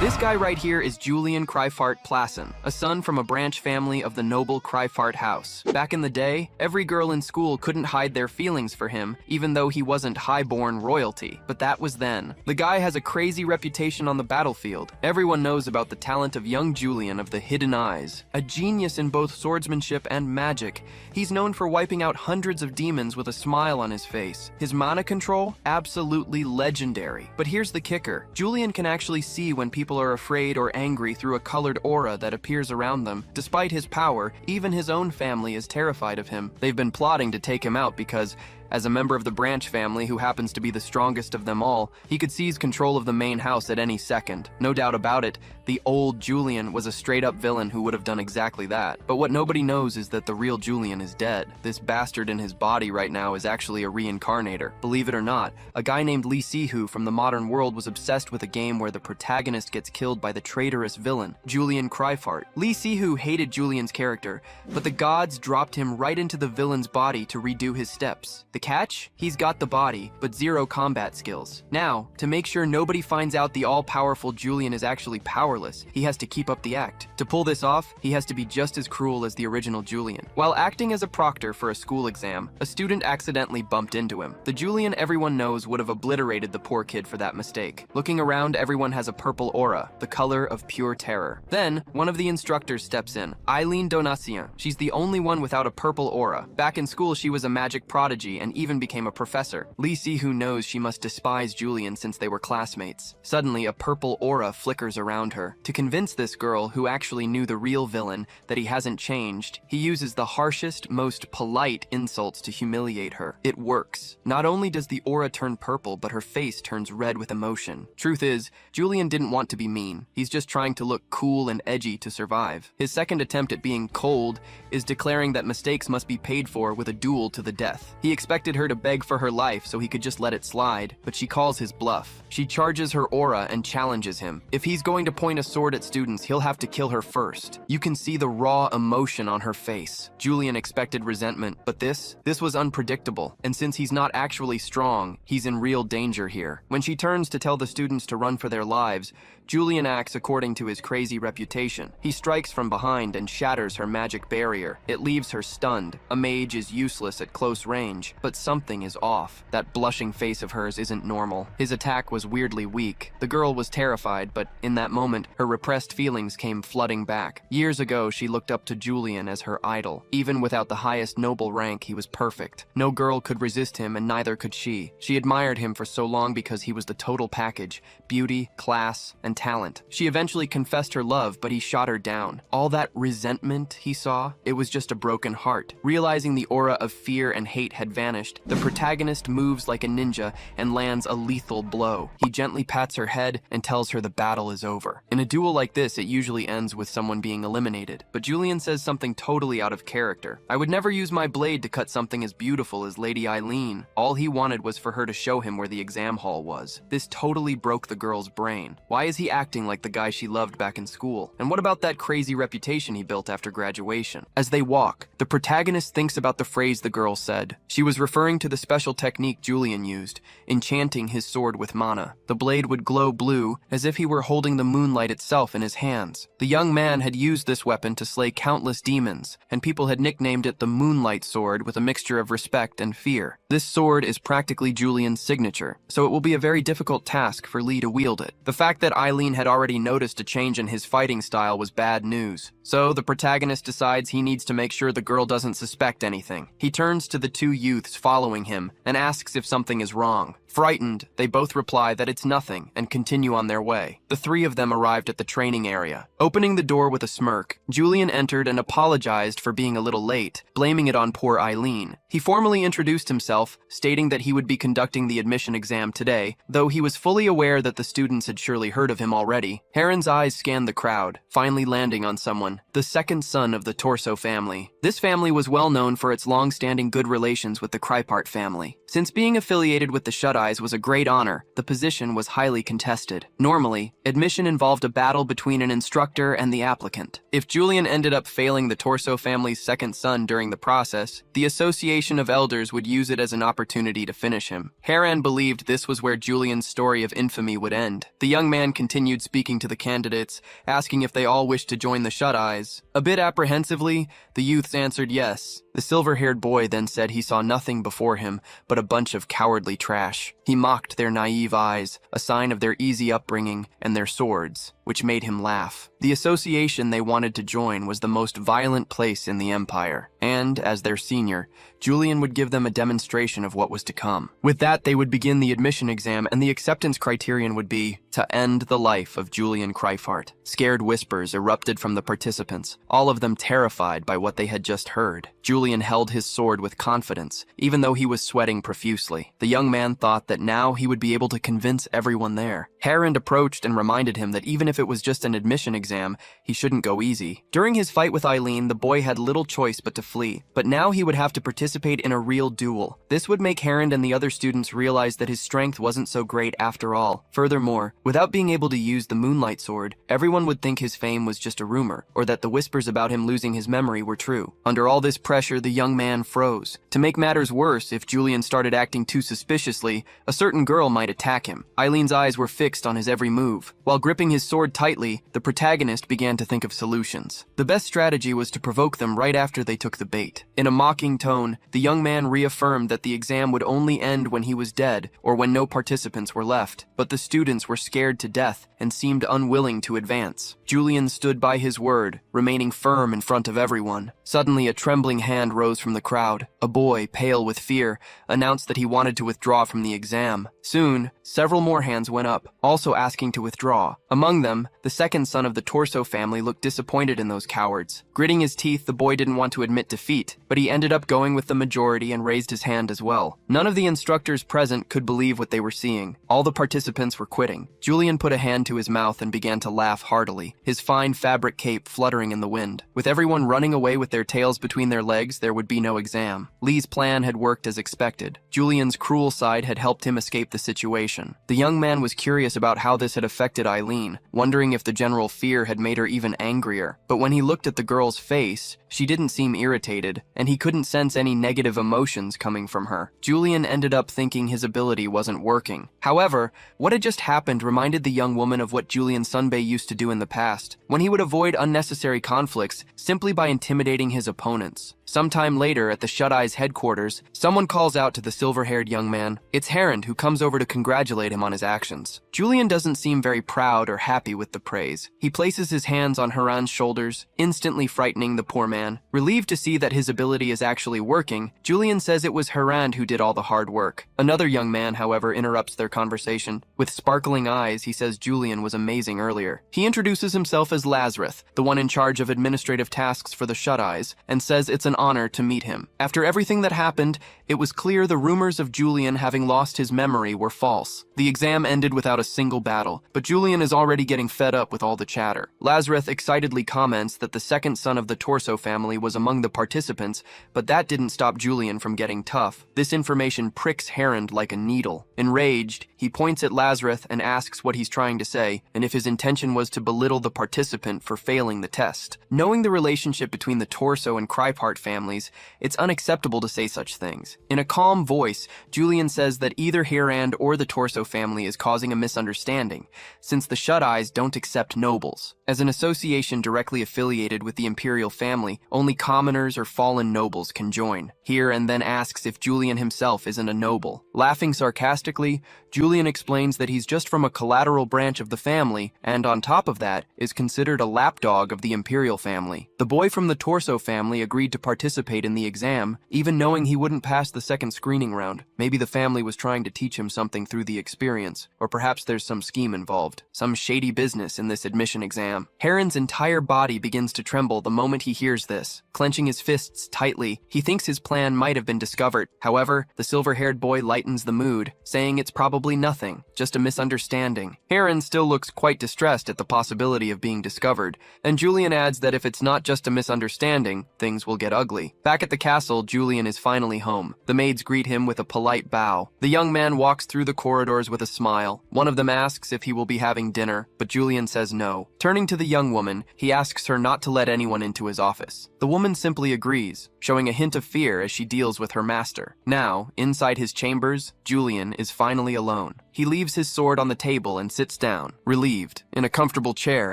This guy right here is Julian Kryfart-Plassen, a son from a branch family of the noble Kryfart house. Back in the day, every girl in school couldn't hide their feelings for him, even though he wasn't high-born royalty. But that was then. The guy has a crazy reputation on the battlefield. Everyone knows about the talent of young Julian of the Hidden Eyes. A genius in both swordsmanship and magic, he's known for wiping out hundreds of demons with a smile on his face. His mana control? Absolutely legendary. But here's the kicker. Julian can actually see when people are afraid or angry through a colored aura that appears around them. Despite his power, even his own family is terrified of him. They've been plotting to take him out because, as a member of the branch family who happens to be the strongest of them all, he could seize control of the main house at any second. No doubt about it, the old Julian was a straight-up villain who would have done exactly that. But what nobody knows is that the real Julian is dead. This bastard in his body right now is actually a reincarnator. Believe it or not, a guy named Lee Si-hoo from the modern world was obsessed with a game where the protagonist gets killed by the traitorous villain, Julian Kryfart. Lee Si-hoo hated Julian's character, but the gods dropped him right into the villain's body to redo his steps. The catch? He's got the body, but zero combat skills. Now, to make sure nobody finds out the all-powerful Julian is actually powerless, he has to keep up the act. To pull this off, he has to be just as cruel as the original Julian. While acting as a proctor for a school exam, a student accidentally bumped into him. The Julian everyone knows would have obliterated the poor kid for that mistake. Looking around, everyone has a purple aura, the color of pure terror. Then, one of the instructors steps in, Eileene Donatien. She's the only one without a purple aura. Back in school, she was a magic prodigy and even became a professor. Lee Si-hoo knows she must despise Julian since they were classmates. Suddenly, a purple aura flickers around her. To convince this girl, who actually knew the real villain, that he hasn't changed, he uses the harshest, most polite insults to humiliate her. It works. Not only does the aura turn purple, but her face turns red with emotion. Truth is, Julian didn't want to be mean. He's just trying to look cool and edgy to survive. His second attempt at being cold is declaring that mistakes must be paid for with a duel to the death. He expected her to beg for her life so he could just let it slide, but she calls his bluff. She charges her aura and challenges him. If he's going to point a sword at students, he'll have to kill her first. You can see the raw emotion on her face. Julian expected resentment, but this was unpredictable. And since he's not actually strong, he's in real danger here. When she turns to tell the students to run for their lives, Julian acts according to his crazy reputation. He strikes from behind and shatters her magic barrier. It leaves her stunned. A mage is useless at close range, but something is off. That blushing face of hers isn't normal. His attack was weirdly weak. The girl was terrified, but in that moment, her repressed feelings came flooding back. Years ago, she looked up to Julian as her idol. Even without the highest noble rank, he was perfect. No girl could resist him, and neither could she. She admired him for so long because he was the total package: beauty, class, and talent. She eventually confessed her love, but he shot her down. All that resentment he saw, it was just a broken heart. Realizing the aura of fear and hate had vanished, the protagonist moves like a ninja and lands a lethal blow. He gently pats her head and tells her the battle is over. In a duel like this, it usually ends with someone being eliminated, but Julian says something totally out of character. I would never use my blade to cut something as beautiful as Lady Eileene. All he wanted was for her to show him where the exam hall was. This totally broke the girl's brain. Why is he acting like the guy she loved back in school? And what about that crazy reputation he built after graduation? As they walk, the protagonist thinks about the phrase the girl said. She was referring to the special technique Julian used, enchanting his sword with mana. The blade would glow blue, as if he were holding the moonlight itself in his hands. The young man had used this weapon to slay countless demons, and people had nicknamed it the Moonlight Sword with a mixture of respect and fear. This sword is practically Julian's signature, so it will be a very difficult task for Lee to wield it. The fact that Eileene had already noticed a change in his fighting style was bad news. So the protagonist decides he needs to make sure the girl doesn't suspect anything. He turns to the two youths following him and asks if something is wrong. Frightened, they both reply that it's nothing and continue on their way. The three of them arrived at the training area. Opening the door with a smirk, Julian entered and apologized for being a little late, blaming it on poor Eileene. He formally introduced himself, stating that he would be conducting the admission exam today, though he was fully aware that the students had surely heard of him already. Heron's eyes scanned the crowd, finally landing on someone, the second son of the Torso family. This family was well known for its long-standing good relations with the Krypart family. Since being affiliated with the Shut Shut-Eyes was a great honor, the position was highly contested. Normally, admission involved a battle between an instructor and the applicant. If Julian ended up failing the Torso family's second son during the process, the Association of Elders would use it as an opportunity to finish him. Hayden believed this was where Julian's story of infamy would end. The young man continued speaking to the candidates, asking if they all wished to join the Shut-Eyes. A bit apprehensively, the youths answered yes. The silver-haired boy then said he saw nothing before him but a bunch of cowardly trash. He mocked their naive eyes, a sign of their easy upbringing, and their swords, which made him laugh. The association they wanted to join was the most violent place in the Empire, and, as their senior, Julian would give them a demonstration of what was to come. With that, they would begin the admission exam, and the acceptance criterion would be to end the life of Julian Kreifart. Scared whispers erupted from the participants, all of them terrified by what they had just heard. Julian held his sword with confidence, even though he was sweating profusely. The young man thought that now he would be able to convince everyone there. Hayden approached and reminded him that even if it was just an admission exam, he shouldn't go easy. During his fight with Eileene, the boy had little choice but to flee, but now he would have to participate in a real duel. This would make Hayden and the other students realize that his strength wasn't so great after all. Furthermore, without being able to use the moonlight sword, everyone would think his fame was just a rumor, or that the whispers about him losing his memory were true. Under all this pressure, the young man froze. To make matters worse, if Julian started acting too suspiciously, a certain girl might attack him. Eileene's eyes were fixed on his every move. While gripping his sword tightly, the protagonist began to think of solutions. The best strategy was to provoke them right after they took the bait. In a mocking tone, the young man reaffirmed that the exam would only end when he was dead or when no participants were left, but the students were scared to death and seemed unwilling to advance. Julian stood by his word, remaining firm in front of everyone. Suddenly, a trembling hand rose from the crowd. A boy, pale with fear, announced that he wanted to withdraw from the exam. Soon, several more hands went up, also asking to withdraw. Among them, the second son of the Torso family looked disappointed in those cowards. Gritting his teeth, the boy didn't want to admit defeat, but he ended up going with the majority and raised his hand as well. None of the instructors present could believe what they were seeing. All the participants were quitting. Julian put a hand to his mouth and began to laugh heartily, his fine fabric cape fluttering in the wind. With everyone running away with their tails between their legs, there would be no exam. Lee's plan had worked as expected. Julian's cruel side had helped him escape the situation. The young man was curious about how this had affected Eileene, wondering if the general fear had made her even angrier. But when he looked at the girl's face, she didn't seem irritated, and he couldn't sense any negative emotions coming from her. Julian ended up thinking his ability wasn't working. However, what had just happened reminded the young woman of what Julian Sunbei used to do in the past, when he would avoid unnecessary conflicts simply by intimidating his opponents. Sometime later, at the Shut-Eyes headquarters, someone calls out to the silver-haired young man. It's Hayden, who comes over to congratulate him on his actions. Julian doesn't seem very proud or happy with the praise. He places his hands on Hayden's shoulders, instantly frightening the poor man. Relieved to see that his ability is actually working, Julian says it was Hayden who did all the hard work. Another young man, however, interrupts their conversation. With sparkling eyes, he says Julian was amazing earlier. He introduces himself as Lazarus, the one in charge of administrative tasks for the Shut-Eyes, and says it's an honor to meet him. After everything that happened, it was clear the rumors of Julian having lost his memory were false. The exam ended without a single battle, but Julian is already getting fed up with all the chatter. Lazarus excitedly comments that the second son of the Torso family was among the participants, but that didn't stop Julian from getting tough. This information pricks Hayden like a needle. Enraged, he points at Lazarus and asks what he's trying to say, and if his intention was to belittle the participant for failing the test. Knowing the relationship between the Torso and Kreifart families, it's unacceptable to say such things. In a calm voice, Julian says that either Hayden or the Torso family is causing a misunderstanding, since the Shut-Eyes don't accept nobles. As an association directly affiliated with the imperial family, only commoners or fallen nobles can join. And then asks if Julian himself isn't a noble. Laughing sarcastically, Julian explains that he's just from a collateral branch of the family, and on top of that, is considered a lapdog of the imperial family. The boy from the Torso family agreed to participate in the exam, even knowing he wouldn't pass the second screening round. Maybe the family was trying to teach him something through the experience, or perhaps there's some scheme involved, some shady business in this admission exam. Hayden's entire body begins to tremble the moment he hears this. Clenching his fists tightly, he thinks his plan might have been discovered. However, the silver-haired boy lightens the mood, saying it's probably nothing, just a misunderstanding. Hayden still looks quite distressed at the possibility of being discovered, and Julian adds that if it's not just a misunderstanding, things will get ugly. Back at the castle, Julian is finally home. The maids greet him with a polite bow. The young man walks through the corridors with a smile. One of them asks if he will be having dinner, but Julian says no. Turning to the young woman, he asks her not to let anyone into his office. The woman simply agrees, showing a hint of fear as she deals with her master. Now, inside his chambers, Julian is finally alone. He leaves his sword on the table and sits down, relieved, in a comfortable chair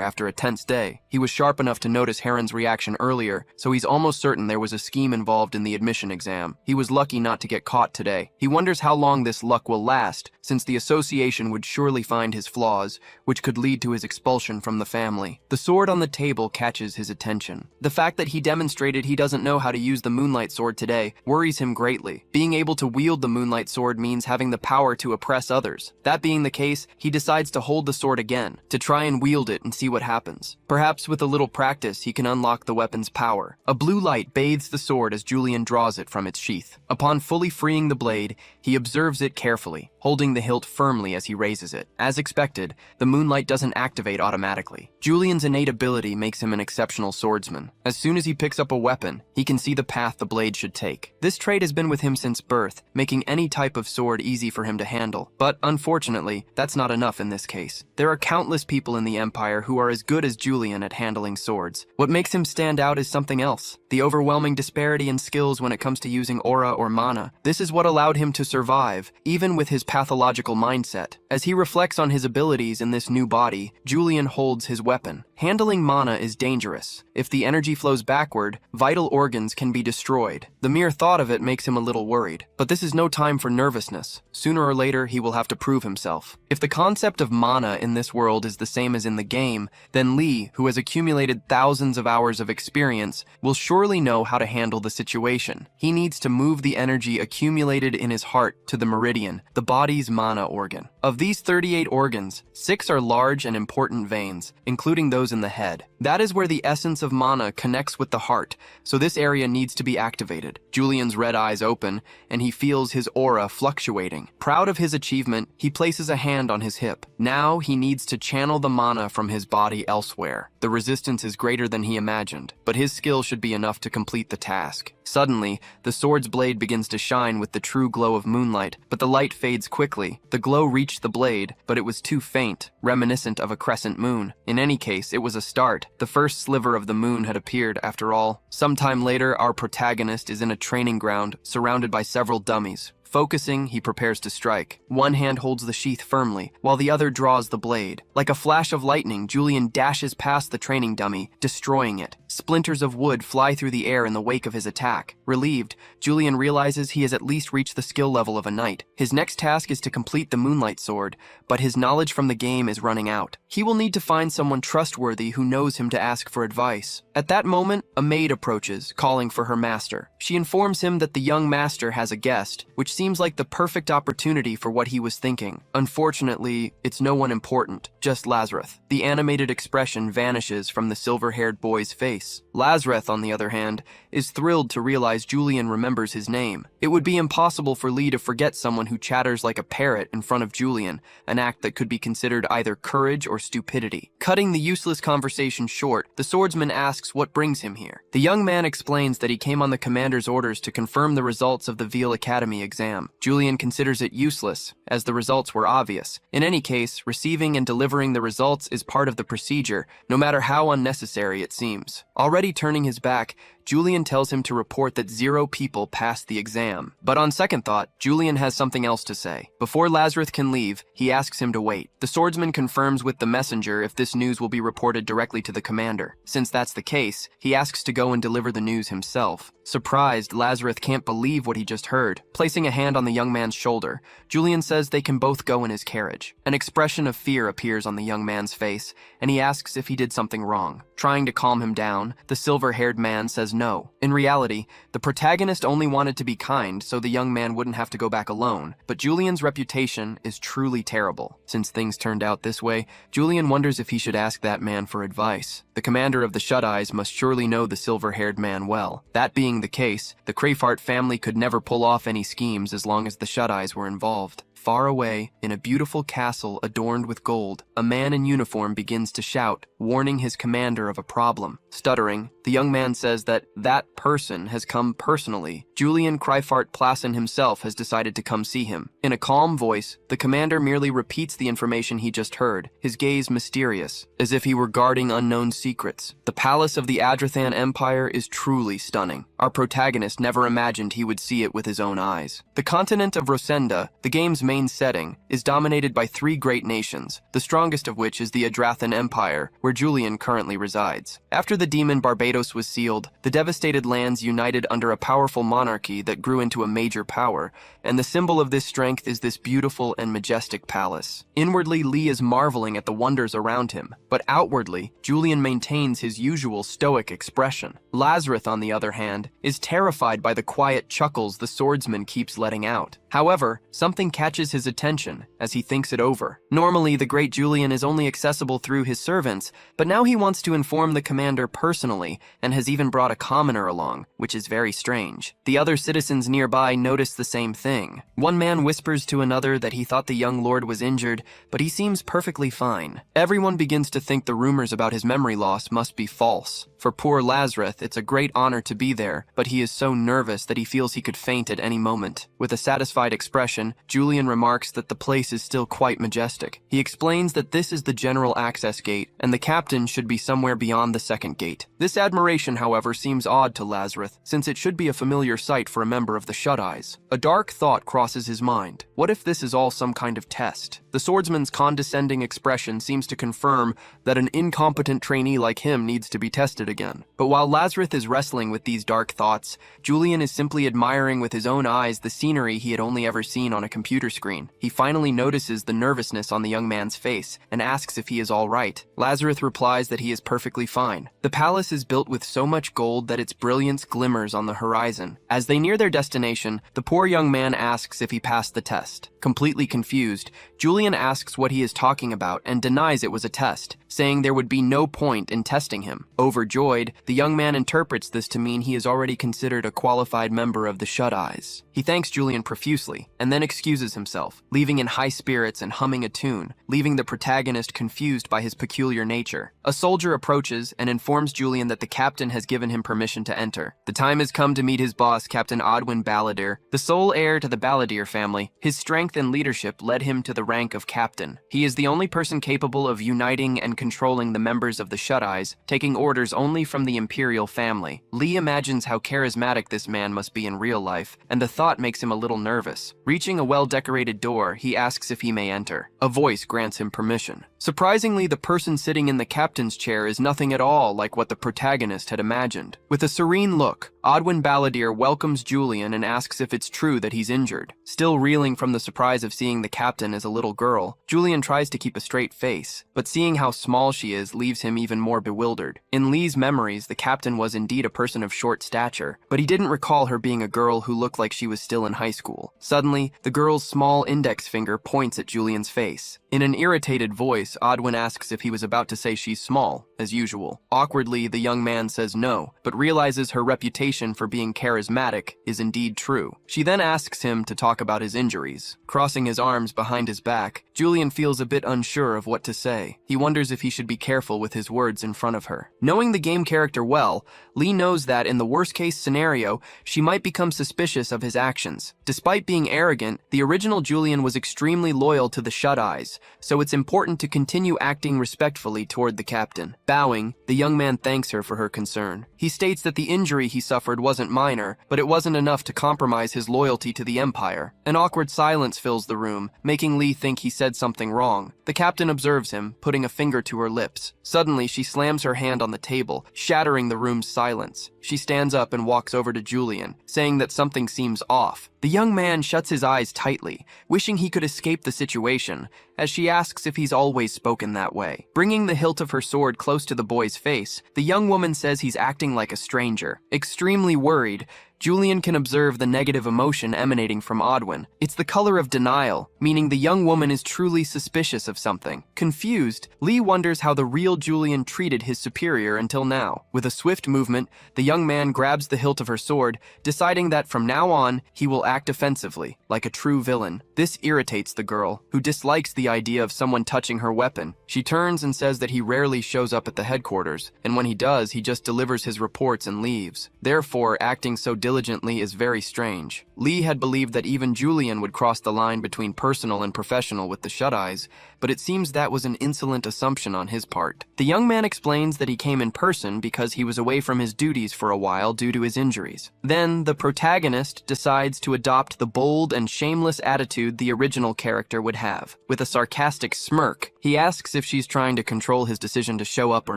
after a tense day. He was sharp enough to notice Hayden's reaction earlier, so he's almost certain there was a scheme involved in the admission exam. He was lucky not to get caught today. He wonders how long this luck will last, since the association would surely find his flaws, which could lead to his expulsion from the family. The sword on the table catches his attention. The fact that he demonstrated he doesn't know how to use the moonlight sword today worries him greatly. Being able to wield the moonlight sword means having the power to oppress others. That being the case, he decides to hold the sword again, to try and wield it and see what happens. Perhaps with a little practice, he can unlock the weapon's power. A blue light bathes the sword as Julian draws it from its sheath. Upon fully freeing the blade, he observes it carefully, holding the hilt firmly as he raises it. As expected, the moonlight doesn't activate automatically. Julian's innate ability makes him an exceptional swordsman. As soon as he picks up a weapon, he can see the path the blade should take. This trait has been with him since birth, making any type of sword easy for him to handle. But unfortunately, that's not enough in this case. There are countless people in the Empire who are as good as Julian at handling swords. What makes him stand out is something else: the overwhelming disparity in skills when it comes to using aura or mana. This is what allowed him to survive, even with his pathological mindset. As he reflects on his abilities in this new body, Julian holds his weapon. Handling mana is dangerous. If the energy flows backward, vital organs can be destroyed. The mere thought of it makes him a little worried. But this is no time for nervousness. Sooner or later, he will have to prove himself. If the concept of mana in this world is the same as in the game, then Lee, who has accumulated thousands of hours of experience, will surely know how to handle the situation. He needs to move the energy accumulated in his heart to the meridian, the body's mana organ. Of these 38 organs, 6 are large and important veins, including those in the head. That is where the essence of mana connects with the heart, so this area needs to be activated. Julian's red eyes open, and he feels his aura fluctuating. Proud of his achievement, he places a hand on his hip. Now he needs to channel the mana from his body elsewhere. The resistance is greater than he imagined, but his skill should be enough to complete the task. Suddenly, the sword's blade begins to shine with the true glow of moonlight, but the light fades quickly. The glow reached the blade, but it was too faint, reminiscent of a crescent moon. In any case, it was a start. The first sliver of the moon had appeared, after all. Sometime later, our protagonist is in a training ground, surrounded by several dummies. Focusing, he prepares to strike. One hand holds the sheath firmly, while the other draws the blade. Like a flash of lightning, Julian dashes past the training dummy, destroying it. Splinters of wood fly through the air in the wake of his attack. Relieved, Julian realizes he has at least reached the skill level of a knight. His next task is to complete the moonlight sword, but his knowledge from the game is running out. He will need to find someone trustworthy who knows him to ask for advice. At that moment, a maid approaches, calling for her master. She informs him that the young master has a guest, which seems like the perfect opportunity for what he was thinking. Unfortunately, it's no one important, just Lazarus. The animated expression vanishes from the silver-haired boy's face. Lazarus, on the other hand, is thrilled to realize Julian remembers his name. It would be impossible for Lee to forget someone who chatters like a parrot in front of Julian, an act that could be considered either courage or stupidity. Cutting the useless conversation short, the swordsman asks what brings him here. The young man explains that he came on the commander's orders to confirm the results of the Veil Academy exam. Julian considers it useless, as the results were obvious. In any case, receiving and delivering the results is part of the procedure, no matter how unnecessary it seems. Already turning his back, Julian tells him to report that 0 people passed the exam. But on second thought, Julian has something else to say. Before Lazarus can leave, he asks him to wait. The swordsman confirms with the messenger if this news will be reported directly to the commander. Since that's the case, he asks to go and deliver the news himself. Surprised, Lazarus can't believe what he just heard. Placing a hand on the young man's shoulder, Julian says they can both go in his carriage. An expression of fear appears on the young man's face, and he asks if he did something wrong. Trying to calm him down, the silver-haired man says no. In reality, the protagonist only wanted to be kind so the young man wouldn't have to go back alone, but Julian's reputation is truly terrible. Since things turned out this way, Julian wonders if he should ask that man for advice. The commander of the Shut-Eyes must surely know the silver-haired man well. That being the case, the Crayfart family could never pull off any schemes as long as the Shut-Eyes were involved. Far away, in a beautiful castle adorned with gold, a man in uniform begins to shout, warning his commander of a problem. Stuttering, the young man says that person has come personally. Julian Plassen himself has decided to come see him. In a calm voice, the commander merely repeats the information he just heard, his gaze mysterious, as if he were guarding unknown secrets. The palace of the Adrathan Empire is truly stunning. Our protagonist never imagined he would see it with his own eyes. The continent of Rosenda, the game's main setting, is dominated by 3 great nations, the strongest of which is the Adrathan Empire, where Julian currently resides. After the demon Barbados was sealed, the devastated lands united under a powerful monarchy that grew into a major power, and the symbol of this strength is this beautiful and majestic palace. Inwardly, Lee is marveling at the wonders around him, but outwardly, Julian maintains his usual stoic expression. Lazarus, on the other hand, is terrified by the quiet chuckles the swordsman keeps letting out. However, something catches his attention as he thinks it over. Normally, the great Julian is only accessible through his servants, but now he wants to inform the commander personally and has even brought a commoner along, which is very strange. The other citizens nearby notice the same thing. One man whispers to another that he thought the young lord was injured, but he seems perfectly fine. Everyone begins to think the rumors about his memory loss must be false. For poor Lazarus, it's a great honor to be there, but he is so nervous that he feels he could faint at any moment. With a satisfied expression, Julian remarks that the place is still quite majestic. He explains that this is the general access gate, and the captain should be somewhere beyond the second gate. This admiration, however, seems odd to Lazarus, since it should be a familiar sight for a member of the Shut-Eyes. A dark thought crosses his mind. What if this is all some kind of test? The swordsman's condescending expression seems to confirm that an incompetent trainee like him needs to be tested again. But while Lazarus is wrestling with these dark thoughts, Julian is simply admiring with his own eyes the scenery he had only ever seen on a computer screen. He finally notices the nervousness on the young man's face and asks if he is all right. Lazarus replies that he is perfectly fine. The palace is built with so much gold that its brilliance glimmers on the horizon. As they near their destination, the poor young man asks if he passed the test. Completely confused, Julian asks what he is talking about and denies it was a test, saying there would be no point in testing him. Overjoyed, the young man interprets this to mean he is already considered a qualified member of the Shut-Eyes. He thanks Julian profusely, and then excuses himself, leaving in high spirits and humming a tune, leaving the protagonist confused by his peculiar nature. A soldier approaches and informs Julian that the captain has given him permission to enter. The time has come to meet his boss, Captain Odwin Balladeer. The sole heir to the Balladeer family, his strength and leadership led him to the rank of captain. He is the only person capable of uniting and controlling the members of the Shut-Eyes, taking orders only from the imperial family. Lee imagines how charismatic this man must be in real life, and the thought makes him a little nervous. Reaching a well-decorated door, he asks if he may enter. A voice grants him permission. Surprisingly, the person sitting in the captain's chair is nothing at all like what the protagonist had imagined. With a serene look, Odwin Balladeer welcomes Julian and asks if it's true that he's injured. Still reeling from the surprise of seeing the captain as a little girl, Julian tries to keep a straight face, but seeing how small she is leaves him even more bewildered. In Lee's memories, the captain was indeed a person of short stature, but he didn't recall her being a girl who looked like she was still in high school. Suddenly, the girl's small index finger points at Julian's face. In an irritated voice, Odwin asks if he was about to say she's small, as usual. Awkwardly, the young man says no, but realizes her reputation for being charismatic is indeed true. She then asks him to talk about his injuries. Crossing his arms behind his back, Julian feels a bit unsure of what to say. He wonders if he should be careful with his words in front of her. Knowing the game character well, Lee knows that in the worst-case scenario, she might become suspicious of his actions. Despite being arrogant, the original Julian was extremely loyal to the Shut-Eyes, so it's important to continue acting respectfully toward the captain. Bowing, the young man thanks her for her concern. He states that the injury he suffered wasn't minor, but it wasn't enough to compromise his loyalty to the Empire. An awkward silence fills the room, making Lee think he said something wrong. The captain observes him, putting a finger to her lips. Suddenly, she slams her hand on the table, shattering the room's silence. She stands up and walks over to Julian, saying that something seems off. The young man shuts his eyes tightly, wishing he could escape the situation, as she asks if he's always spoken that way. Bringing the hilt of her sword close to the boy's face, the young woman says he's acting like a stranger. Extremely worried, Julian can observe the negative emotion emanating from Odwin. It's the color of denial, meaning the young woman is truly suspicious of something. Confused, Lee wonders how the real Julian treated his superior until now. With a swift movement, the young man grabs the hilt of her sword, deciding that from now on, he will act offensively, like a true villain. This irritates the girl, who dislikes the idea of someone touching her weapon. She turns and says that he rarely shows up at the headquarters, and when he does, he just delivers his reports and leaves. Therefore, acting so diligently is very strange. Lee had believed that even Julian would cross the line between personal and professional with the shut-eyes, but it seems that was an insolent assumption on his part. The young man explains that he came in person because he was away from his duties for a while due to his injuries. Then, the protagonist decides to adopt the bold and shameless attitude the original character would have. With a sarcastic smirk, he asks if she's trying to control his decision to show up or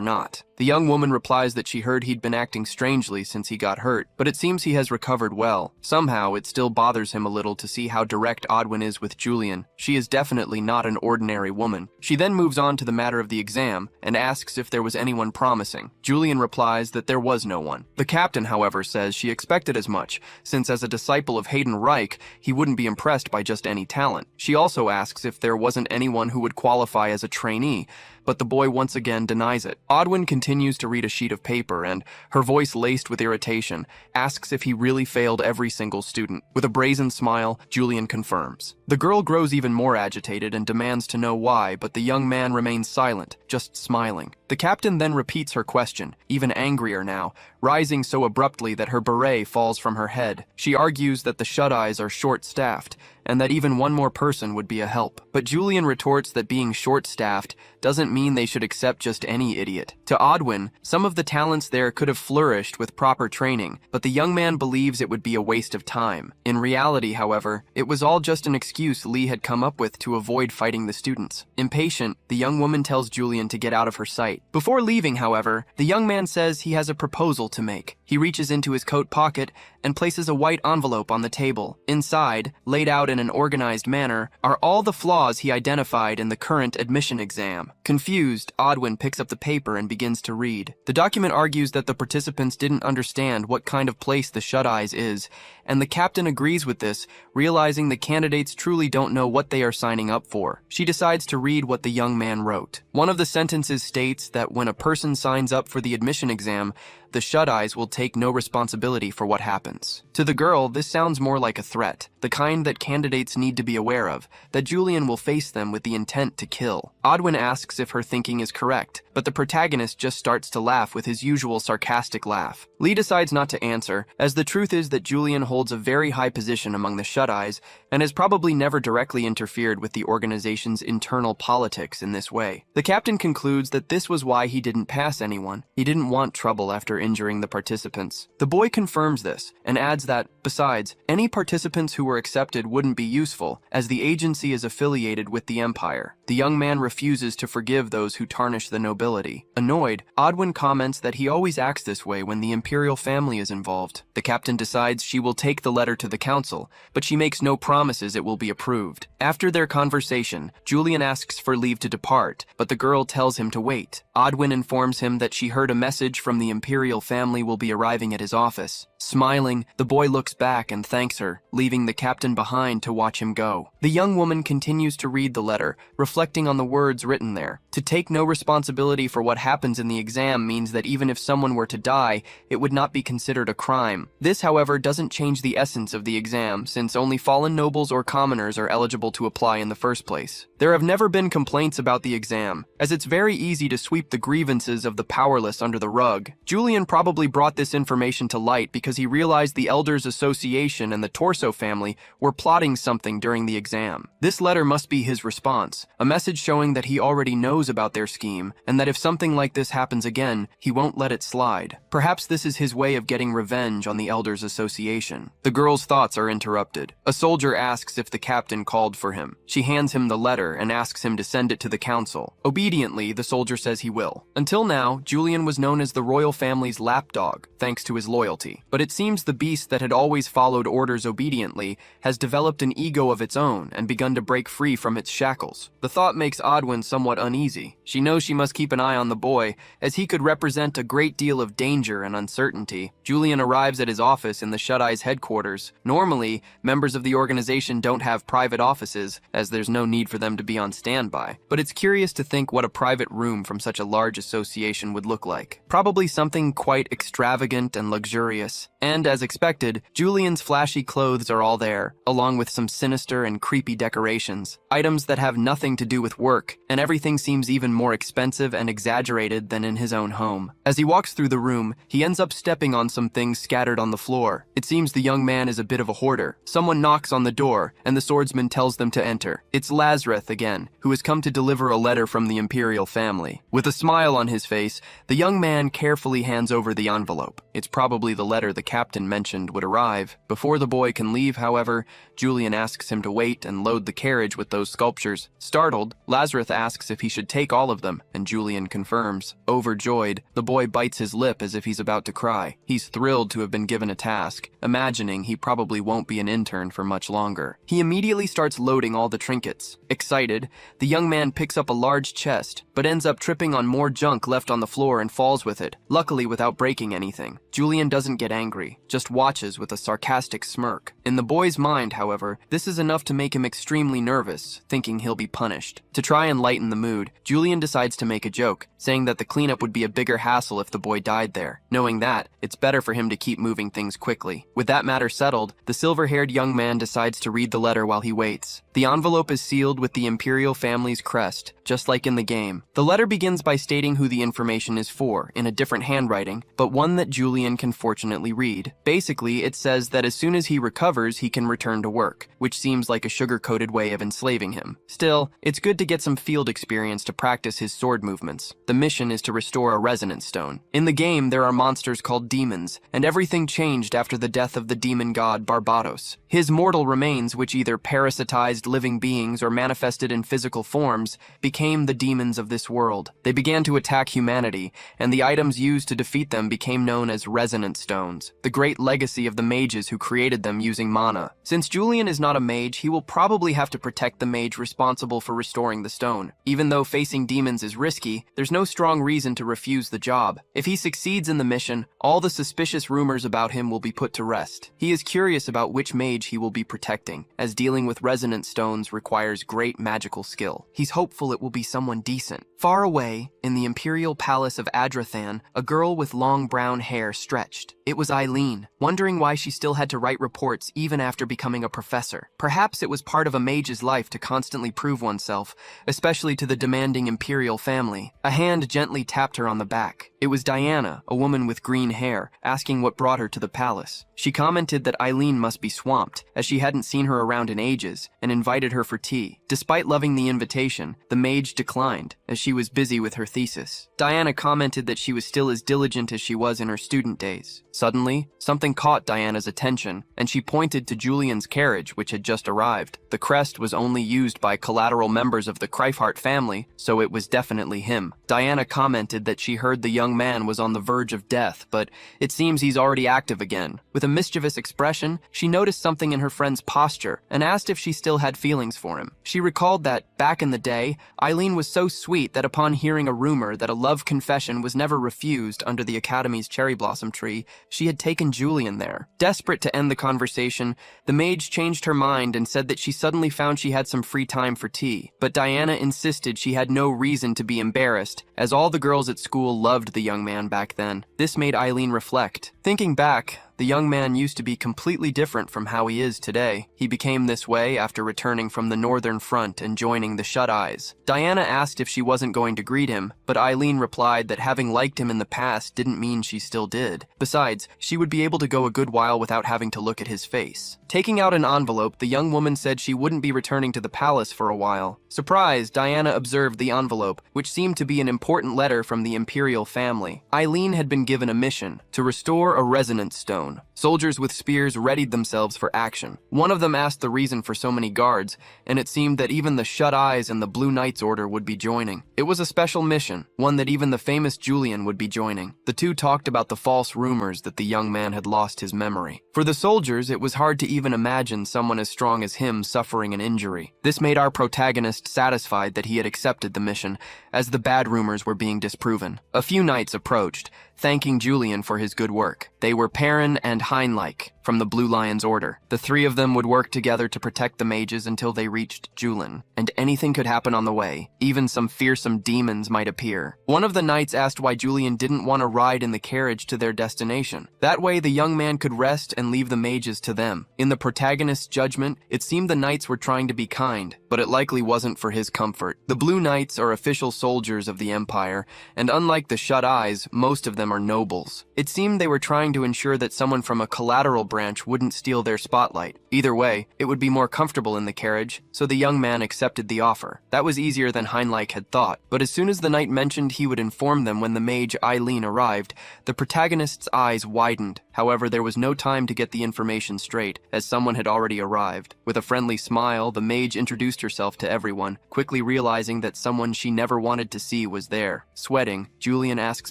not. The young woman replies that she heard he'd been acting strangely since he got hurt, but it seems he has recovered well. Somehow, it still bothers him a little to see how direct Odwin is with Julian. She is definitely not an ordinary woman. She then moves on to the matter of the exam and asks if there was anyone promising. Julian replies that there was no one. The captain, however, says she expected as much, since as a disciple of Hayden Reich, he wouldn't be impressed by just any talent. She also asks if there wasn't anyone who would qualify as a trainee, but the boy once again denies it. Odwin continues to read a sheet of paper and, her voice laced with irritation, asks if he really failed every single student. With a brazen smile, Julian confirms. The girl grows even more agitated and demands to know why, but the young man remains silent, just smiling. The captain then repeats her question, even angrier now, rising so abruptly that her beret falls from her head. She argues that the shut-eyes are short-staffed, and that even one more person would be a help. But Julian retorts that being short-staffed doesn't mean they should accept just any idiot. To Odwin, some of the talents there could have flourished with proper training, but the young man believes it would be a waste of time. In reality, however, it was all just an excuse Lee had come up with to avoid fighting the students. Impatient, the young woman tells Julian to get out of her sight. Before leaving, however, the young man says he has a proposal to make. He reaches into his coat pocket and places a white envelope on the table. Inside, laid out in an organized manner, are all the flaws he identified in the current admission exam. Confused, Odwin picks up the paper and begins to read. The document argues that the participants didn't understand what kind of place the shut-eyes is, and the captain agrees with this, realizing the candidates truly don't know what they are signing up for. She decides to read what the young man wrote. One of the sentences states that when a person signs up for the admission exam, the shut-eyes will take no responsibility for what happens. To the girl, this sounds more like a threat, the kind that candidates need to be aware of, that Julian will face them with the intent to kill. Odwin asks if her thinking is correct, but the protagonist just starts to laugh with his usual sarcastic laugh. Lee decides not to answer, as the truth is that Julian holds a very high position among the shut-eyes and has probably never directly interfered with the organization's internal politics in this way. The captain concludes that this was why he didn't pass anyone. He didn't want trouble after injuring the participants. The boy confirms this and adds that, besides, any participants who were accepted wouldn't be useful, as the agency is affiliated with the Empire. The young man refuses to forgive those who tarnish the nobility. Annoyed, Odwin comments that he always acts this way when the imperial family is involved. The captain decides she will take the letter to the council, but she makes no promises it will be approved. After their conversation, Julian asks for leave to depart, but the girl tells him to wait. Odwin informs him that she heard a message from the imperial family will be arriving at his office. Smiling, the boy looks back and thanks her, leaving the captain behind to watch him go. The young woman continues to read the letter, reflecting on the words written there. To take no responsibility for what happens in the exam means that even if someone were to die, it would not be considered a crime. This, however, doesn't change the essence of the exam, since only fallen nobles or commoners are eligible to apply in the first place. There have never been complaints about the exam, as it's very easy to sweep the grievances of the powerless under the rug. Julian probably brought this information to light because he realized the Elders Association and the Torso family were plotting something during the exam. This letter must be his response, a message showing that he already knows about their scheme, and that if something like this happens again, he won't let it slide. Perhaps this is his way of getting revenge on the Elders Association. The girl's thoughts are interrupted. A soldier asks if the captain called for him. She hands him the letter and asks him to send it to the council. Obediently, the soldier says he will. Until now, Julian was known as the royal family's lapdog, thanks to his loyalty. But it seems the beast that had always followed orders obediently has developed an ego of its own and begun to break free from its shackles. The thought makes Odwin somewhat uneasy. She knows she must keep an eye on the boy, as he could represent a great deal of danger and uncertainty. Julian arrives at his office in the Shut-Eye's headquarters. Normally, members of the organization don't have private offices, as there's no need for them to be on standby. But it's curious to think what a private room from such a large association would look like. Probably something quite extravagant and luxurious. And as expected, Julian's flashy clothes are all there, along with some sinister and creepy decorations. Items that have nothing to do with work, and everything seems even more expensive and exaggerated than in his own home. As he walks through the room, he ends up stepping on some things scattered on the floor. It seems the young man is a bit of a hoarder. Someone knocks on the door, and the swordsman tells them to enter. It's Lazarus again, who has come to deliver a letter from the imperial family. With a smile on his face, the young man carefully hands over the envelope. It's probably the letter the captain mentioned would arrive. Before the boy can leave, however, Julian asks him to wait and load the carriage with those sculptures. Startled, Lazarus asks if he should take all of them, and Julian confirms. Overjoyed, the boy bites his lip as if he's about to cry. He's thrilled to have been given a task, imagining he probably won't be an intern for much longer. He immediately starts loading all the trinkets. Excited, the young man picks up a large chest, but ends up tripping on more junk left on the floor and falls with it, luckily without breaking anything. Julian doesn't get angry, just watches with a sarcastic smirk. In the boy's mind, however, this is enough to make him extremely nervous, thinking he'll be punished. To try and lighten the mood, Julian decides to make a joke, saying that the cleanup would be a bigger hassle if the boy died there. Knowing that, it's better for him to keep moving things quickly. With that matter settled, the silver-haired young man decides to read the letter while he waits. The envelope is sealed with the imperial family's crest, just like in the game. The letter begins by stating who the information is for, in a different handwriting, but one that Julian can fortunately read. Basically, it says that as soon as he recovers, he can return to work, which seems like a sugar-coated way of enslaving him. Still, it's good to get some field experience to practice his sword movements. The mission is to restore a resonance stone. In the game, there are monsters called demons, and everything changed after the death of the demon god Barbatos. His mortal remains, which either parasitized living beings or manifested in physical forms, became the demons of this world. They began to attack humanity, and the items used to defeat them became known as resonance stones, the great legacy of the mages who created them using mana. Since Julian is not a mage, he will probably have to protect the mage responsible for restoring the stone. Even though facing demons is risky, there's no strong reason to refuse the job. If he succeeds in the mission, all the suspicious rumors about him will be put to rest. He is curious about which mage he will be protecting, as dealing with resonance stones requires great magical skill. He's hopeful it will be someone decent. Far away, in the imperial palace of Adrathan, a girl with long brown hair stretched. It was Eileene, wondering why she still had to write reports even after becoming a professor. Perhaps it was part of a mage's life to constantly prove oneself, especially to the demanding imperial family. A hand gently tapped her on the back. It was Diana, a woman with green hair, asking what brought her to the palace. She commented that Eileene must be swamped, as she hadn't seen her around in ages, and invited her for tea. Despite loving the invitation, the mage declined, as she was busy with her thesis. Diana commented that she was still as diligent as she was in her student days. Suddenly, something caught Diana's attention, and she pointed to Julian's carriage, which had just arrived. The crest was only used by collateral members of the Kreifhart family, so it was definitely him. Diana commented that she heard the young man was on the verge of death, but it seems he's already active again. With a mischievous expression, she noticed something in her friend's posture and asked if she still had feelings for him. She recalled that, back in the day, Eileene was so sweet that upon hearing a rumor that a love confession was never refused under the Academy's cherry blossom tree, she had taken Julian there. Desperate to end the conversation, the mage changed her mind and said that she suddenly found she had some free time for tea. But Diana insisted she had no reason to be embarrassed, as all the girls at school loved the young man back then. This made Eileene reflect. Thinking back, the young man used to be completely different from how he is today. He became this way after returning from the Northern Front and joining the Shut-Eyes. Diana asked if she wasn't going to greet him, but Eileene replied that having liked him in the past didn't mean she still did. Besides, she would be able to go a good while without having to look at his face. Taking out an envelope, the young woman said she wouldn't be returning to the palace for a while. Surprised, Diana observed the envelope, which seemed to be an important letter from the imperial family. Eileene had been given a mission to restore a resonance stone. stone. Soldiers with spears readied themselves for action. One of them asked the reason for so many guards, and it seemed that even the Shut Eyes and the Blue Knights Order would be joining. It was a special mission, one that even the famous Julian would be joining. The two talked about the false rumors that the young man had lost his memory. For the soldiers, it was hard to even imagine someone as strong as him suffering an injury. This made our protagonist satisfied that he had accepted the mission, as the bad rumors were being disproven. A few knights approached, thanking Julian for his good work. They were Perrin and Heinleich from the Blue Lions Order. The three of them would work together to protect the mages until they reached Julian, and anything could happen on the way. Even some fearsome demons might appear. One of the knights asked why Julian didn't want to ride in the carriage to their destination. That way, the young man could rest and leave the mages to them. In the protagonist's judgment, it seemed the knights were trying to be kind, but it likely wasn't for his comfort. The Blue Knights are official soldiers of the Empire, and unlike the Shut Eyes, most of them are nobles. It seemed they were trying to ensure that someone from a collateral branch wouldn't steal their spotlight. Either way, it would be more comfortable in the carriage, so the young man accepted the offer. That was easier than Heinleich had thought, but as soon as the knight mentioned he would inform them when the mage Eileene arrived, the protagonist's eyes widened. However, there was no time to get the information straight, as someone had already arrived. With a friendly smile, the mage introduced herself to everyone, quickly realizing that someone she never wanted to see was there. Sweating, Julian asks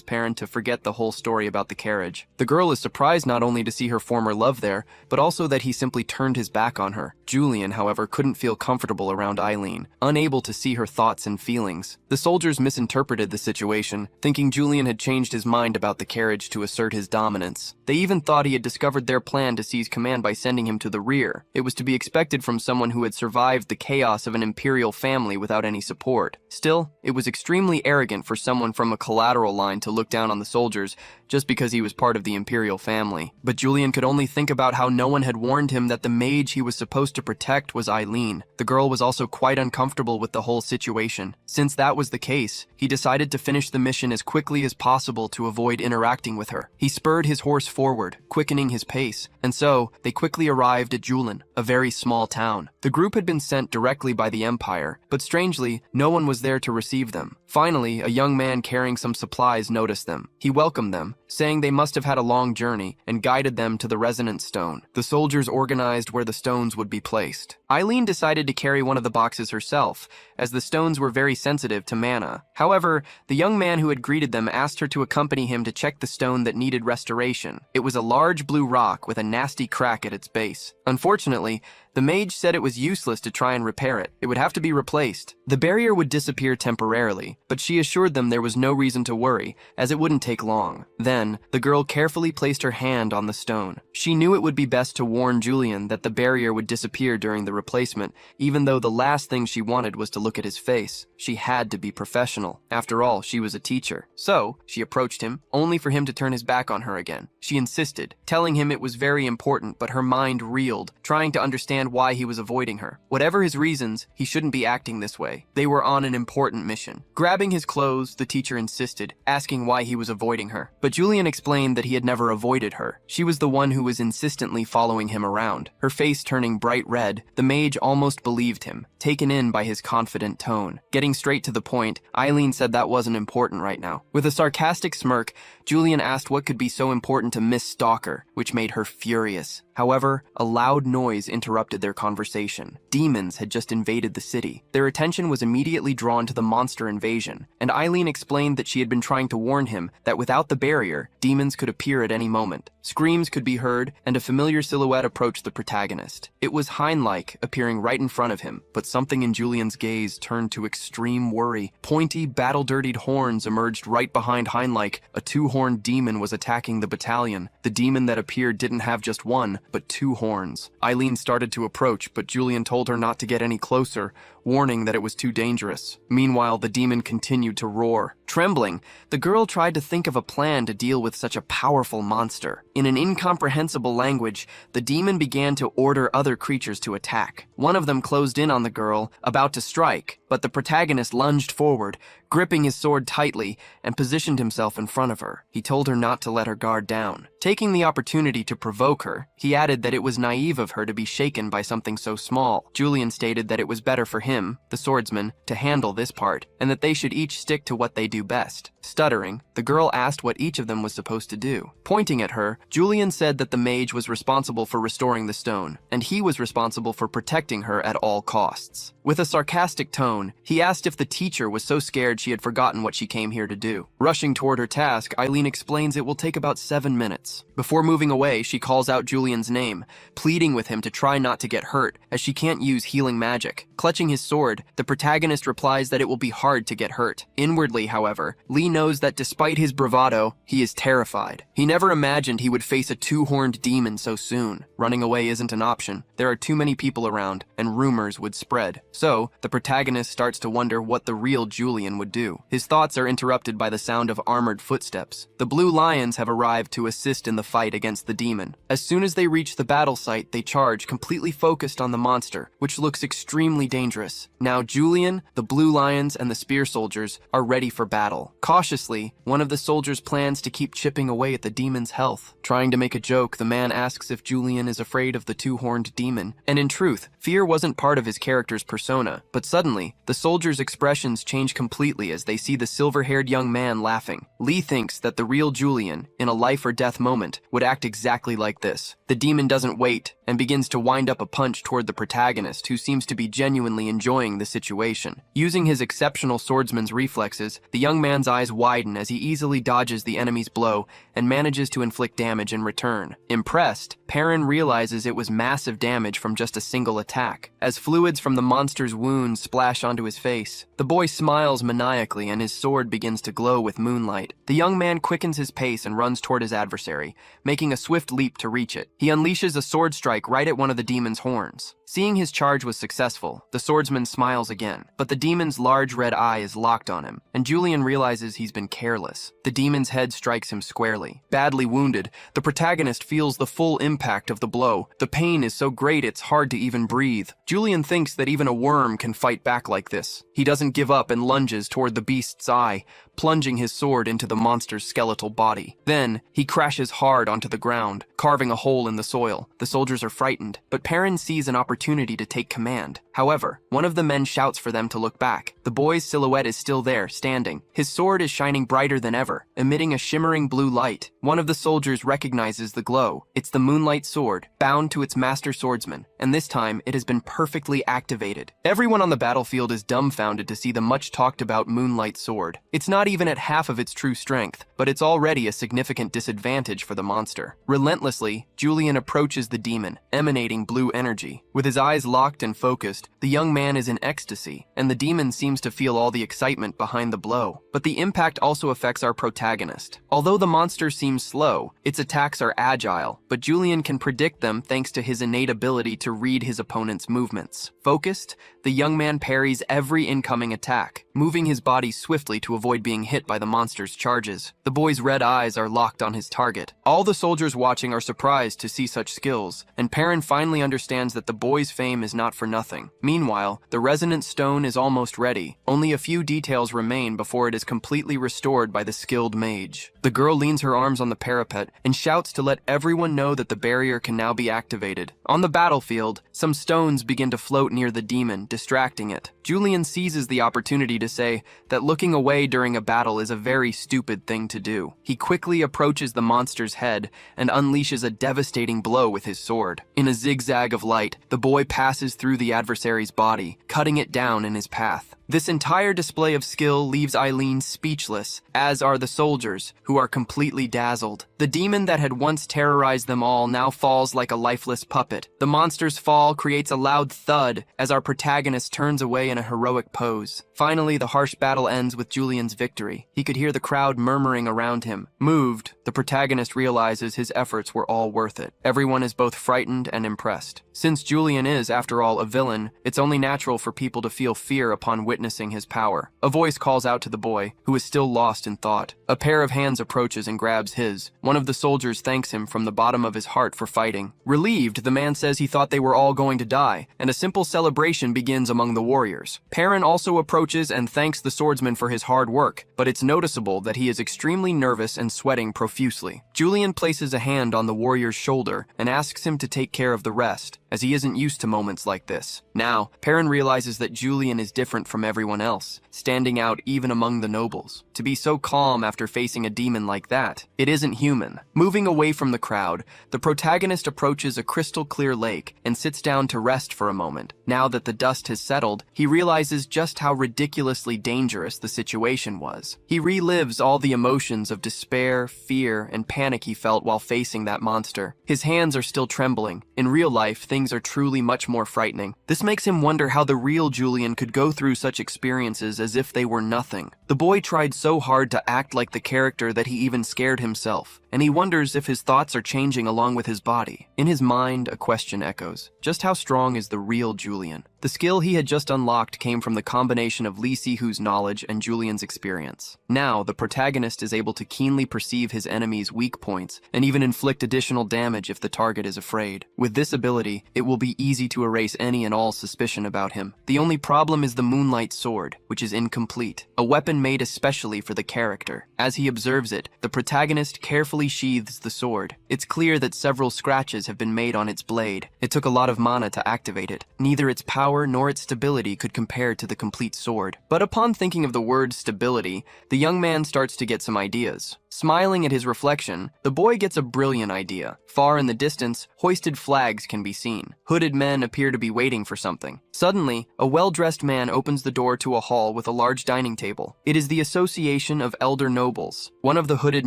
Perrin to forget the whole story about the carriage. The girl is surprised not only to see her former love there, but also that he simply turned his back on her. Julian, however, couldn't feel comfortable around Eileene, unable to see her thoughts and feelings. The soldiers misinterpreted the situation, thinking Julian had changed his mind about the carriage to assert his dominance. They even thought he had discovered their plan to seize command by sending him to the rear. It was to be expected from someone who had survived the chaos of an imperial family without any support. Still, it was extremely arrogant for someone from a collateral line to look down on the soldiers just because he was part of the imperial family. But Julian could only think about how no one had warned him that the mage he was supposed to protect was Eileene. The girl was also quite uncomfortable with the whole situation. Since that was the case, he decided to finish the mission as quickly as possible to avoid interacting with her. He spurred his horse forward, quickening his pace, and so they quickly arrived at Julian, a very small town. The group had been sent directly by the Empire, but strangely, no one was there to receive them. Finally, a young man carrying some supplies noticed them. He welcomed them, saying they must have had a long journey, and guided them to the resonance stone. The soldiers organized where the stones would be placed. Eileene decided to carry one of the boxes herself, as the stones were very sensitive to mana. However, the young man who had greeted them asked her to accompany him to check the stone that needed restoration. It was a large blue rock with a nasty crack at its base. Unfortunately, the mage said it was useless to try and repair it. It would have to be replaced. The barrier would disappear temporarily, but she assured them there was no reason to worry, as it wouldn't take long. Then, the girl carefully placed her hand on the stone. She knew it would be best to warn Julian that the barrier would disappear during the replacement, even though the last thing she wanted was to look at his face. She had to be professional. After all, she was a teacher. So, she approached him, only for him to turn his back on her again. She insisted, telling him it was very important, but her mind reeled, trying to understand why he was avoiding her. Whatever his reasons, he shouldn't be acting this way. They were on an important mission. Grabbing his clothes, the teacher insisted, asking why he was avoiding her. But Julian explained that he had never avoided her. She was the one who was insistently following him around. Her face turning bright red, the mage almost believed him, taken in by his confident tone. Getting straight to the point, Eileene said that wasn't important right now. With a sarcastic smirk, Julian asked what could be so important to Miss Stalker, which made her furious. However, a loud noise interrupted their conversation. Demons had just invaded the city. Their attention was immediately drawn to the monster invasion, and Eileene explained that she had been trying to warn him that without the barrier, demons could appear at any moment. Screams could be heard, and a familiar silhouette approached the protagonist. It was Heinleich appearing right in front of him, but something in Julian's gaze turned to extreme worry. Pointy, battle-dirtied horns emerged right behind Heinleich. A two-horned demon was attacking the battalion. The demon that appeared didn't have just one, but two horns. Eileene started to approach, but Julian told her not to get any closer, warning that it was too dangerous. Meanwhile, the demon continued to roar. Trembling, the girl tried to think of a plan to deal with such a powerful monster. In an incomprehensible language, the demon began to order other creatures to attack. One of them closed in on the girl, about to strike, but but the protagonist lunged forward, gripping his sword tightly, and positioned himself in front of her. He told her not to let her guard down. Taking the opportunity to provoke her, he added that it was naive of her to be shaken by something so small. Julian stated that it was better for him, the swordsman, to handle this part, and that they should each stick to what they do best. Stuttering, the girl asked what each of them was supposed to do. Pointing at her, Julian said that the mage was responsible for restoring the stone, and he was responsible for protecting her at all costs. With a sarcastic tone, he asked if the teacher was so scared she had forgotten what she came here to do. Rushing toward her task, Eileene explains it will take about 7 minutes. Before moving away, she calls out Julian's name, pleading with him to try not to get hurt, as she can't use healing magic. Clutching his sword, the protagonist replies that it will be hard to get hurt. Inwardly, however, Lee knows that despite his bravado, he is terrified. He never imagined he would face a two-horned demon so soon. Running away isn't an option. There are too many people around, and rumors would spread. So, the protagonist starts to wonder what the real Julian would do. His thoughts are interrupted by the sound of armored footsteps. The Blue Lions have arrived to assist in the fight against the demon. As soon as they reach the battle site, they charge, completely focused on the monster, which looks extremely dangerous. Now Julian, the Blue Lions, and the spear soldiers are ready for battle. Cautiously, one of the soldiers plans to keep chipping away at the demon's health. Trying to make a joke, the man asks if Julian is afraid of the two-horned demon, and in truth, fear wasn't part of his character's persona. But suddenly, the soldiers' expressions change completely as they see the silver-haired young man laughing. Lee thinks that the real Julian, in a life-or-death moment, would act exactly like this. The demon doesn't wait, and begins to wind up a punch toward the protagonist, who seems to be genuinely enjoying the situation. Using his exceptional swordsman's reflexes, the young man's eyes widen as he easily dodges the enemy's blow and manages to inflict damage in return. Impressed, Perrin realizes it was massive damage from just a single attack. As fluids from the monster's wounds splash onto his face, the boy smiles maniacally and his sword begins to glow with moonlight. The young man quickens his pace and runs toward his adversary, making a swift leap to reach it. He unleashes a sword strike right at one of the demon's horns. Seeing his charge was successful, the swordsman smiles again, but the demon's large red eye is locked on him, and Julian realizes he's been careless. The demon's head strikes him squarely. Badly wounded, the protagonist feels the full impact of the blow. The pain is so great it's hard to even breathe. Julian thinks that even a worm can fight back like this. He doesn't give up and lunges toward the beast's eye, plunging his sword into the monster's skeletal body. Then, he crashes hard onto the ground, carving a hole in the soil. The soldiers are frightened, but Perrin sees an opportunity to take command. However, one of the men shouts for them to look back. The boy's silhouette is still there, standing. His sword is shining brighter than ever, emitting a shimmering blue light. One of the soldiers recognizes the glow. It's the moonlight sword, bound to its master swordsman, and this time it has been perfectly activated. Everyone on the battlefield is dumbfounded to see the much-talked-about moonlight sword. It's not even at half of its true strength, but it's already a significant disadvantage for the monster. Relentlessly, Julian approaches the demon, emanating blue energy. With his eyes locked and focused, the young man is in ecstasy, and the demon seems to feel all the excitement behind the blow. But the impact also affects our protagonist. Although the monster seems slow, its attacks are agile, but Julian can predict them thanks to his innate ability to read his opponent's movements. Focused, the young man parries every incoming attack, moving his body swiftly to avoid being hit by the monster's charges. The boy's red eyes are locked on his target. All the soldiers watching are surprised to see such skills, and Perrin finally understands that the boy's fame is not for nothing. Meanwhile, the resonant stone is almost ready. Only a few details remain before it is completely restored by the skilled mage. The girl leans her arms on the parapet and shouts to let everyone know that the barrier can now be activated. On the battlefield, some stones begin to float near the demon, distracting it. Julian seizes the opportunity to say that looking away during a battle is a very stupid thing to do. He quickly approaches the monster's head and unleashes a devastating blow with his sword. In a zigzag of light, the boy passes through the adversary's body, cutting it down in his path. This entire display of skill leaves Eileene speechless, as are the soldiers, who are completely dazzled. The demon that had once terrorized them all now falls like a lifeless puppet. The monster's fall creates a loud thud as our protagonist turns away in a heroic pose. Finally, the harsh battle ends with Julian's victory. He could hear the crowd murmuring around him. Moved, the protagonist realizes his efforts were all worth it. Everyone is both frightened and impressed. Since Julian is, after all, a villain, it's only natural for people to feel fear upon witnessing his power. A voice calls out to the boy, who is still lost in thought. A pair of hands approaches and grabs his. One of the soldiers thanks him from the bottom of his heart for fighting. Relieved, the man says he thought they were all going to die, and a simple celebration begins among the warriors. Perrin also approaches and thanks the swordsman for his hard work, but it's noticeable that he is extremely nervous and sweating profusely. Julian places a hand on the warrior's shoulder and asks him to take care of the rest, as he isn't used to moments like this. Now, Perrin realizes that Julian is different from everyone else, standing out even among the nobles. To be so calm after facing a demon like that, it isn't human. Moving away from the crowd, the protagonist approaches a crystal-clear lake and sits down to rest for a moment. Now that the dust has settled, he realizes just how ridiculously dangerous the situation was. He relives all the emotions of despair, fear, and panic he felt while facing that monster. His hands are still trembling. In real life, things are truly much more frightening. This makes him wonder how the real Julian could go through such experiences as if they were nothing. The boy tried so hard to act like the character that he even scared himself, and he wonders if his thoughts are changing along with his body. In his mind, a question echoes. Just how strong is the real Julian? The skill he had just unlocked came from the combination of Lee Si-hoo's knowledge and Julian's experience. Now, the protagonist is able to keenly perceive his enemy's weak points and even inflict additional damage if the target is afraid. With this ability, it will be easy to erase any and all suspicion about him. The only problem is the moonlight sword, which is incomplete, a weapon made especially for the character. As he observes it, the protagonist carefully sheathes the sword. It's clear that several scratches have been made on its blade. It took a lot of mana to activate it. Neither its power nor its stability could compare to the complete sword. But upon thinking of the word stability, the young man starts to get some ideas. Smiling at his reflection, the boy gets a brilliant idea. Far in the distance, hoisted flags can be seen. Hooded men appear to be waiting for something. Suddenly, a well-dressed man opens the door to a hall with a large dining table. It is the Association of Elder Nobles. One of the hooded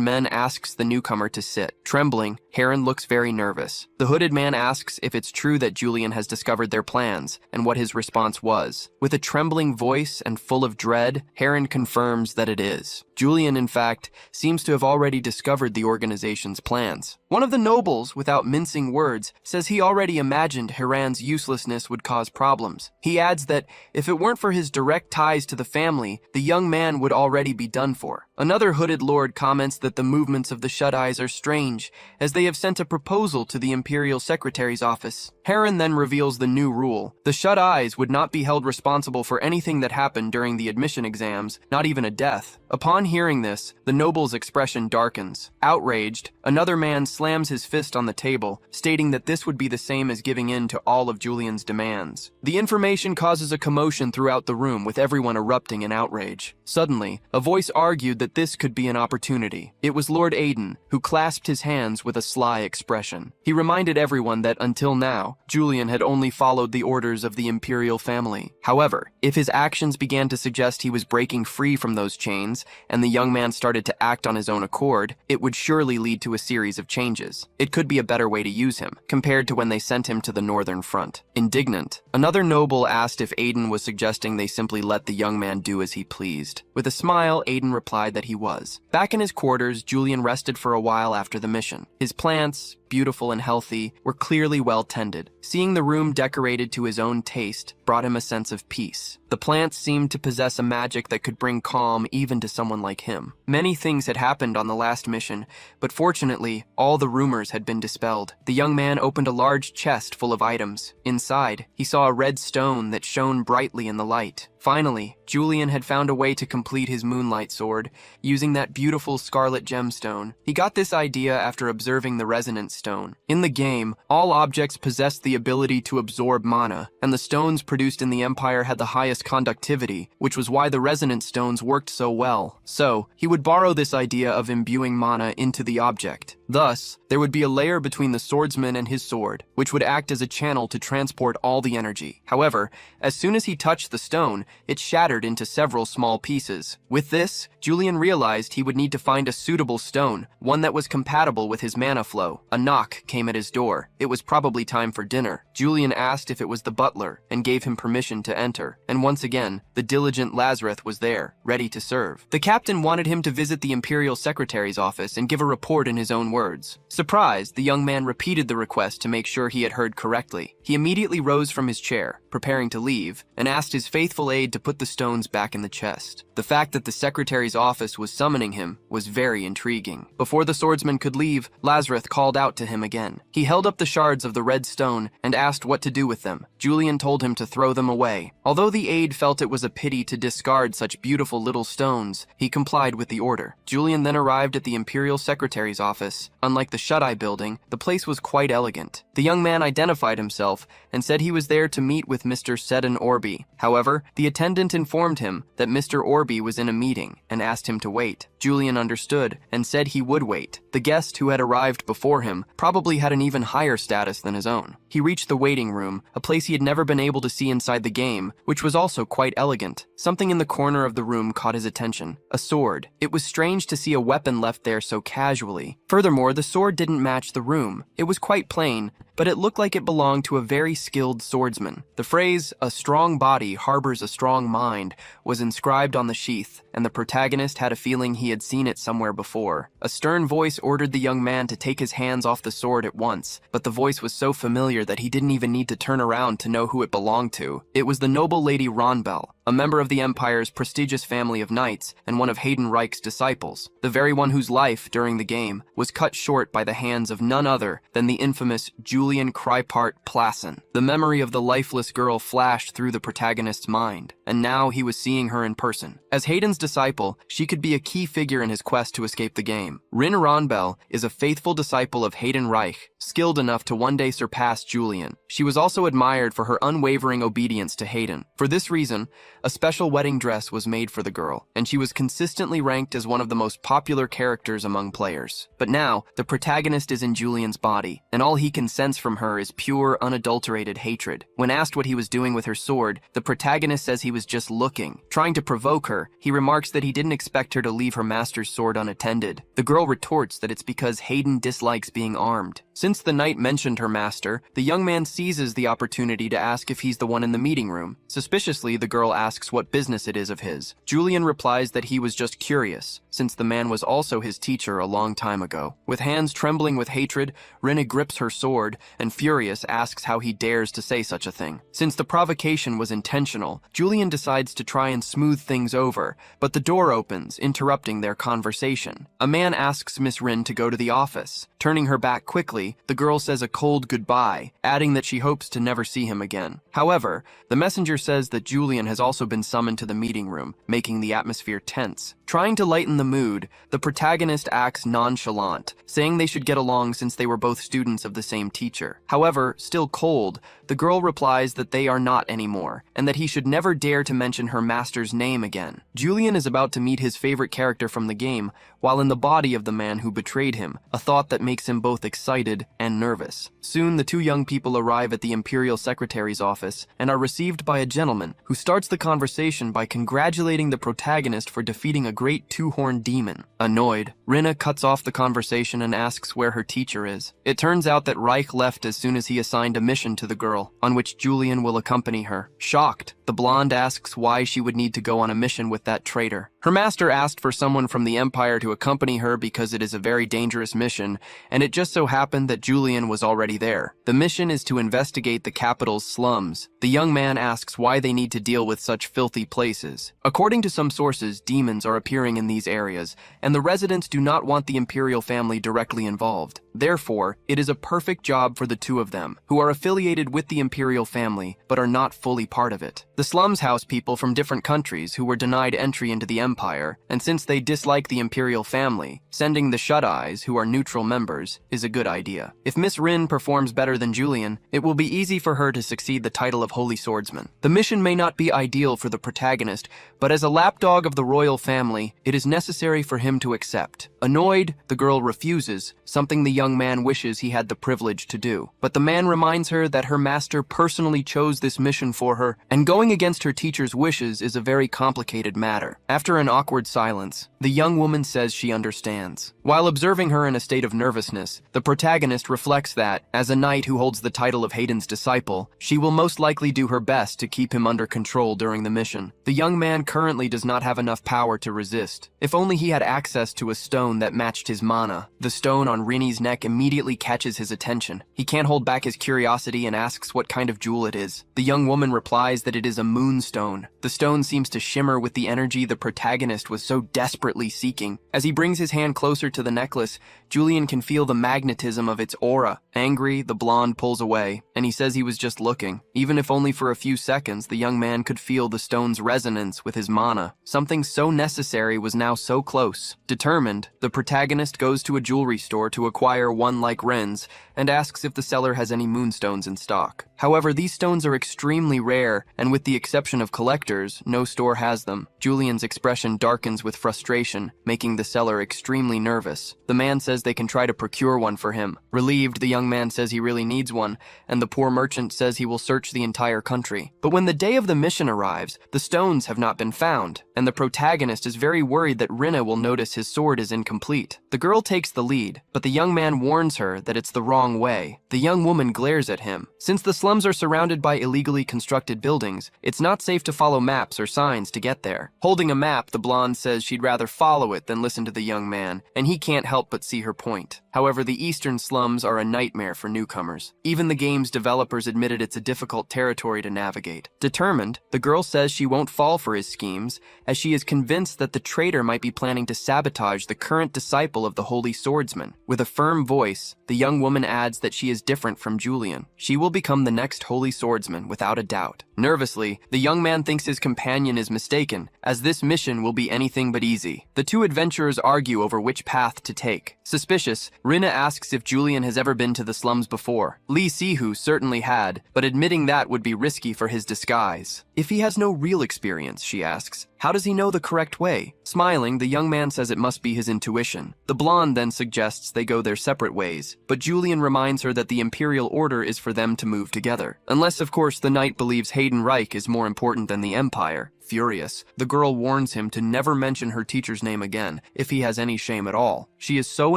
men asks the newcomer to sit. Trembling, Heron looks very nervous. The hooded man asks if it's true that Julian has discovered their plans, and what his response was. With a trembling voice and full of dread, Heron confirms that it is. Julian, in fact, seems to have already discovered the organization's plans. One of the nobles, without mincing words, says he already imagined Heron's uselessness would cause problems. He adds that if it weren't for his direct ties to the family, the young man would already be done for. Another hooded lord comments that the movements of the Shut-Eyes are strange, as they have sent a proposal to the Imperial Secretary's office. Heron then reveals the new rule. The Shut-Eyes would not be held responsible for anything that happened during the admission exams, not even a death. Upon hearing this, the noble's expression darkens. Outraged, another man slams his fist on the table, stating that this would be the same as giving in to all of Julian's demands. The information causes a commotion throughout the room, with everyone erupting in outrage. Suddenly, a voice argued that this could be an opportunity. It was Lord Hayden, who clasped his hands with a sly expression. He reminded everyone that until now, Julian had only followed the orders of the imperial family. However, if his actions began to suggest he was breaking free from those chains, and the young man started to act on his own accord, it would surely lead to a series of changes. It could be a better way to use him, compared to when they sent him to the northern front. Indignant, another noble asked if Hayden was suggesting they simply let the young man do as he pleased. With a smile, Hayden replied that he was. Back in his quarters, Julian rested for a while after the mission. His plants, beautiful and healthy, were clearly well tended. Seeing the room decorated to his own taste brought him a sense of peace. The plants seemed to possess a magic that could bring calm even to someone like him. Many things had happened on the last mission, but fortunately, all the rumors had been dispelled. The young man opened a large chest full of items. Inside, he saw a red stone that shone brightly in the light. Finally, Julian had found a way to complete his moonlight sword, using that beautiful scarlet gemstone. He got this idea after observing the resonance stone. In the game, all objects possessed the ability to absorb mana, and the stones produced in the Empire had the highest conductivity, which was why the resonance stones worked so well. So, he would borrow this idea of imbuing mana into the object. Thus, there would be a layer between the swordsman and his sword, which would act as a channel to transport all the energy. However, as soon as he touched the stone, it shattered into several small pieces. With this, Julian realized he would need to find a suitable stone, one that was compatible with his mana flow. A knock came at his door. It was probably time for dinner. Julian asked if it was the butler, and gave him permission to enter. And once again, the diligent Lazarus was there, ready to serve. The captain wanted him to visit the Imperial Secretary's office and give a report in his own words. words. Surprised, the young man repeated the request to make sure he had heard correctly. He immediately rose from his chair, preparing to leave, and asked his faithful aide to put the stones back in the chest. The fact that the secretary's office was summoning him was very intriguing. Before the swordsman could leave, Lazarus called out to him again. He held up the shards of the red stone and asked what to do with them. Julian told him to throw them away. Although the aide felt it was a pity to discard such beautiful little stones, he complied with the order. Julian then arrived at the Imperial Secretary's office. Unlike the shut-eye building, the place was quite elegant. The young man identified himself and said he was there to meet with Mr. Seddon Orby. However, the attendant informed him that Mr. Orby was in a meeting and asked him to wait. Julian understood and said he would wait. The guest who had arrived before him probably had an even higher status than his own. He reached the waiting room, a place he had never been able to see inside the game, which was also quite elegant. Something in the corner of the room caught his attention. A sword. It was strange to see a weapon left there so casually. Furthermore, the sword didn't match the room. It was quite plain, but it looked like it belonged to a very skilled swordsman. The phrase, "A strong body harbors a strong mind," was inscribed on the sheath, and the protagonist had a feeling he had seen it somewhere before. A stern voice ordered the young man to take his hands off the sword at once, but the voice was so familiar that he didn't even need to turn around to know who it belonged to. It was the noble lady Ronbell, a member of the Empire's prestigious family of knights and one of Hayden Reich's disciples, the very one whose life, during the game, was cut short by the hands of none other than the infamous Julian Plassen. The memory of the lifeless girl flashed through the protagonist's mind, and now he was seeing her in person. As Hayden's disciple, she could be a key figure in his quest to escape the game. Rena Ronbell is a faithful disciple of Hayden Reich, skilled enough to one day surpass Julian. She was also admired for her unwavering obedience to Hayden. For this reason, a special wedding dress was made for the girl, and she was consistently ranked as one of the most popular characters among players. But now, the protagonist is in Julian's body, and all he can sense from her is pure, unadulterated hatred. When asked what he was doing with her sword, the protagonist says he was just looking. Trying to provoke her, he remarks that he didn't expect her to leave her master's sword unattended. The girl retorts that it's because Hayden dislikes being armed. Since the knight mentioned her master, the young man seizes the opportunity to ask if he's the one in the meeting room. Suspiciously, the girl asks what business it is of his. Julian replies that he was just curious, since the man was also his teacher a long time ago. With hands trembling with hatred, Rena grips her sword and, furious, asks how he dares to say such a thing. Since the provocation was intentional, Julian decides to try and smooth things over, but the door opens, interrupting their conversation. A man asks Miss Rena to go to the office. Turning her back quickly, the girl says a cold goodbye, adding that she hopes to never see him again. However, the messenger says that Julian has also been summoned to the meeting room, making the atmosphere tense. Trying to lighten the mood, the protagonist acts nonchalant, saying they should get along since they were both students of the same teacher. However, still cold, the girl replies that they are not anymore, and that he should never dare to mention her master's name again. Julian is about to meet his favorite character from the game, while in the body of the man who betrayed him, a thought that makes him both excited and nervous. Soon, the two young people arrive at the Imperial Secretary's office and are received by a gentleman who starts the conversation by congratulating the protagonist for defeating a great two-horned demon. Annoyed, Rena cuts off the conversation and asks where her teacher is. It turns out that Reich left as soon as he assigned a mission to the girl, on which Julian will accompany her. Shocked, the blonde asks why she would need to go on a mission with that traitor. Her master asked for someone from the Empire to accompany her because it is a very dangerous mission, and it just so happened that Julian was already there. The mission is to investigate the capital's slums. The young man asks why they need to deal with such filthy places. According to some sources, demons are appearing in these areas, and the residents do not want the Imperial family directly involved. Therefore, it is a perfect job for the two of them, who are affiliated with the Imperial family, but are not fully part of it. The slums house people from different countries who were denied entry into the Empire, and since they dislike the Imperial family, sending the Shut-Eyes, who are neutral members, is a good idea. If Miss Rena performs better than Julian, it will be easy for her to succeed the title of Holy Swordsman. The mission may not be ideal for the protagonist, but as a lapdog of the royal family, it is necessary for him to accept. Annoyed, the girl refuses, something the young man wishes he had the privilege to do. But the man reminds her that her master personally chose this mission for her, and going against her teacher's wishes is a very complicated matter. After an awkward silence, the young woman says she understands. While observing her in a state of nervousness, the protagonist reflects that, as a knight who holds the title of Hayden's disciple, she will most likely do her best to keep him under control during the mission. The young man currently does not have enough power to resist. If only he had access to a stone stone that matched his mana. The stone on Rena's neck immediately catches his attention. He can't hold back his curiosity and asks what kind of jewel it is. The young woman replies that it is a moonstone. The stone seems to shimmer with the energy the protagonist was so desperately seeking. As he brings his hand closer to the necklace, Julian can feel the magnetism of its aura. Angry, the blonde pulls away, and he says he was just looking. Even if only for a few seconds, the young man could feel the stone's resonance with his mana. Something so necessary was now so close. Determined, the protagonist goes to a jewelry store to acquire one like Ren's and asks if the seller has any moonstones in stock. However, these stones are extremely rare, and with the exception of collectors, no store has them. Julian's expression darkens with frustration, making the seller extremely nervous. The man says they can try to procure one for him. Relieved, the young man says he really needs one, and the poor merchant says he will search the entire country. But when the day of the mission arrives, the stones have not been found, and the protagonist is very worried that Rena will notice his sword is incomplete. The girl takes the lead, but the young man warns her that it's the wrong way. The young woman glares at him. Since the slums are surrounded by illegally constructed buildings, it's not safe to follow maps or signs to get there. Holding a map, the blonde says she'd rather follow it than listen to the young man, and he can't help but see her point. However, the eastern slums are a nightmare for newcomers. Even the game's developers admitted it's a difficult territory to navigate. Determined, the girl says she won't fall for his schemes, as she is convinced that the traitor might be planning to sabotage the current disciple of the Holy Swordsman. With a firm voice, the young woman adds that she is different from Julian. She will become the next Holy Swordsman without a doubt. Nervously, the young man thinks his companion is mistaken, as this mission will be anything but easy. The two adventurers argue over which path to take. Suspicious, Rena asks if Julian has ever been to the slums before. Lee Sihu certainly had, but admitting that would be risky for his disguise. If he has no real experience, she asks, how does he know the correct way? Smiling, the young man says it must be his intuition. The blonde then suggests they go their separate ways, but Julian reminds her that the Imperial Order is for them to move together. Unless, of course, the knight believes Hayden Reich is more important than the Empire. Furious, the girl warns him to never mention her teacher's name again, if he has any shame at all. She is so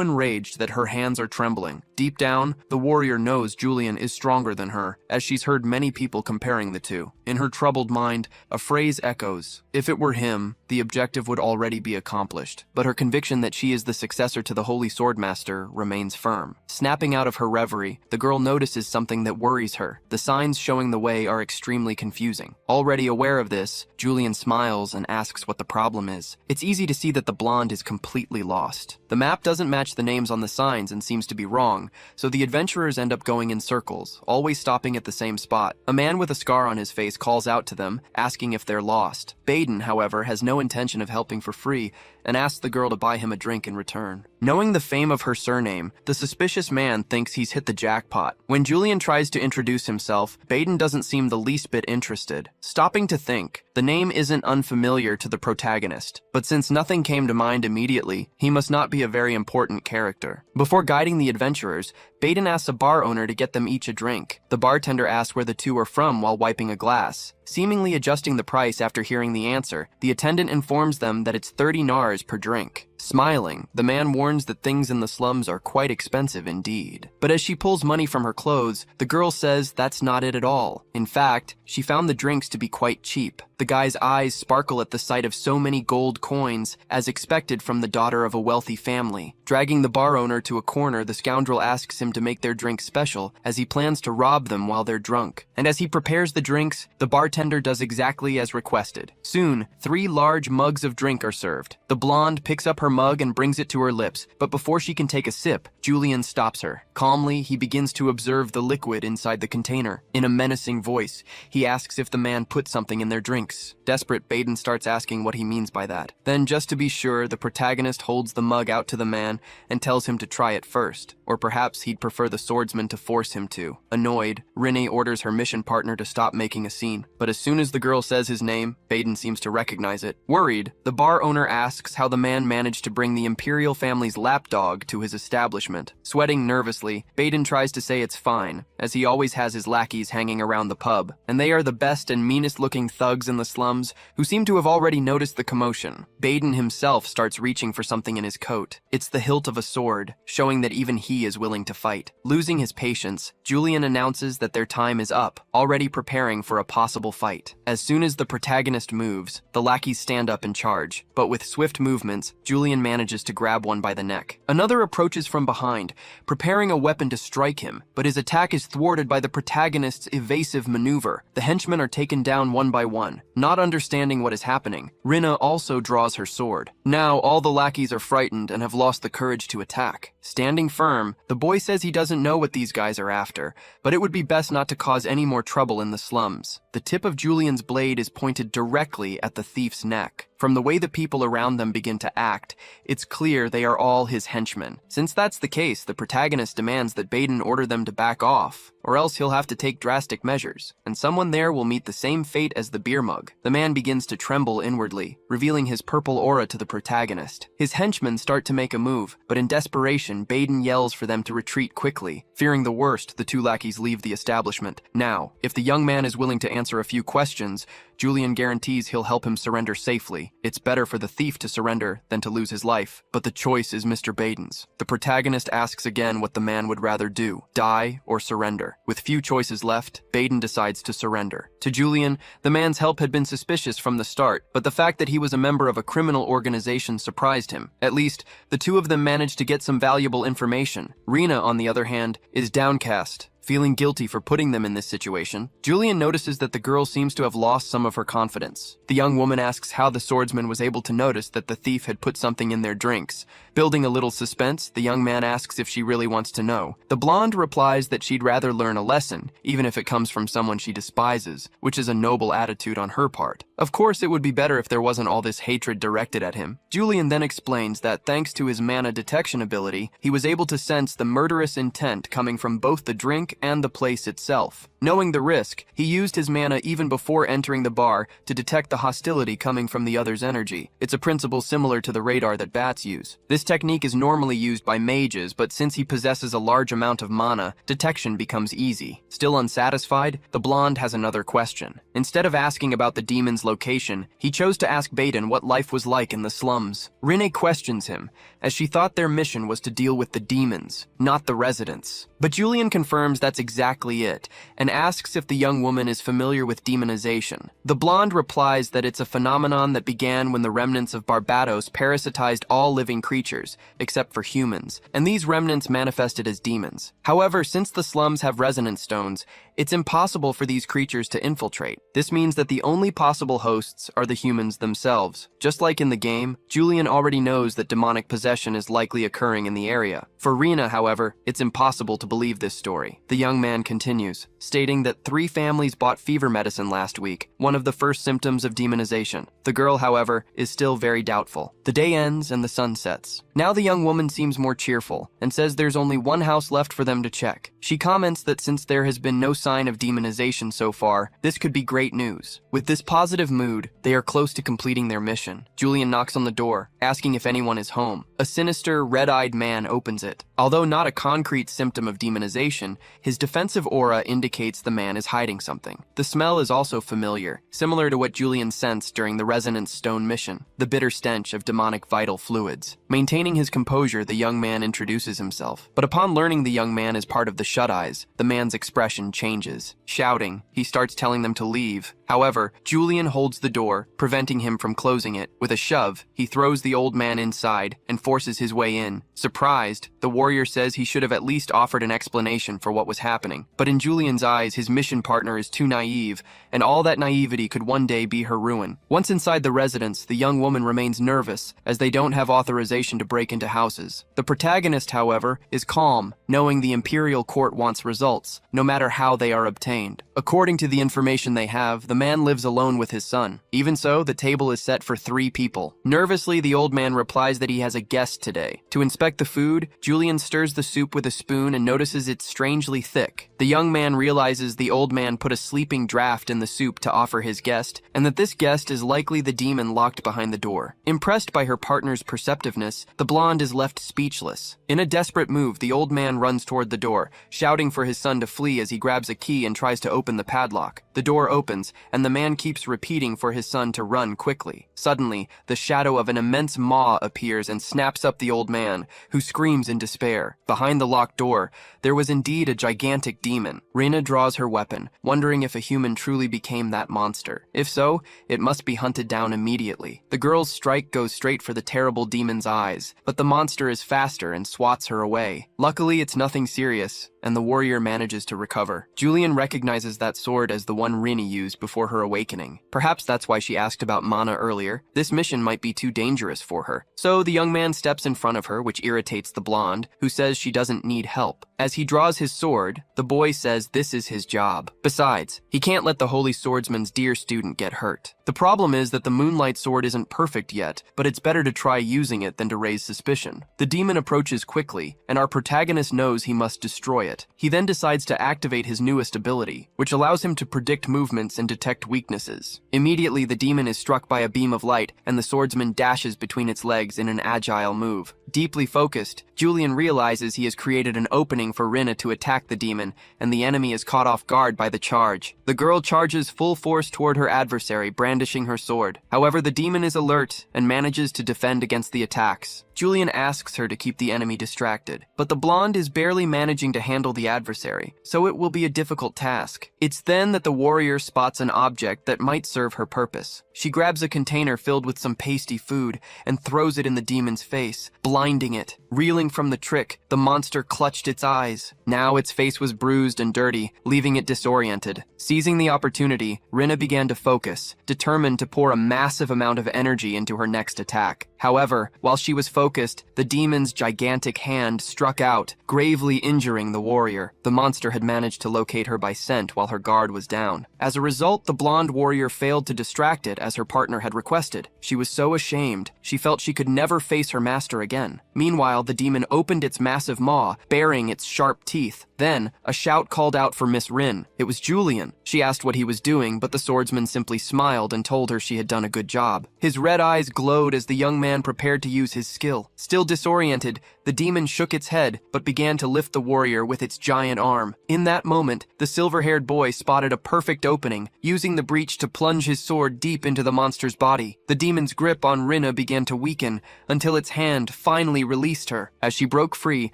enraged that her hands are trembling. Deep down, the warrior knows Julian is stronger than her, as she's heard many people comparing the two. In her troubled mind, a phrase echoes. If it were him, the objective would already be accomplished. But her conviction that she is the successor to the Holy Swordmaster remains firm. Snapping out of her reverie, the girl notices something that worries her. The signs showing the way are extremely confusing. Already aware of this, Julian smiles and asks what the problem is. It's easy to see that the blonde is completely lost. The map doesn't match the names on the signs and seems to be wrong, so the adventurers end up going in circles, always stopping at the same spot. A man with a scar on his face calls out to them, asking if they're lost. Hayden, however, has no intention of helping for free and asks the girl to buy him a drink in return. Knowing the fame of her surname, the suspicious man thinks he's hit the jackpot. When Julian tries to introduce himself, Hayden doesn't seem the least bit interested. Stopping to think, the name isn't unfamiliar to the protagonist, but since nothing came to mind immediately, he must not be a very important character. Before guiding the adventurers, Hayden asks a bar owner to get them each a drink. The bartender asks where the two are from while wiping a glass. Seemingly adjusting the price after hearing the answer, the attendant informs them that it's 30 nars per drink. Smiling, the man warns that things in the slums are quite expensive indeed. But as she pulls money from her clothes, the girl says that's not it at all. In fact, she found the drinks to be quite cheap. The guy's eyes sparkle at the sight of so many gold coins, as expected from the daughter of a wealthy family. Dragging the bar owner to a corner, the scoundrel asks him to make their drinks special, as he plans to rob them while they're drunk. And as he prepares the drinks, the bartender does exactly as requested. Soon, 3 large mugs of drink are served. The blonde picks up her mug and brings it to her lips, but before she can take a sip, Julian stops her. Calmly, he begins to observe the liquid inside the container. In a menacing voice, he asks if the man put something in their drinks. Desperate, Hayden starts asking what he means by that. Then, just to be sure, the protagonist holds the mug out to the man and tells him to try it first. Or perhaps he'd prefer the swordsman to force him to. Annoyed, Rena orders her mission partner to stop making a scene. But as soon as the girl says his name, Hayden seems to recognize it. Worried, the bar owner asks how the man managed to bring the imperial family's lapdog to his establishment establishment. Sweating nervously, Hayden tries to say it's fine, as he always has his lackeys hanging around the pub, and they are the best and meanest-looking thugs in the slums who seem to have already noticed the commotion. Hayden himself starts reaching for something in his coat. It's the hilt of a sword, showing that even he is willing to fight. Losing his patience, Julian announces that their time is up, already preparing for a possible fight. As soon as the protagonist moves, the lackeys stand up and charge, but with swift movements, Julian manages to grab one by the neck. Another approaches from behind, preparing a weapon to strike him, but his attack is thwarted by the protagonist's evasive maneuver. The henchmen are taken down one by one. Not understanding what is happening, Rena also draws her sword. Now all the lackeys are frightened and have lost the courage to attack. Standing firm, the boy says he doesn't know what these guys are after, but it would be best not to cause any more trouble in the slums. The tip of Julian's blade is pointed directly at the thief's neck. From the way the people around them begin to act, it's clear they are all his henchmen. Since that's the case, the protagonist demands that Hayden order them to back off, or else he'll have to take drastic measures, and someone there will meet the same fate as the beer mug. The man begins to tremble inwardly, revealing his purple aura to the protagonist. His henchmen start to make a move, but in desperation, Hayden yells for them to retreat quickly. Fearing the worst, the two lackeys leave the establishment. Now, if the young man is willing to answer a few questions, Julian guarantees he'll help him surrender safely. It's better for the thief to surrender than to lose his life, but the choice is Mr. Hayden's. The protagonist asks again what the man would rather do, die or surrender. With few choices left, Hayden decides to surrender. To Julian, the man's help had been suspicious from the start, but the fact that he was a member of a criminal organization surprised him. At least, the two of them managed to get some valuable information. Rena, on the other hand, is downcast, feeling guilty for putting them in this situation. Julian notices that the girl seems to have lost some of her confidence. The young woman asks how the swordsman was able to notice that the thief had put something in their drinks. Building a little suspense, the young man asks if she really wants to know. The blonde replies that she'd rather learn a lesson, even if it comes from someone she despises, which is a noble attitude on her part. Of course, it would be better if there wasn't all this hatred directed at him. Julian then explains that thanks to his mana detection ability, he was able to sense the murderous intent coming from both the drink and the place itself. Knowing the risk, he used his mana even before entering the bar to detect the hostility coming from the other's energy. It's a principle similar to the radar that bats use. This technique is normally used by mages, but since he possesses a large amount of mana, detection becomes easy. Still unsatisfied, the blonde has another question. Instead of asking about the demon's location, he chose to ask Hayden what life was like in the slums. Rena questions him, as she thought their mission was to deal with the demons, not the residents. But Julian confirms that's exactly it, and asks if the young woman is familiar with demonization. The blonde replies that it's a phenomenon that began when the remnants of Barbados parasitized all living creatures, except for humans, and these remnants manifested as demons. However, since the slums have resonance stones, it's impossible for these creatures to infiltrate. This means that the only possible hosts are the humans themselves. Just like in the game, Julian already knows that demonic possession is likely occurring in the area. For Rena, however, it's impossible to believe this story. The young man continues, stating that 3 families bought fever medicine last week, one of the first symptoms of demonization. The girl, however, is still very doubtful. The day ends and the sun sets. Now the young woman seems more cheerful and says there's only one house left for them to check. She comments that since there has been no sign of demonization so far, this could be great news. With this positive mood, they are close to completing their mission. Julian knocks on the door, asking if anyone is home. A sinister, red-eyed man opens it. Although not a concrete symptom of demonization, his defensive aura indicates the man is hiding something. The smell is also familiar, similar to what Julian sensed during the Resonance Stone mission, the bitter stench of demonic vital fluids. Maintaining his composure, the young man introduces himself. But upon learning the young man is part of the Shut-Eyes, the man's expression changes. Shouting, he starts telling them to leave. However, Julian holds the door, preventing him from closing it. With a shove, he throws the old man inside and forces his way in. Surprised, the warrior says he should have at least offered an explanation for what was happening. But in Julian's eyes, his mission partner is too naive, and all that naivety could one day be her ruin. Once inside the residence, the young woman remains nervous, as they don't have authorization to break into houses. The protagonist, however, is calm, knowing the Imperial Court wants results, no matter how they are obtained. According to the information they have, the man lives alone with his son. Even so, the table is set for 3 people. Nervously, the old man replies that he has a guest guest today. To inspect the food, Julian stirs the soup with a spoon and notices it's strangely thick. The young man realizes the old man put a sleeping draft in the soup to offer his guest, and that this guest is likely the demon locked behind the door. Impressed by her partner's perceptiveness, the blonde is left speechless. In a desperate move, the old man runs toward the door, shouting for his son to flee as he grabs a key and tries to open the padlock. The door opens, and the man keeps repeating for his son to run quickly. Suddenly, the shadow of an immense maw appears and snaps up the old man, who screams in despair. Behind the locked door, there was indeed a gigantic demon. Rena draws her weapon, wondering if a human truly became that monster. If so, it must be hunted down immediately. The girl's strike goes straight for the terrible demon's eyes, but the monster is faster and swats her away. Luckily, it's nothing serious, and the warrior manages to recover. Julian recognizes that sword as the one Rena used before her awakening. Perhaps that's why she asked about mana earlier. This mission might be too dangerous for her. So the young man steps in front of her, which irritates the blonde, who says she doesn't need help. As he draws his sword, the boy says this is his job. Besides, he can't let the holy swordsman's dear student get hurt. The problem is that the moonlight sword isn't perfect yet, but it's better to try using it than to raise suspicion. The demon approaches quickly, and our protagonist knows he must destroy it. He then decides to activate his newest ability, which allows him to predict movements and detect weaknesses. Immediately, the demon is struck by a beam of light, and the swordsman dashes between its legs in an agile move. Deeply focused, Julian realizes he has created an opening for Rena to attack the demon, and the enemy is caught off guard by the charge. The girl charges full force toward her adversary, brandishing her sword. However, the demon is alert and manages to defend against the attacks. Julian asks her to keep the enemy distracted, but the blonde is barely managing to handle the adversary, so it will be a difficult task. It's then that the warrior spots an object that might serve her purpose. She grabs a container filled with some pasty food and throws it in the demon's face, blinding it. Reeling from the trick, the monster clutched its eyes. Now its face was bruised and dirty, leaving it disoriented. Seizing the opportunity, Rena began to focus, determined to pour a massive amount of energy into her next attack. However, while she was focused, the demon's gigantic hand struck out, gravely injuring the warrior. The monster had managed to locate her by scent while her guard was down. As a result, the blonde warrior failed to distract it as her partner had requested. She was so ashamed, she felt she could never face her master again. Meanwhile, the demon opened its massive maw, baring its sharp teeth. Then, a shout called out for Miss Rin. It was Julian. She asked what he was doing, but the swordsman simply smiled and told her she had done a good job. His red eyes glowed as the young man prepared to use his skill. Still disoriented, the demon shook its head, but began to lift the warrior with its giant arm. In that moment, the silver-haired boy spotted a perfect opening, using the breach to plunge his sword deep into the monster's body. The demon's grip on Rena began to weaken, until its hand finally released her. As she broke free,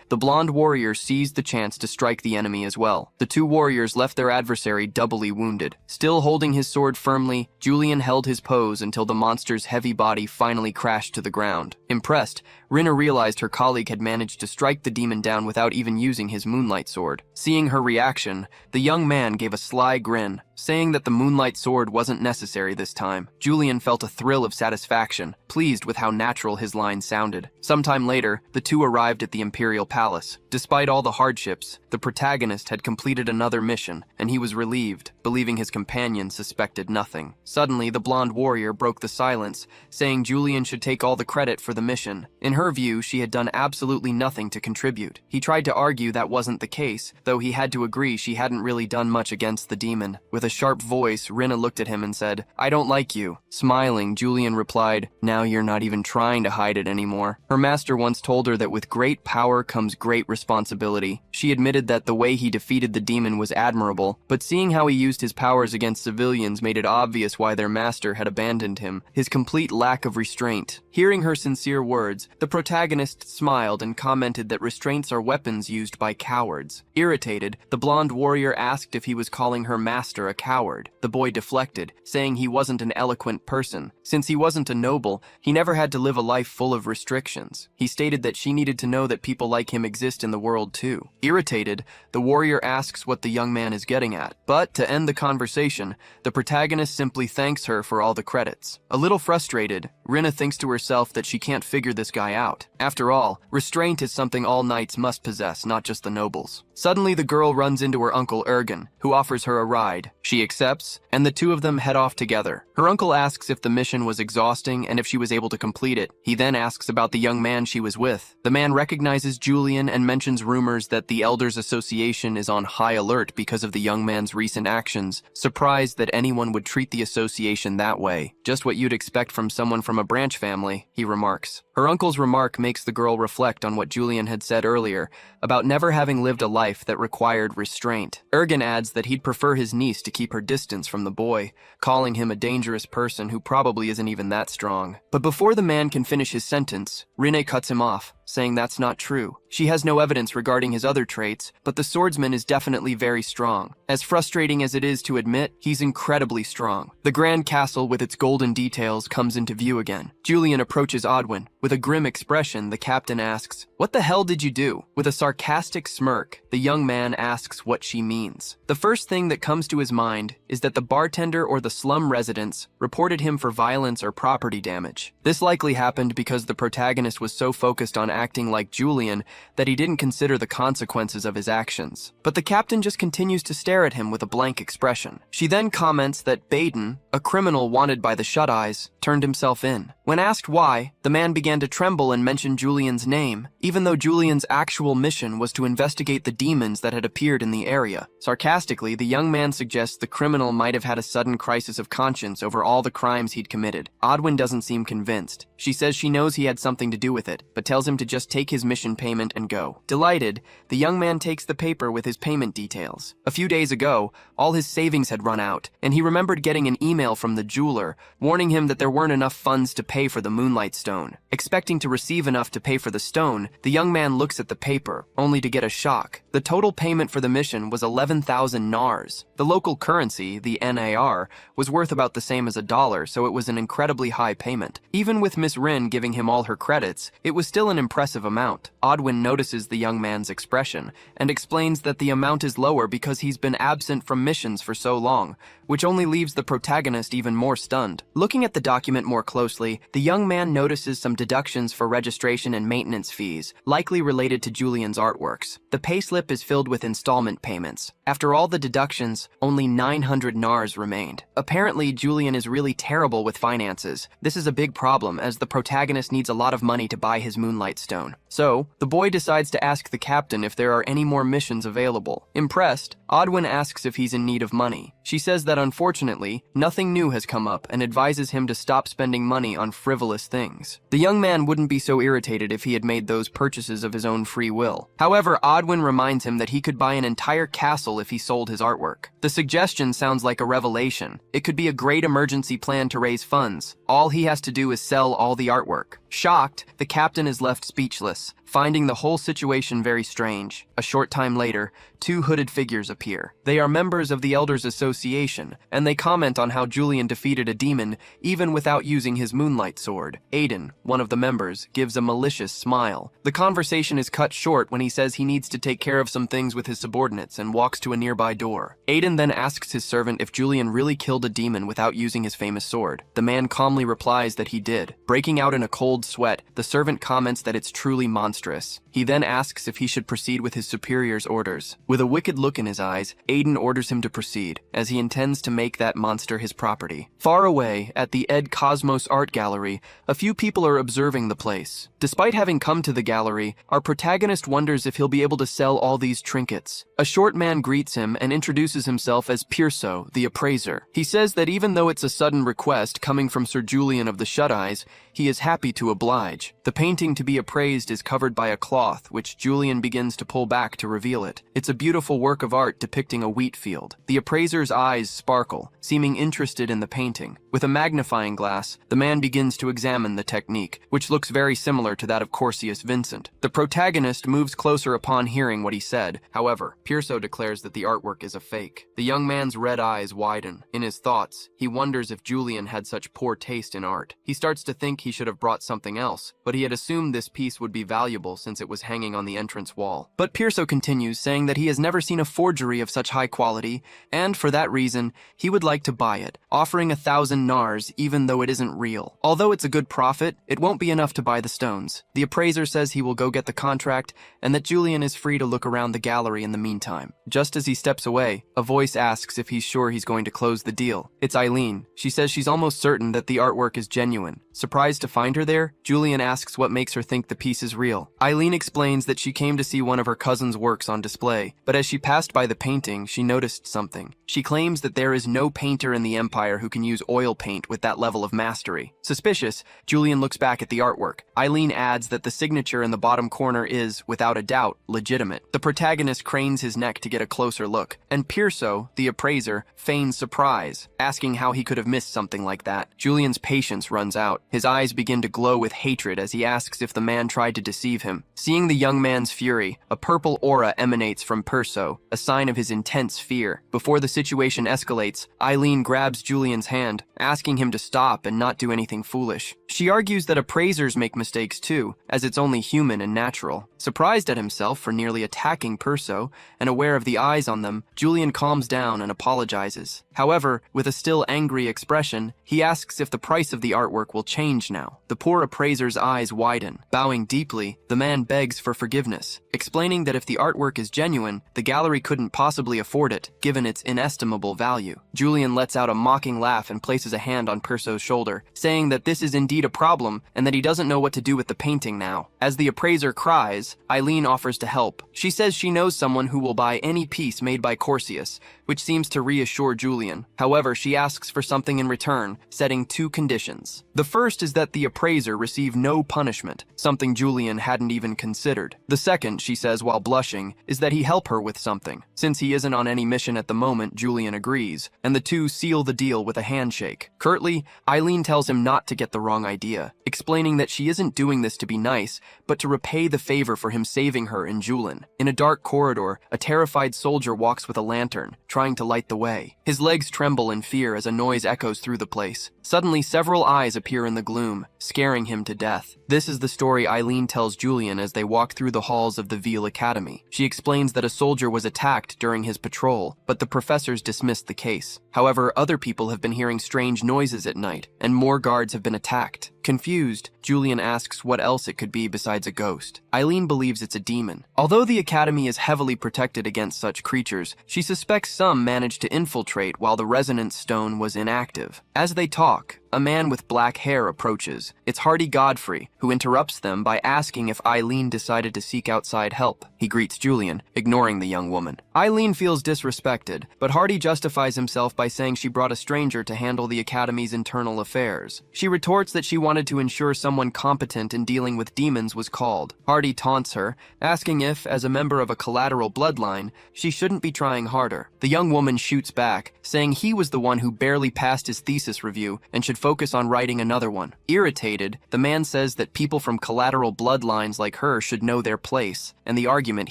the blonde warrior seized the chance to strike the enemy as well. The two warriors left their adversary doubly wounded. Still holding his sword firmly, Julian held his pose until the monster's heavy body finally crashed to the ground. Impressed, Rena realized her colleague had managed to strike the demon down without even using his moonlight sword. Seeing her reaction, the young man gave a sly grin, saying that the moonlight sword wasn't necessary this time. Julian felt a thrill of satisfaction, pleased with how natural his line sounded. Sometime later, the two arrived at the Imperial Palace. Despite all the hardships, the protagonist had completed another mission, and he was relieved, believing his companion suspected nothing. Suddenly, the blonde warrior broke the silence, saying Julian should take all the credit for the mission. In her view, she had done absolutely nothing to contribute. He tried to argue that wasn't the case, though he had to agree she hadn't really done much against the demon. With a sharp voice, Rena looked at him and said, "I don't like you." Smiling, Julian replied, "Now you're not even trying to hide it anymore." Her master once told her that with great power comes great responsibility. She admitted that the way he defeated the demon was admirable, but seeing how he used his powers against civilians made it obvious why their master had abandoned him, his complete lack of restraint. Hearing her sincere words, the protagonist smiled and commented that restraints are weapons used by cowards. Irritated, the blonde warrior asked if he was calling her master a coward. The boy deflected, saying he wasn't an eloquent person. Since he wasn't a noble, he never had to live a life full of restrictions. He stated that she needed to know that people like him exist in the world too. Irritated, the warrior asks what the young man is getting at. But to end the conversation, the protagonist simply thanks her for all the credits. A little frustrated, Rena thinks to herself that she can't figure this guy out. After all, restraint Restraint is something all knights must possess, not just the nobles. Suddenly, the girl runs into her uncle Ergen, who offers her a ride. She accepts, and the two of them head off together. Her uncle asks if the mission was exhausting and if she was able to complete it. He then asks about the young man she was with. The man recognizes Julian and mentions rumors that the Elders Association is on high alert because of the young man's recent actions, surprised that anyone would treat the association that way. Just what you'd expect from someone from a branch family, he remarks. Her uncle's remark makes the girl reflect on what Julian had said earlier about never having lived a life that required restraint. Ergen adds that he'd prefer his niece to keep her distance from the boy, calling him a dangerous person who probably isn't even that strong. But before the man can finish his sentence, Rena cuts him off, saying that's not true. She has no evidence regarding his other traits, but the swordsman is definitely very strong. As frustrating as it is to admit, he's incredibly strong. The grand castle with its golden details comes into view again. Julian approaches Odwin. With a grim expression, the captain asks, "What the hell did you do?" With a sarcastic smirk, the young man asks what she means. The first thing that comes to his mind is that the bartender or the slum residents reported him for violence or property damage. This likely happened because the protagonist was so focused on acting like Julian that he didn't consider the consequences of his actions. But the captain just continues to stare at him with a blank expression. She then comments that Hayden, a criminal wanted by the Shut-Eyes, turned himself in. When asked why, the man began to tremble and mention Julian's name, even though Julian's actual mission was to investigate the demons that had appeared in the area. Sarcastically, the young man suggests the criminal might have had a sudden crisis of conscience over all the crimes he'd committed. Odwin doesn't seem convinced. She says she knows he had something to do with it, but tells him to just take his mission payment and go. Delighted, the young man takes the paper with his payment details. A few days ago, all his savings had run out, and he remembered getting an email from the jeweler warning him that there weren't enough funds to pay for the moonlight stone. Expecting to receive enough to pay for the stone, the young man looks at the paper, only to get a shock. The total payment for the mission was 11,000 nars. The local currency, the NAR, was worth about the same as $1, so it was an incredibly high payment. Even with Miss Rin giving him all her credits, it was still an impressive amount. Odwin notices the young man's expression and explains that the amount is lower because he's been absent from missions for so long, which only leaves the protagonist even more stunned. Looking at the document more closely, the young man notices some deductions for registration and maintenance fees, likely related to Julian's artworks. The payslip is filled with installment payments. After all the deductions, only 900 nars remained. Apparently, Julian is really terrible with finances. This is a big problem, as the protagonist needs a lot of money to buy his moonlight stone. So, the boy decides to ask the captain if there are any more missions available. Impressed, Odwin asks if he's in need of money. She says that unfortunately, nothing new has come up and advises him to stop spending money on frivolous things. The young man wouldn't be so irritated if he had made those purchases of his own free will. However, Odwin reminds him that he could buy an entire castle if he sold his artwork. The suggestion sounds like a revelation. It could be a great emergency plan to raise funds. All he has to do is sell all the artwork. Shocked, the captain is left speechless, finding the whole situation very strange. A short time later, two hooded figures appear. They are members of the Elders Association, and they comment on how Julian defeated a demon even without using his moonlight sword. Hayden, one of the members, gives a malicious smile. The conversation is cut short when he says he needs to take care of some things with his subordinates and walks to a nearby door. Hayden then asks his servant if Julian really killed a demon without using his famous sword. The man calmly replies that he did. Breaking out in a cold sweat, the servant comments that it's truly monstrous. He then asks if he should proceed with his superior's orders. With a wicked look in his eyes, Hayden orders him to proceed, as he intends to make that monster his property. Far away, at the Ed Cosmos Art Gallery, a few people are observing the place. Despite having come to the gallery, our protagonist wonders if he'll be able to sell all these trinkets. A short man greets him and introduces himself as Pierso, the appraiser. He says that even though it's a sudden request coming from Sir Julian of the Shut-Eyes, he is happy to oblige. The painting to be appraised is covered by a cloth, which Julian begins to pull back to reveal it. It's a beautiful work of art depicting a wheat field. The appraiser's eyes sparkle, seeming interested in the painting. With a magnifying glass, the man begins to examine the technique, which looks very similar to that of Corsius Vincent. The protagonist moves closer upon hearing what he said. However, Pierso declares that the artwork is a fake. The young man's red eyes widen. In his thoughts, he wonders if Julian had such poor taste in art. He starts to think he should have brought something else, but he had assumed this piece would be valuable since it it was hanging on the entrance wall. But Pierso continues, saying that he has never seen a forgery of such high quality, and for that reason, he would like to buy it, offering 1,000 nars even though it isn't real. Although it's a good profit, it won't be enough to buy the stones. The appraiser says he will go get the contract, and that Julian is free to look around the gallery in the meantime. Just as he steps away, a voice asks if he's sure he's going to close the deal. It's Eileene. She says she's almost certain that the artwork is genuine. Surprised to find her there, Julian asks what makes her think the piece is real. Eileene explains that she came to see one of her cousin's works on display, but as she passed by the painting, she noticed something. She claims that there is no painter in the Empire who can use oil paint with that level of mastery. Suspicious, Julian looks back at the artwork. Eileene adds that the signature in the bottom corner is, without a doubt, legitimate. The protagonist cranes his neck to get a closer look, and Pierso, the appraiser, feigns surprise, asking how he could have missed something like that. Julian's patience runs out. His eyes begin to glow with hatred as he asks if the man tried to deceive him. Seeing the young man's fury, a purple aura emanates from Pierso, a sign of his intense fear. Before the situation escalates, Eileene grabs Julian's hand, asking him to stop and not do anything foolish. She argues that appraisers make mistakes too, as it's only human and natural. Surprised at himself for nearly attacking Pierso, and aware of the eyes on them, Julian calms down and apologizes. However, with a still angry expression, he asks if the price of the artwork will change now. The poor appraiser's eyes widen. Bowing deeply, the man begs for forgiveness, explaining that if the artwork is genuine, the gallery couldn't possibly afford it, given its inestimable value. Julian lets out a mocking laugh and places a hand on Pierso's shoulder, saying that this is indeed a problem and that he doesn't know what to do with the painting now. As the appraiser cries, Eileene offers to help. She says she knows someone who will buy any piece made by Corsius, which seems to reassure Julian. However, she asks for something in return, setting 2 conditions. The first is that the appraiser receive no punishment, something Julian hadn't even considered. The second, she says while blushing, is that he help her with something. Since he isn't on any mission at the moment, Julian agrees, and the two seal the deal with a handshake. Curtly, Eileene tells him not to get the wrong idea, explaining that she isn't doing this to be nice, but to repay the favor for him saving her and Julian. In a dark corridor, a terrified soldier walks with a lantern, trying to light the way. His legs tremble in fear as a noise echoes through the place. Suddenly, several eyes appear in the gloom, scaring him to death. This is the story Eileene tells Julian as they walk through the halls of the Veil Academy. She explains that a soldier was attacked during his patrol, but the professors dismissed the case. However, other people have been hearing strange noises at night, and more guards have been attacked. Confused, Julian asks what else it could be besides a ghost. Eileene believes it's a demon. Although the academy is heavily protected against such creatures, she suspects some managed to infiltrate while the resonance stone was inactive. As they talk, a man with black hair approaches. It's Hardy Godfrey, who interrupts them by asking if Eileene decided to seek outside help. He greets Julian, ignoring the young woman. Eileene feels disrespected, but Hardy justifies himself by saying she brought a stranger to handle the academy's internal affairs. She retorts that she wanted to ensure someone competent in dealing with demons was called. Hardy taunts her, asking if, as a member of a collateral bloodline, she shouldn't be trying harder. The young woman shoots back, saying he was the one who barely passed his thesis review and should focus on writing another one. Irritated, the man says that people from collateral bloodlines like her should know their place, and the argument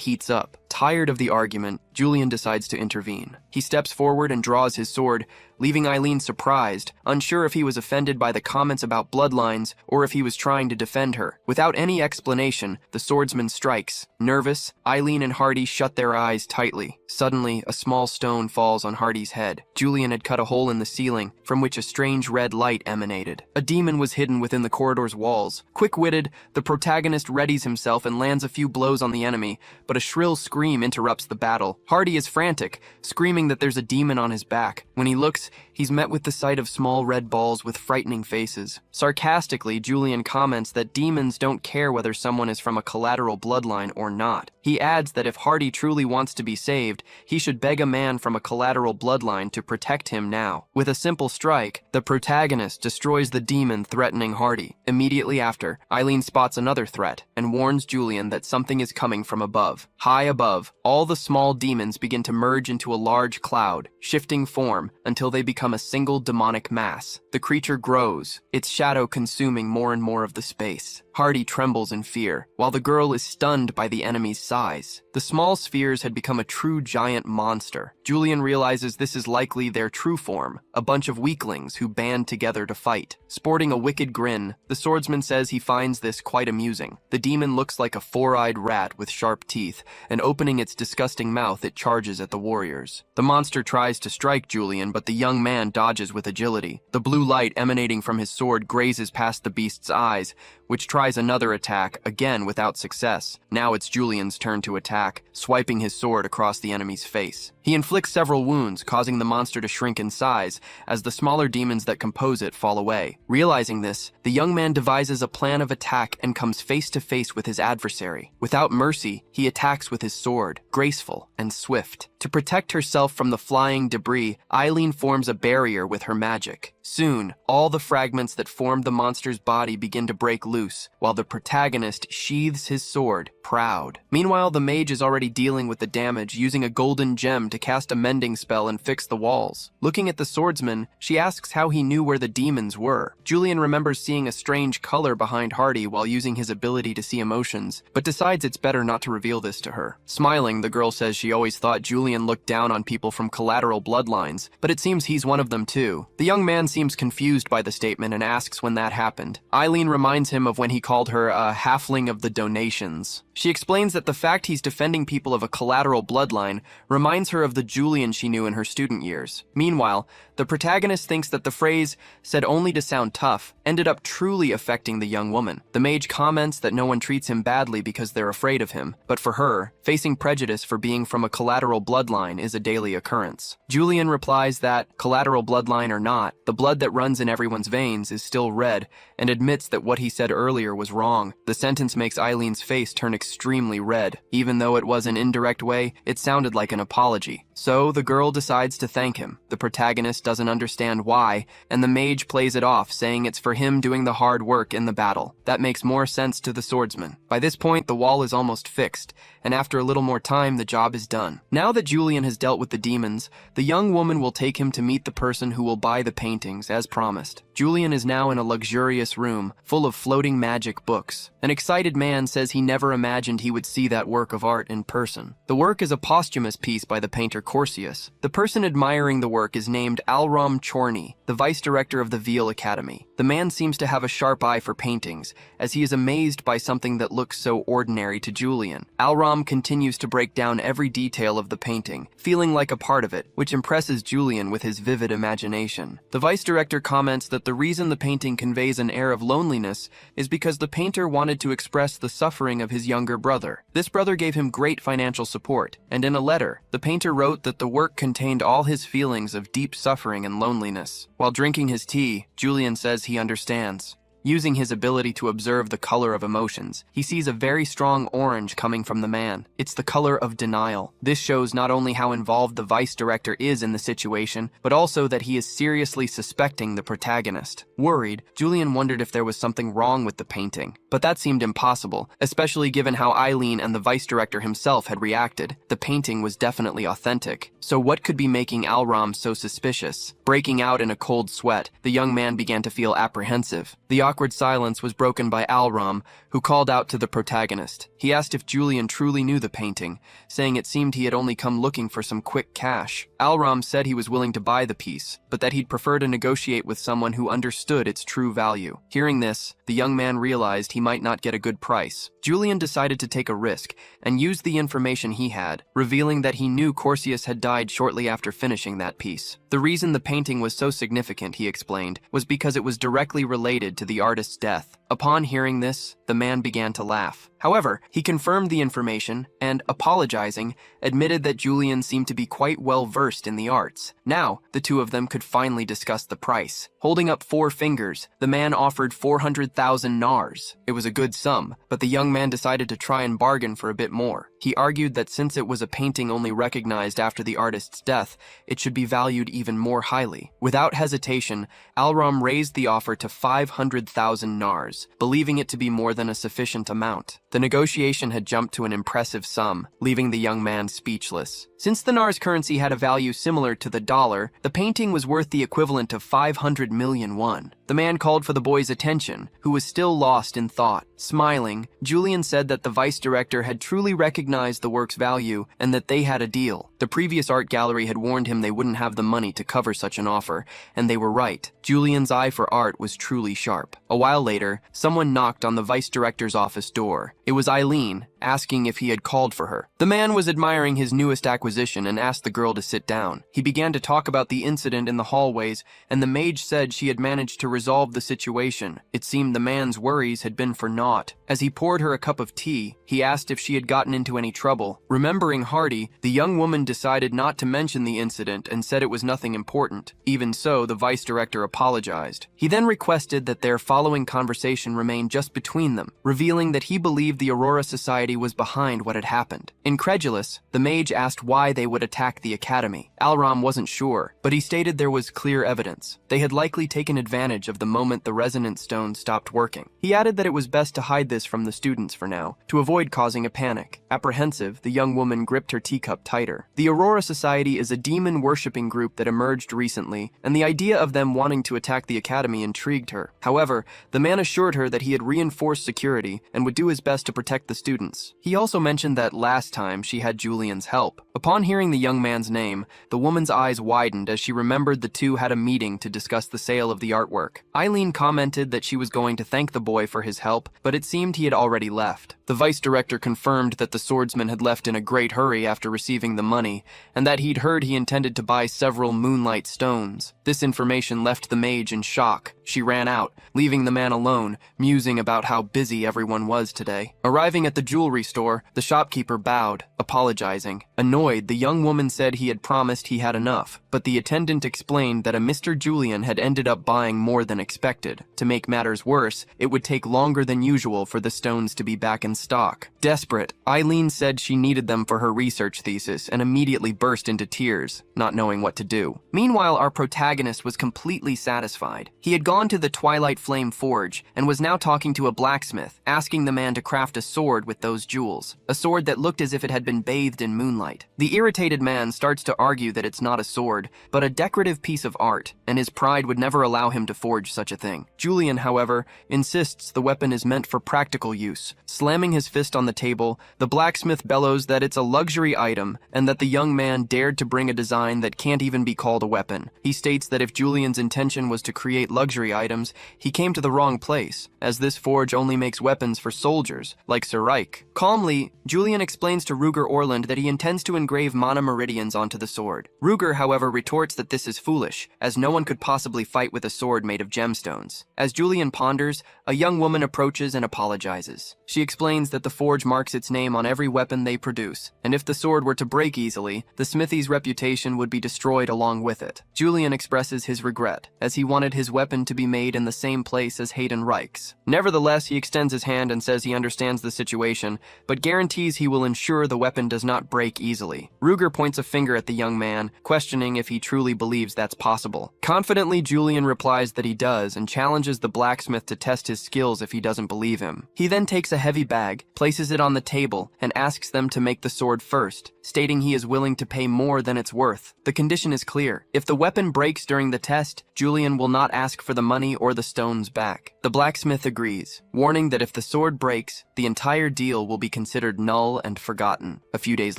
heats up. Tired of the argument, Julian decides to intervene. He steps forward and draws his sword, leaving Eileene surprised, unsure if he was offended by the comments about bloodlines or if he was trying to defend her. Without any explanation, the swordsman strikes. Nervous, Eileene and Hardy shut their eyes tightly. Suddenly, a small stone falls on Hardy's head. Julian had cut a hole in the ceiling, from which a strange red light emanated. A demon was hidden within the corridor's walls. Quick-witted, the protagonist readies himself and lands a few blows on the enemy, but a shrill scream interrupts the battle. Hardy is frantic, screaming that there's a demon on his back. When he looks, he's met with the sight of small red balls with frightening faces. Sarcastically, Julian comments that demons don't care whether someone is from a collateral bloodline or not. He adds that if Hardy truly wants to be saved, he should beg a man from a collateral bloodline to protect him now. With a simple strike, the protagonist destroys the demon threatening Hardy. Immediately after, Eileene spots another threat and warns Julian that something is coming from above. High above, all the small demons begin to merge into a large cloud, shifting form until they become a single demonic mass. The creature grows, its shadow consuming more and more of the space. Hardy trembles in fear, while the girl is stunned by the enemy's size. The small spheres had become a true giant monster. Julian realizes this is likely their true form, a bunch of weaklings who band together to fight. Sporting a wicked grin, the swordsman says he finds this quite amusing. The demon looks like a four-eyed rat with sharp teeth, and opening its disgusting mouth, it charges at the warriors. The monster tries to strike Julian, but the young man dodges with agility. The blue light emanating from his sword grazes past the beast's eyes, which tries another attack, again without success. Now it's Julian's turn to attack, swiping his sword across the enemy's face. He inflicts several wounds, causing the monster to shrink in size as the smaller demons that compose it fall away. Realizing this, the young man devises a plan of attack and comes face to face with his adversary. Without mercy, he attacks with his sword, graceful and swift. To protect herself from the flying debris, Eileene forms a barrier with her magic. Soon, all the fragments that formed the monster's body begin to break loose, while the protagonist sheathes his sword, proud. Meanwhile, the mage is already dealing with the damage, using a golden gem to cast a mending spell and fix the walls. Looking at the swordsman, she asks how he knew where the demons were. Julian remembers seeing a strange color behind Hardy while using his ability to see emotions, but decides it's better not to reveal this to her. Smiling, the girl says she always thought Julian looked down on people from collateral bloodlines, but it seems he's one of them too. The young man seems confused by the statement and asks when that happened. Eileene reminds him of when he called her a halfling of the donations. She explains that the fact he's defending people of a collateral bloodline reminds her of the Julian she knew in her student years. Meanwhile, the protagonist thinks that the phrase, said only to sound tough, ended up truly affecting the young woman. The mage comments that no one treats him badly because they're afraid of him, but for her, facing prejudice for being from a collateral bloodline is a daily occurrence. Julian replies that, collateral bloodline or not, the blood that runs in everyone's veins is still red, and admits that what he said earlier was wrong. The sentence makes Eileene's face turn extremely red. Even though it was an indirect way, it sounded like an apology. So the girl decides to thank him. The protagonist doesn't understand why, and the mage plays it off, saying it's for him doing the hard work in the battle. That makes more sense to the swordsman. By this point, the wall is almost fixed, and after a little more time, the job is done. Now that Julian has dealt with the demons, the young woman will take him to meet the person who will buy the paintings, as promised. Julian is now in a luxurious room, full of floating magic books. An excited man says he never imagined he would see that work of art in person. The work is a posthumous piece by the painter Corsius. The person admiring the work is named Alram Chorny, the vice director of the Veal Academy. The man seems to have a sharp eye for paintings, as he is amazed by something that looks so ordinary to Julian. Alram continues to break down every detail of the painting, feeling like a part of it, which impresses Julian with his vivid imagination. The vice director comments that the reason the painting conveys an air of loneliness is because the painter wanted to express the suffering of his younger brother. This brother gave him great financial support, and in a letter, the painter wrote that the work contained all his feelings of deep suffering and loneliness. While drinking his tea, Julian says he understands. Using his ability to observe the color of emotions, he sees a very strong orange coming from the man. It's the color of denial. This shows not only how involved the vice director is in the situation, but also that he is seriously suspecting the protagonist. Worried, Julian wondered if there was something wrong with the painting, but that seemed impossible, especially given how Eileene and the vice director himself had reacted. The painting was definitely authentic. So what could be making Alram so suspicious? Breaking out in a cold sweat, the young man began to feel apprehensive. The awkward silence was broken by Alram, who called out to the protagonist. He asked if Julian truly knew the painting, saying it seemed he had only come looking for some quick cash. Alram said he was willing to buy the piece, but that he'd prefer to negotiate with someone who understood its true value. Hearing this, the young man realized he might not get a good price. Julian decided to take a risk and used the information he had, revealing that he knew Corsius had died shortly after finishing that piece. The reason the painting was so significant, he explained, was because it was directly related to the artist's death. Upon hearing this, the man began to laugh. However, he confirmed the information and, apologizing, admitted that Julian seemed to be quite well versed in the arts. Now, the two of them could finally discuss the price. Holding up 4 fingers, the man offered 400,000 nars. It was a good sum, but the young man decided to try and bargain for a bit more. He argued that since it was a painting only recognized after the artist's death, it should be valued even more highly. Without hesitation, Alram raised the offer to 500,000 nars, believing it to be more than a sufficient amount. The negotiation had jumped to an impressive sum, leaving the young man speechless. Since the Nars currency had a value similar to the dollar, the painting was worth the equivalent of 500 million won. The man called for the boy's attention, who was still lost in thought. Smiling, Julian said that the vice director had truly recognized the work's value and that they had a deal. The previous art gallery had warned him they wouldn't have the money to cover such an offer, and they were right. Julian's eye for art was truly sharp. A while later, someone knocked on the vice director's office door. It was Eileene, asking if he had called for her. The man was admiring his newest acquisition and asked the girl to sit down. He began to talk about the incident in the hallways, and the mage said she had managed to resolve the situation. It seemed the man's worries had been for naught. As he poured her a cup of tea, he asked if she had gotten into any trouble. Remembering Hardy, the young woman decided not to mention the incident and said it was nothing important. Even so, the vice director apologized. He then requested that their following conversation remain just between them, revealing that he believed the Aurora Society was behind what had happened. Incredulous, the mage asked why they would attack the academy. Alram wasn't sure, but he stated there was clear evidence. They had likely taken advantage of the moment the resonance stone stopped working. He added that it was best to hide this from the students for now, to avoid causing a panic. Apprehensive, the young woman gripped her teacup tighter. The Aurora Society is a demon-worshipping group that emerged recently, and the idea of them wanting to attack the academy intrigued her. However, the man assured her that he had reinforced security and would do his best to protect the students. He also mentioned that last time she had Julian's help. Upon hearing the young man's name, the woman's eyes widened as she remembered the two had a meeting to discuss the sale of the artwork. Eileene commented that she was going to thank the boy for his help, but it seemed he had already left. The vice director confirmed that the swordsman had left in a great hurry after receiving the money, and that he'd heard he intended to buy several moonlight stones. This information left the mage in shock. She ran out, leaving the man alone, musing about how busy everyone was today. Arriving at the jewelry store, the shopkeeper bowed, apologizing. Annoyed, the young woman said he had promised he had enough, but the attendant explained that a Mr. Julian had ended up buying more than expected. To make matters worse, it would take longer than usual for the stones to be back in stock. Desperate, Eileene said she needed them for her research thesis and immediately burst into tears, not knowing what to do. Meanwhile, our protagonist was completely satisfied. He had gone to the Twilight Flame Forge and was now talking to a blacksmith, asking the man to craft a sword with those jewels, a sword that looked as if it had been bathed in moonlight. The irritated man starts to argue that it's not a sword, but a decorative piece of art, and his pride would never allow him to forge such a thing. Julian, however, insists the weapon is meant for practical use. Slamming his fist on the table, the blacksmith bellows that it's a luxury item and that the young man dared to bring a design that can't even be called a weapon. He states that if Julian's intention was to create luxury items, he came to the wrong place, as this forge only makes weapons for soldiers, like Sir Reich. Calmly, Julian explains to Ruger Orland that he intends to engrave mana meridians onto the sword. Ruger, however, retorts that this is foolish, as no one could possibly fight with a sword made of gemstones. As Julian ponders, a young woman approaches and apologizes. She explains that the forge marks its name on every weapon they produce, and if the sword were to break easily, the smithy's reputation would be destroyed along with it. Julian expresses his regret, as he wanted his weapon to be made in the same place as Hayden Reich's. Nevertheless, he extends his hand and says he understands the situation, but guarantees he will ensure the weapon does not break easily. Ruger points a finger at the young man, questioning if he truly believes that's possible. Confidently, Julian replies that he does and challenges the blacksmith to test his skills if he doesn't believe him. He then takes a heavy bag, places it on the table, and asks them to make the sword first, stating he is willing to pay more than it's worth. The condition is clear. If the weapon breaks during the test, Julian will not ask for the money or the stones back. The blacksmith agrees, warning that if the sword breaks, the entire deal will be considered null and forgotten. A few days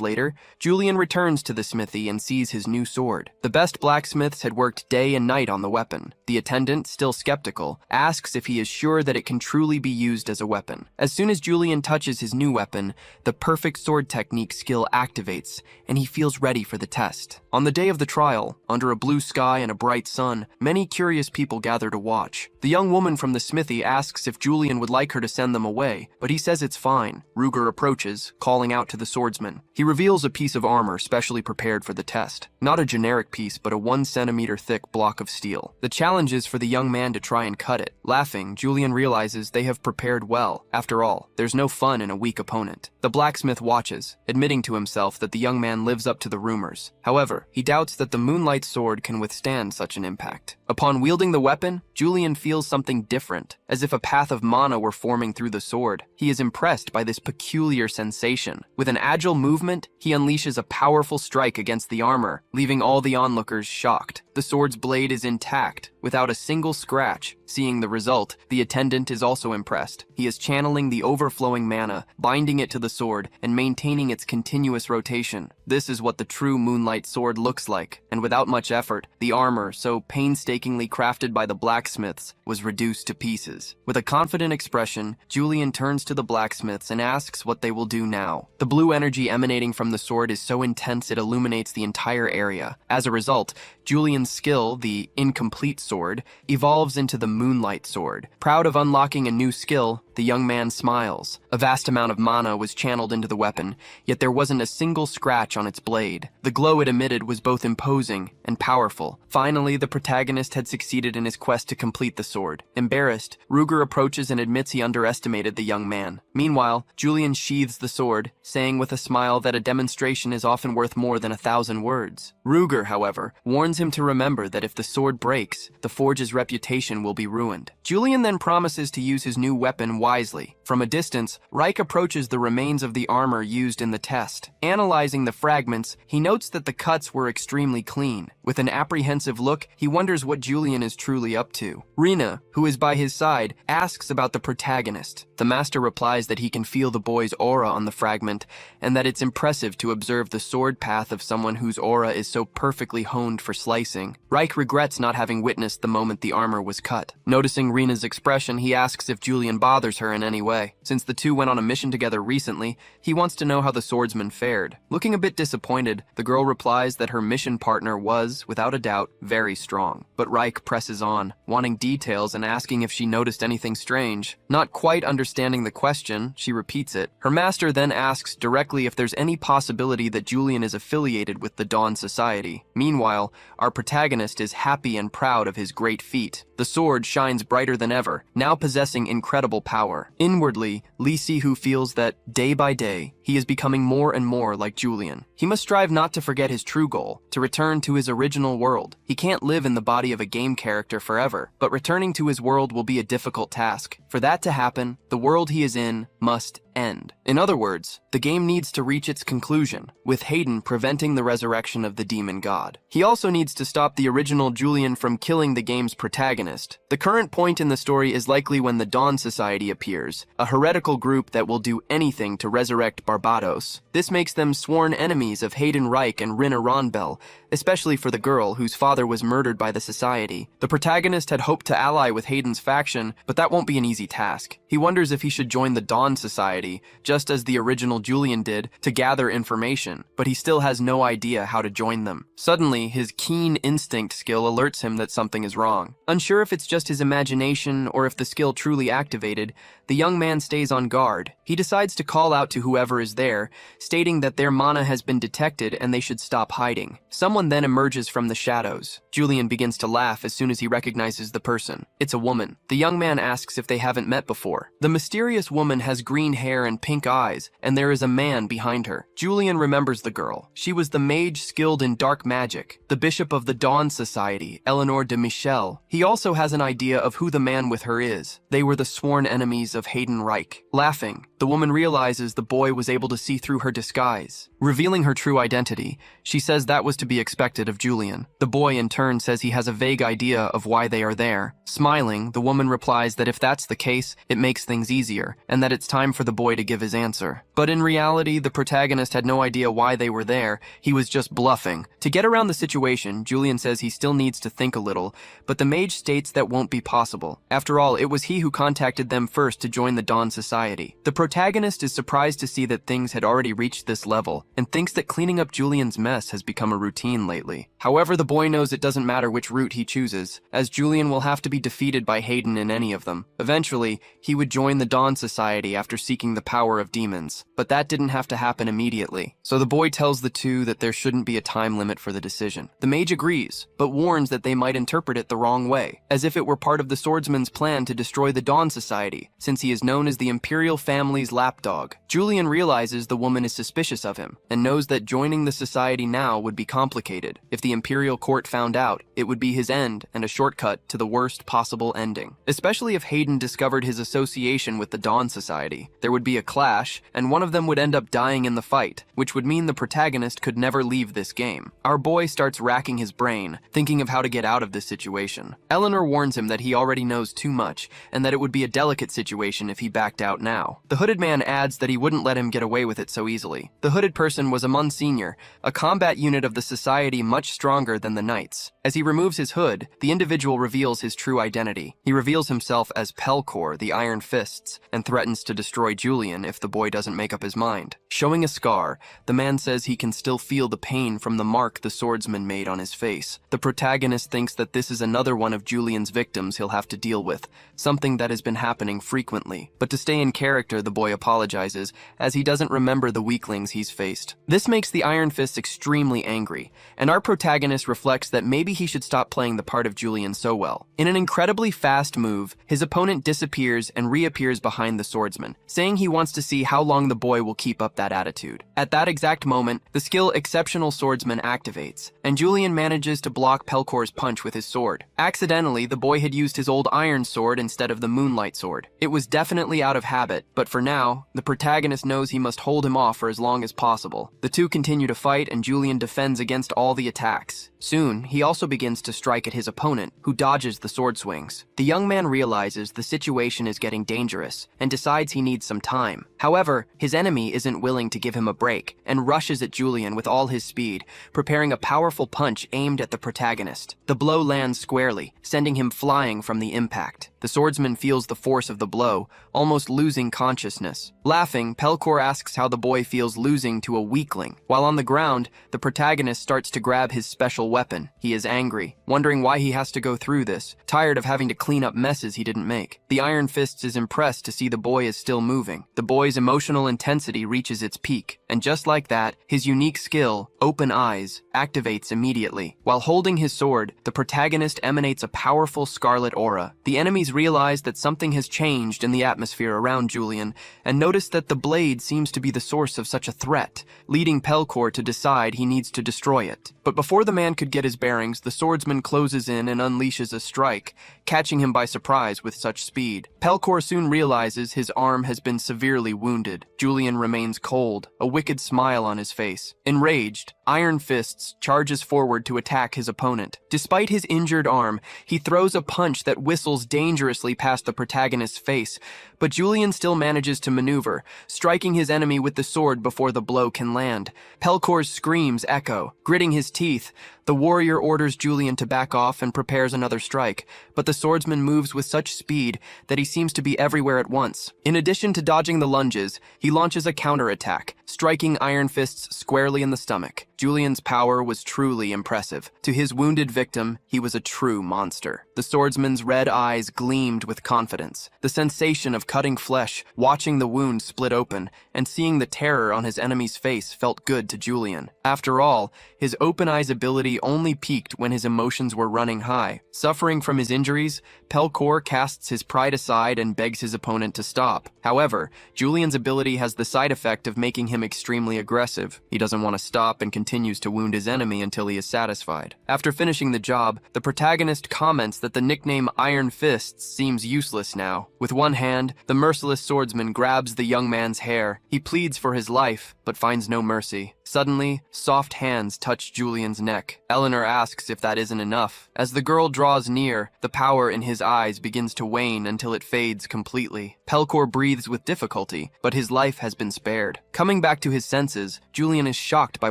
later, Julian returns to the smithy and sees his new sword. The best blacksmiths had worked day and night on the weapon. The attendant, still skeptical, asks if he is sure that it can truly be used as a weapon. As soon as Julian touches his new weapon, the perfect sword technique skill activates, and he feels ready for the test. On the day of the trial, under a blue sky and a bright sun, many curious people gather to watch. The young woman from the smithy asks if Julian would like her to send them away, but he says it's fine. Ruger approaches, calling out to the swordsman. He reveals a piece of armor specially prepared for the test. Not a generic piece, but a 1 centimeter thick block of steel. The challenge is for the young man to try and cut it. Laughing, Julian realizes they have prepared well. After all, there's no fun in a weak opponent. The blacksmith watches, admitting to himself that the young man lives up to the rumors. However, he doubts that the moonlight sword can withstand such an impact. Upon wielding the weapon, Julian feels something different, as if a path of mana were forming through the sword. He is impressed by this peculiar sensation. With an agile movement, he unleashes a powerful strike against the armor, leaving all the onlookers shocked. The The sword's blade is intact, without a single scratch. Seeing the result, the attendant is also impressed. He is channeling the overflowing mana, binding it to the sword, and maintaining its continuous rotation. This is what the true moonlight sword looks like, and without much effort, the armor, so painstakingly crafted by the blacksmiths, was reduced to pieces. With a confident expression, Julian turns to the blacksmiths and asks what they will do now. The blue energy emanating from the sword is so intense it illuminates the entire area. As a result, Julian's skill, the incomplete sword, evolves into the moonlight sword. Proud of unlocking a new skill, the young man smiles. A vast amount of mana was channeled into the weapon, yet there wasn't a single scratch on its blade. The glow it emitted was both imposing and powerful. Finally, the protagonist had succeeded in his quest to complete the sword. Embarrassed, Ruger approaches and admits he underestimated the young man. Meanwhile, Julian sheathes the sword, saying with a smile that a demonstration is often worth more than 1,000 words. Ruger, however, warns him to remember that if the sword breaks, the forge's reputation will be ruined. Julian then promises to use his new weapon wisely. From a distance, Reich approaches the remains of the armor used in the test. Analyzing the fragments, he notes that the cuts were extremely clean. With an apprehensive look, he wonders what Julian is truly up to. Rena, who is by his side, asks about the protagonist. The master replies that he can feel the boy's aura on the fragment, and that it's impressive to observe the sword path of someone whose aura is so perfectly honed for slicing. Reich regrets not having witnessed the moment the armor was cut. Noticing Rena's expression, he asks if Julian bothers her in any way. Since the two went on a mission together recently, he wants to know how the swordsman fared. Looking a bit disappointed, the girl replies that her mission partner was, without a doubt, very strong. But Reich presses on, wanting details and asking if she noticed anything strange. Not quite understanding the question, she repeats it. Her master then asks directly if there's any possibility that Julian is affiliated with the Dawn Society. Meanwhile, our protagonist is happy and proud of his great feat. The sword shines brighter than ever, now possessing incredible power. Inwardly, Lee Si-hoo feels that, day by day, he is becoming more and more like Julian. He must strive not to forget his true goal, to return to his original world. He can't live in the body of a game character forever, but returning to his world will be a difficult task. For that to happen, the world he is in must end. In other words, the game needs to reach its conclusion, with Hayden preventing the resurrection of the demon god. He also needs to stop the original Julian from killing the game's protagonist. The current point in the story is likely when the Dawn Society appears, a heretical group that will do anything to resurrect Barbados. This makes them sworn enemies of Hayden Reich and Rena Ronbell, especially for the girl whose father was murdered by the society. The protagonist had hoped to ally with Hayden's faction, but that won't be an easy task. He wonders if he should join the Dawn Society, just as the original Julian did, to gather information, but he still has no idea how to join them. Suddenly, his keen instinct skill alerts him that something is wrong. Unsure if it's just his imagination or if the skill truly activated, the young man stays on guard. He decides to call out to whoever is there, stating that their mana has been detected and they should stop hiding. Someone then emerges from the shadows. Julian begins to laugh as soon as he recognizes the person. It's a woman. The young man asks if they haven't met before. The mysterious woman has green hair and pink eyes, and there is a man behind her. Julian remembers the girl. She was the mage skilled in dark magic, the bishop of the Dawn Society, Eleanor de Michel. He also has an idea of who the man with her is. They were the sworn enemies of Hayden Reich. Laughing, the woman realizes the boy was able to see through her disguise. Revealing her true identity, she says that was to be expected of Julian. The boy in turn says he has a vague idea of why they are there. Smiling, the woman replies that if that's the case, it makes things easier, and that it's time for the boy to give his answer. But in reality, the protagonist had no idea why they were there. He was just bluffing. To get around the situation, Julian says he still needs to think a little, but the mage states that won't be possible. After all, it was he who contacted them first to join the Dawn Society. The protagonist is surprised to see that things had already reached this level, and thinks that cleaning up Julian's mess has become a routine lately. However, the boy knows it doesn't matter which route he chooses, as Julian will have to be defeated by Hayden in any of them. Eventually, he would join the Dawn Society after seeking the power of demons, but that didn't have to happen immediately. So the boy tells the two that there shouldn't be a time limit for the decision. The mage agrees, but warns that they might interpret it the wrong way, as if it were part of the swordsman's plan to destroy the Dawn Society, since he is known as the Imperial family's lapdog. Julian realizes the woman is suspicious of him, and knows that joining the society now would be complicated. If the Imperial court found out, it would be his end and a shortcut to the worst possible ending. Especially if Hayden discovered his association with the Dawn Society, there would would be a clash, and one of them would end up dying in the fight, which would mean the protagonist could never leave this game. Our boy starts racking his brain, thinking of how to get out of this situation. Eleanor warns him that he already knows too much, and that it would be a delicate situation if he backed out now. The hooded man adds that he wouldn't let him get away with it so easily. The hooded person was a Monsignor, a combat unit of the society much stronger than the knights. As he removes his hood, the individual reveals his true identity. He reveals himself as Pelkor, the Iron Fists, and threatens to destroy Julian if the boy doesn't make up his mind. Showing a scar, the man says he can still feel the pain from the mark the swordsman made on his face. The protagonist thinks that this is another one of Julian's victims he'll have to deal with, something that has been happening frequently. But to stay in character, the boy apologizes, as he doesn't remember the weaklings he's faced. This makes the Iron Fists extremely angry, and our protagonist reflects that maybe he should stop playing the part of Julian so well. In an incredibly fast move, his opponent disappears and reappears behind the swordsman, saying he wants to see how long the boy will keep up that attitude. At that exact moment, the skill Exceptional Swordsman activates, and Julian manages to block Pelkor's punch with his sword. Accidentally, the boy had used his old iron sword instead of the moonlight sword. It was definitely out of habit, but for now, the protagonist knows he must hold him off for as long as possible. The two continue to fight, and Julian defends against all the attacks. Soon, he also begins to strike at his opponent, who dodges the sword swings. The young man realizes the situation is getting dangerous, and decides he needs some time. However, his enemy isn't willing to give him a break, and rushes at Julian with all his speed, preparing a powerful punch aimed at the protagonist. The blow lands squarely, sending him flying from the impact. The swordsman feels the force of the blow, almost losing consciousness. Laughing, Pelkor asks how the boy feels losing to a weakling. While on the ground, the protagonist starts to grab his special weapon. He is angry, wondering why he has to go through this, tired of having to clean up messes he didn't make. The Iron Fists is impressed to see the boy is still moving. The boy's emotional intensity reaches its peak, and just like that, his unique skill, Open Eyes, activates immediately. While holding his sword, the protagonist emanates a powerful scarlet aura. The enemies realize that something has changed in the atmosphere around Julian, and notice that the blade seems to be the source of such a threat, leading Pelkor to decide he needs to destroy it. But before the man could get his bearings, the swordsman closes in and unleashes a strike, catching him by surprise with such speed. Pelkor soon realizes his arm has been severely wounded. Julian remains cold, a wicked smile on his face. Enraged, Iron Fists charges forward to attack his opponent. Despite his injured arm, he throws a punch that whistles dangerously past the protagonist's face, but Julian still manages to maneuver, striking his enemy with the sword before the blow can land. Pelkor's screams echo. Gritting his teeth, the warrior orders Julian to back off and prepares another strike, but the swordsman moves with such speed that he seems to be everywhere at once. In addition to dodging the lunges, he launches a counterattack, striking Iron Fists squarely in the stomach. Julian's power was truly impressive. To his wounded victim, he was a true monster. The swordsman's red eyes gleamed with confidence. The sensation of cutting flesh, watching the wound split open, and seeing the terror on his enemy's face felt good to Julian. After all, his Open Eyes ability only peaked when his emotions were running high. Suffering from his injuries, Pelkor casts his pride aside and begs his opponent to stop. However, Julian's ability has the side effect of making him extremely aggressive. He doesn't want to stop and continues to wound his enemy until he is satisfied. After finishing the job, the protagonist comments that the nickname Iron Fists seems useless now. With one hand, the merciless swordsman grabs the young man's hair. He pleads for his life, but finds no mercy. Suddenly, soft hands touch Julian's neck. Eleanor asks if that isn't enough. As the girl draws near, the power in his eyes begins to wane until it fades completely. Pelkor breathes with difficulty, but his life has been spared. Coming back to his senses, Julian is shocked by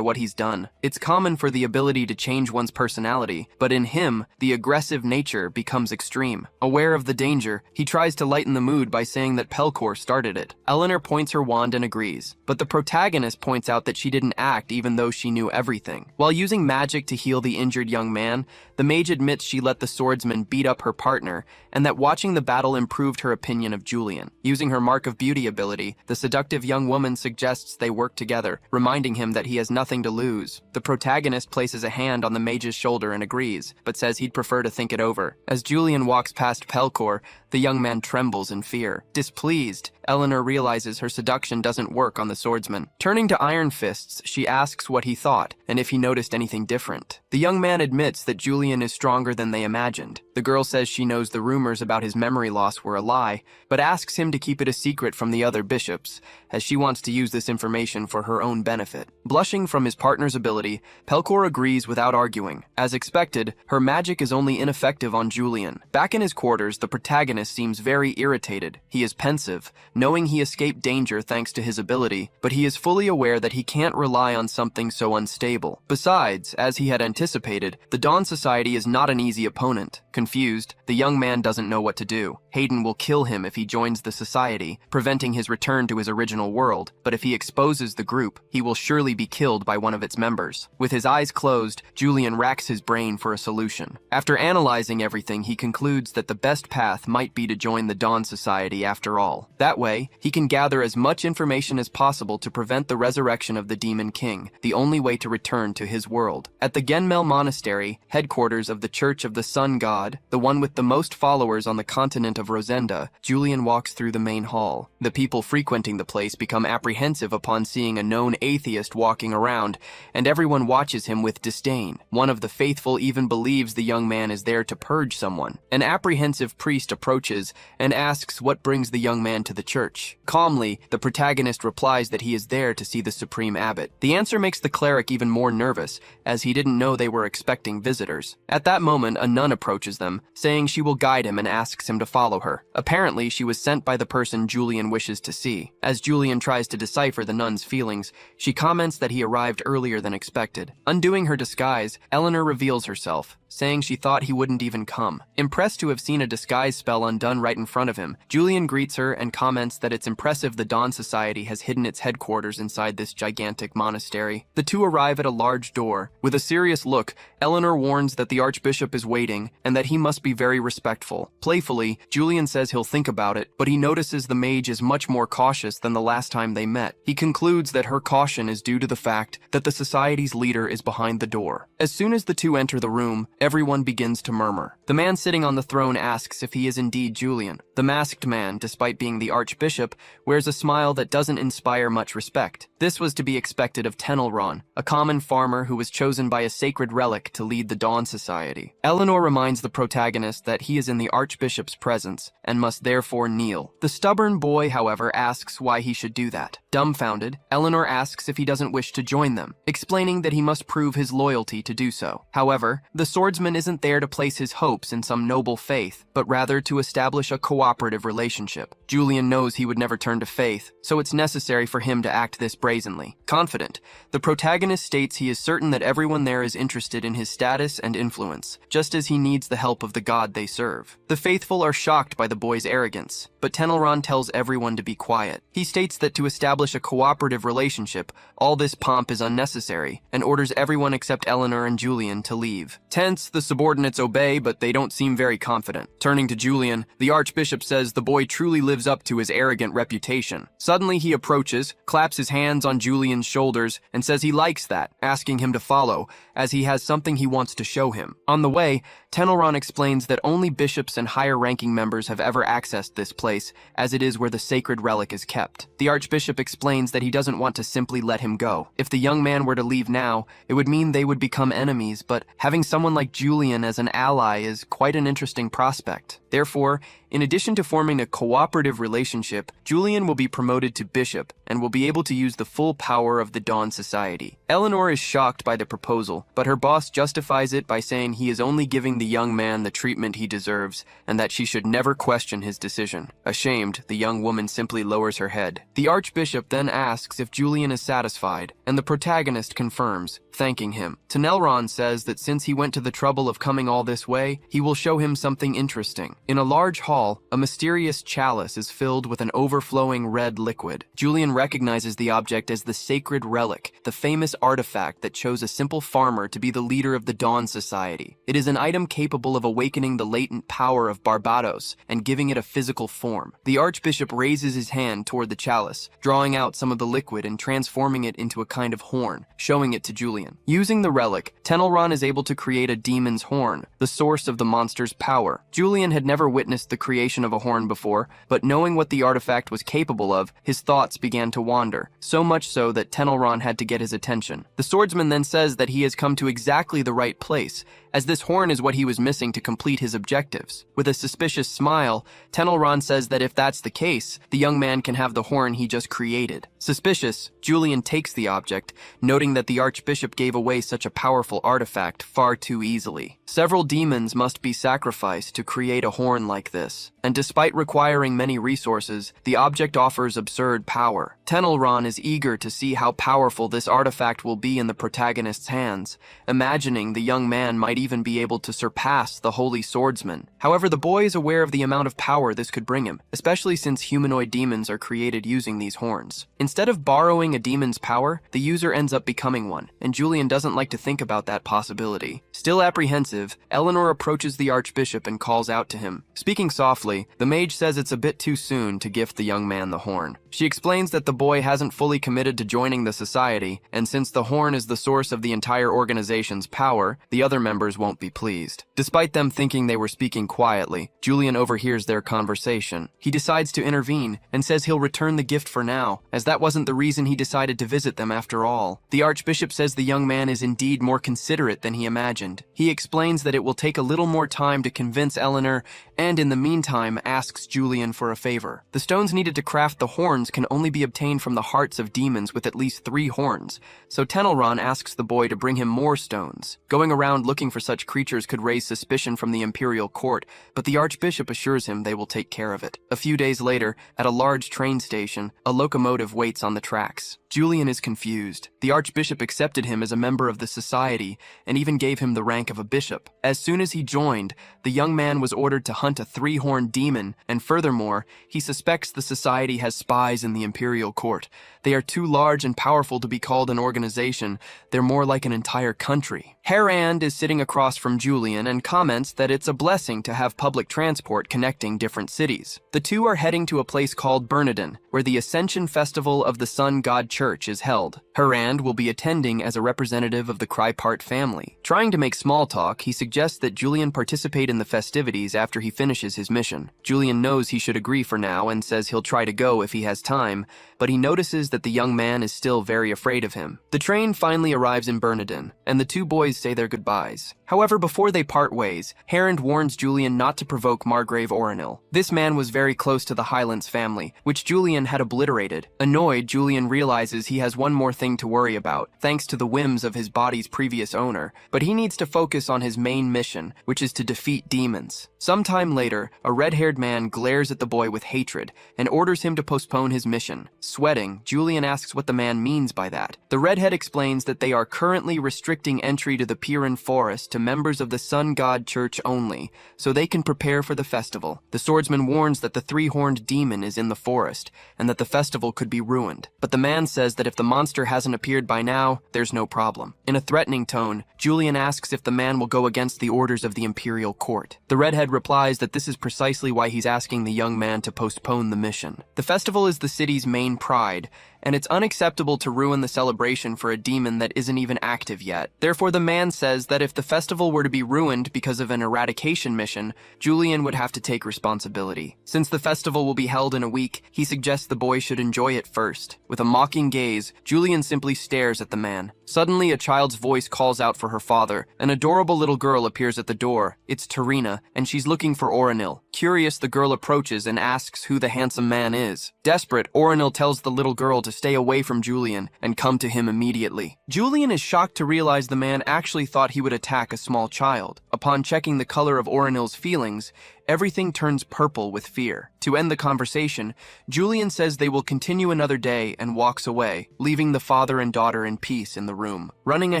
what he's done. It's common for the ability to change one's personality, but in him, the aggressive nature becomes extreme. Aware of the danger, he tries to lighten the mood by saying that Pelkor started it. Eleanor points her wand and agrees, but the protagonist points out that she didn't act even though she knew everything. While using magic to heal the injured young man, the mage admits she let the swordsman beat up her partner, and that watching the battle improved her opinion of Julian. Using her Mark of Beauty ability, the seductive young woman suggests they work together, reminding him that he has nothing to lose. The protagonist places a hand on the mage's shoulder and agrees, but says he'd prefer to think it over. As Julian walks past Pelkor, The young man trembles in fear. Displeased, Eleanor realizes her seduction doesn't work on the swordsman. Turning to Iron Fists, she asks what he thought and if he noticed anything different. The young man admits that Julian is stronger than they imagined. The girl says she knows the rumors about his memory loss were a lie, but asks him to keep it a secret from the other bishops, as she wants to use this information for her own benefit. Blushing from his partner's ability, Pelkor agrees without arguing. As expected, her magic is only ineffective on Julian. Back in his quarters, the protagonist seems very irritated. He is pensive, knowing he escaped danger thanks to his ability, but he is fully aware that he can't rely on something so unstable. Besides, as he had anticipated, the Dawn Society is not an easy opponent. Confused, the young man doesn't know what to do. Hayden will kill him if he joins the society, preventing his return to his original world, but if he exposes the group, he will surely be killed by one of its members. With his eyes closed, Julian racks his brain for a solution. After analyzing everything, he concludes that the best path might be to join the Dawn Society after all. That way, he can gather as much information as possible to prevent the resurrection of the Demon King, the only way to return to his world. At the Genmel Monastery, headquarters of the Church of the Sun God, the one with the most followers on the continent of Rosenda, Julian walks through the main hall. The people frequenting the place become apprehensive upon seeing a known atheist walking around, and everyone watches him with disdain. One of the faithful even believes the young man is there to purge someone. An apprehensive priest approaches and asks what brings the young man to the church. Calmly, the protagonist replies that he is there to see the supreme abbot. The answer makes the cleric even more nervous, as he didn't know they were expecting visitors. At that moment, a nun approaches them, saying she will guide him and asks him to follow her. Apparently, she was sent by the person Julian wishes to see. As Julian tries to decipher the nun's feelings, she comments that he arrived earlier than expected. Undoing her disguise, Eleanor reveals herself, saying she thought he wouldn't even come. Impressed to have seen a disguise spell undone right in front of him, Julian greets her and comments that it's impressive the Dawn Society has hidden its headquarters inside this gigantic monastery. The two arrive at a large door. With a serious look, Eleanor warns that the archbishop is waiting and that he must be very respectful. Playfully, Julian says he'll think about it, but he notices the mage is much more cautious than the last time they met. He concludes that her caution is due to the fact that the society's leader is behind the door. As soon as the two enter the room, everyone begins to murmur. The man sitting on the throne asks if he is indeed Julian. The masked man, despite being the archbishop, wears a smile that doesn't inspire much respect. This was to be expected of Tenelron, a common farmer who was chosen by a sacred relic to lead the Dawn Society. Eleanor reminds the protagonist that he is in the archbishop's presence and must therefore kneel. The stubborn boy, however, asks why he should do that. Dumbfounded, Eleanor asks if he doesn't wish to join them, explaining that he must prove his loyalty to do so. However, the swordsman isn't there to place his hopes in some noble faith, but rather to establish a cooperative relationship. Julian knows he would never turn to faith, so it's necessary for him to act this brazenly. Confident, the protagonist states he is certain that everyone there is interested in his status and influence, just as he needs the help of the god they serve. The faithful are shocked by the boy's arrogance, but Tenelron tells everyone to be quiet. He states that to establish a cooperative relationship, all this pomp is unnecessary, and orders everyone except Eleanor and Julian to leave. Tense, the subordinates obey, but they don't seem very confident. Turning to Julian, the archbishop says the boy truly lives up to his arrogant reputation. Suddenly he approaches, claps his hands on Julian's shoulders, and says he likes that, asking him to follow, as he has something he wants to show him. On the way, Tenelron explains that only bishops and higher-ranking members have ever accessed this place, as it is where the sacred relic is kept. The archbishop explains that he doesn't want to simply let him go. If the young man were to leave now, it would mean they would become enemies, but having someone like Julian as an ally is quite an interesting prospect. Therefore, in addition to forming a cooperative relationship, Julian will be promoted to bishop and will be able to use the full power of the Dawn Society. Eleanor is shocked by the proposal, but her boss justifies it by saying he is only giving the young man the treatment he deserves and that she should never question his decision. Ashamed, the young woman simply lowers her head. The archbishop then asks if Julian is satisfied, and the protagonist confirms, thanking him. Tenelron says that since he went to the trouble of coming all this way, he will show him something interesting. In a large hall, a mysterious chalice is filled with an overflowing red liquid. Julian recognizes the object as the sacred relic, the famous artifact that chose a simple farmer to be the leader of the Dawn Society. It is an item capable of awakening the latent power of Barbados and giving it a physical form. The archbishop raises his hand toward the chalice, drawing out some of the liquid and transforming it into a kind of horn, showing it to Julian. Using the relic, Tenelron is able to create a demon's horn, the source of the monster's power. Julian had never witnessed the creation of a horn before, but knowing what the artifact was capable of, his thoughts began to wander, so much so that Tenelron had to get his attention. The swordsman then says that he has come to exactly the right place, as this horn is what he was missing to complete his objectives. With a suspicious smile, Tenelron says that if that's the case, the young man can have the horn he just created. Suspicious, Julian takes the object, noting that the archbishop gave away such a powerful artifact far too easily. Several demons must be sacrificed to create a horn like this, and despite requiring many resources, the object offers absurd power. Tenelron is eager to see how powerful this artifact will be in the protagonist's hands, imagining the young man might even be able to surpass the holy swordsman. However, the boy is aware of the amount of power this could bring him, especially since humanoid demons are created using these horns. Instead of borrowing a demon's power, the user ends up becoming one, and Julian doesn't like to think about that possibility. Still apprehensive, Eleanor approaches the archbishop and calls out to him. Speaking softly, the mage says it's a bit too soon to gift the young man the horn. She explains that the boy hasn't fully committed to joining the society, and since the horn is the source of the entire organization's power, the other members won't be pleased. Despite them thinking they were speaking quietly, Julian overhears their conversation. He decides to intervene and says he'll return the gift for now, as that wasn't the reason he decided to visit them after all. The archbishop says the young man is indeed more considerate than he imagined. He explains that it will take a little more time to convince Eleanor, and in the meantime asks Julian for a favor. The stones needed to craft the horns can only be obtained from the hearts of demons with at least 3 horns, so Tenelron asks the boy to bring him more stones. Going around looking for such creatures could raise suspicion from the imperial court, but the archbishop assures him they will take care of it. A few days later, at a large train station, a locomotive waits on the tracks. Julian is confused. The archbishop accepted him as a member of the society and even gave him the rank of a bishop. As soon as he joined, the young man was ordered to hunt a 3-horned demon, and furthermore, he suspects the society has spies in the imperial court. They are too large and powerful to be called an organization. They're more like an entire country. Herand is sitting across from Julian and comments that it's a blessing to have public transport connecting different cities. The two are heading to a place called Bernardin, where the Ascension Festival of the Sun God Church is held. Herand will be attending as a representative of the Crypart family. Trying to make small talk, he suggests that Julian participate in the festivities after he finishes his mission. Julian knows he should agree for now and says he'll try to go if he has time, but he notices that the young man is still very afraid of him. The train finally arrives in Bernardin, and the two boys say their goodbyes. However, before they part ways, Herand warns Julian not to provoke Margrave Orenil. This man was very close to the Highlands family, which Julian had obliterated. Annoyed, Julian realizes he has one more thing to worry about, thanks to the whims of his body's previous owner, but he needs to focus on his main mission, which is to defeat demons. Sometime later, a red-haired man glares at the boy with hatred and orders him to postpone his mission. Sweating, Julian asks what the man means by that. The redhead explains that they are currently restricting entry to the Piran Forest to members of the Sun God Church only, so they can prepare for the festival. The swordsman warns that the 3-horned demon is in the forest, and that the festival could be ruined. But the man says that if the monster hasn't appeared by now, there's no problem. In a threatening tone, Julian asks if the man will go against the orders of the imperial court. The redhead replies that this is precisely why he's asking the young man to postpone the mission. The festival is the city's main pride, and it's unacceptable to ruin the celebration for a demon that isn't even active yet. Therefore, the man says that if the festival were to be ruined because of an eradication mission, Julian would have to take responsibility. Since the festival will be held in a week, he suggests the boy should enjoy it first. With a mocking gaze, Julian simply stares at the man. Suddenly, a child's voice calls out for her father. An adorable little girl appears at the door. It's Tarina, and she's looking for Orenil. Curious, the girl approaches and asks who the handsome man is. Desperate, Orenil tells the little girl to stay away from Julian and come to him immediately. Julian is shocked to realize the man actually thought he would attack a small child. Upon checking the color of Orenil's feelings, everything turns purple with fear. To end the conversation, Julian says they will continue another day and walks away, leaving the father and daughter in peace in the room. Running a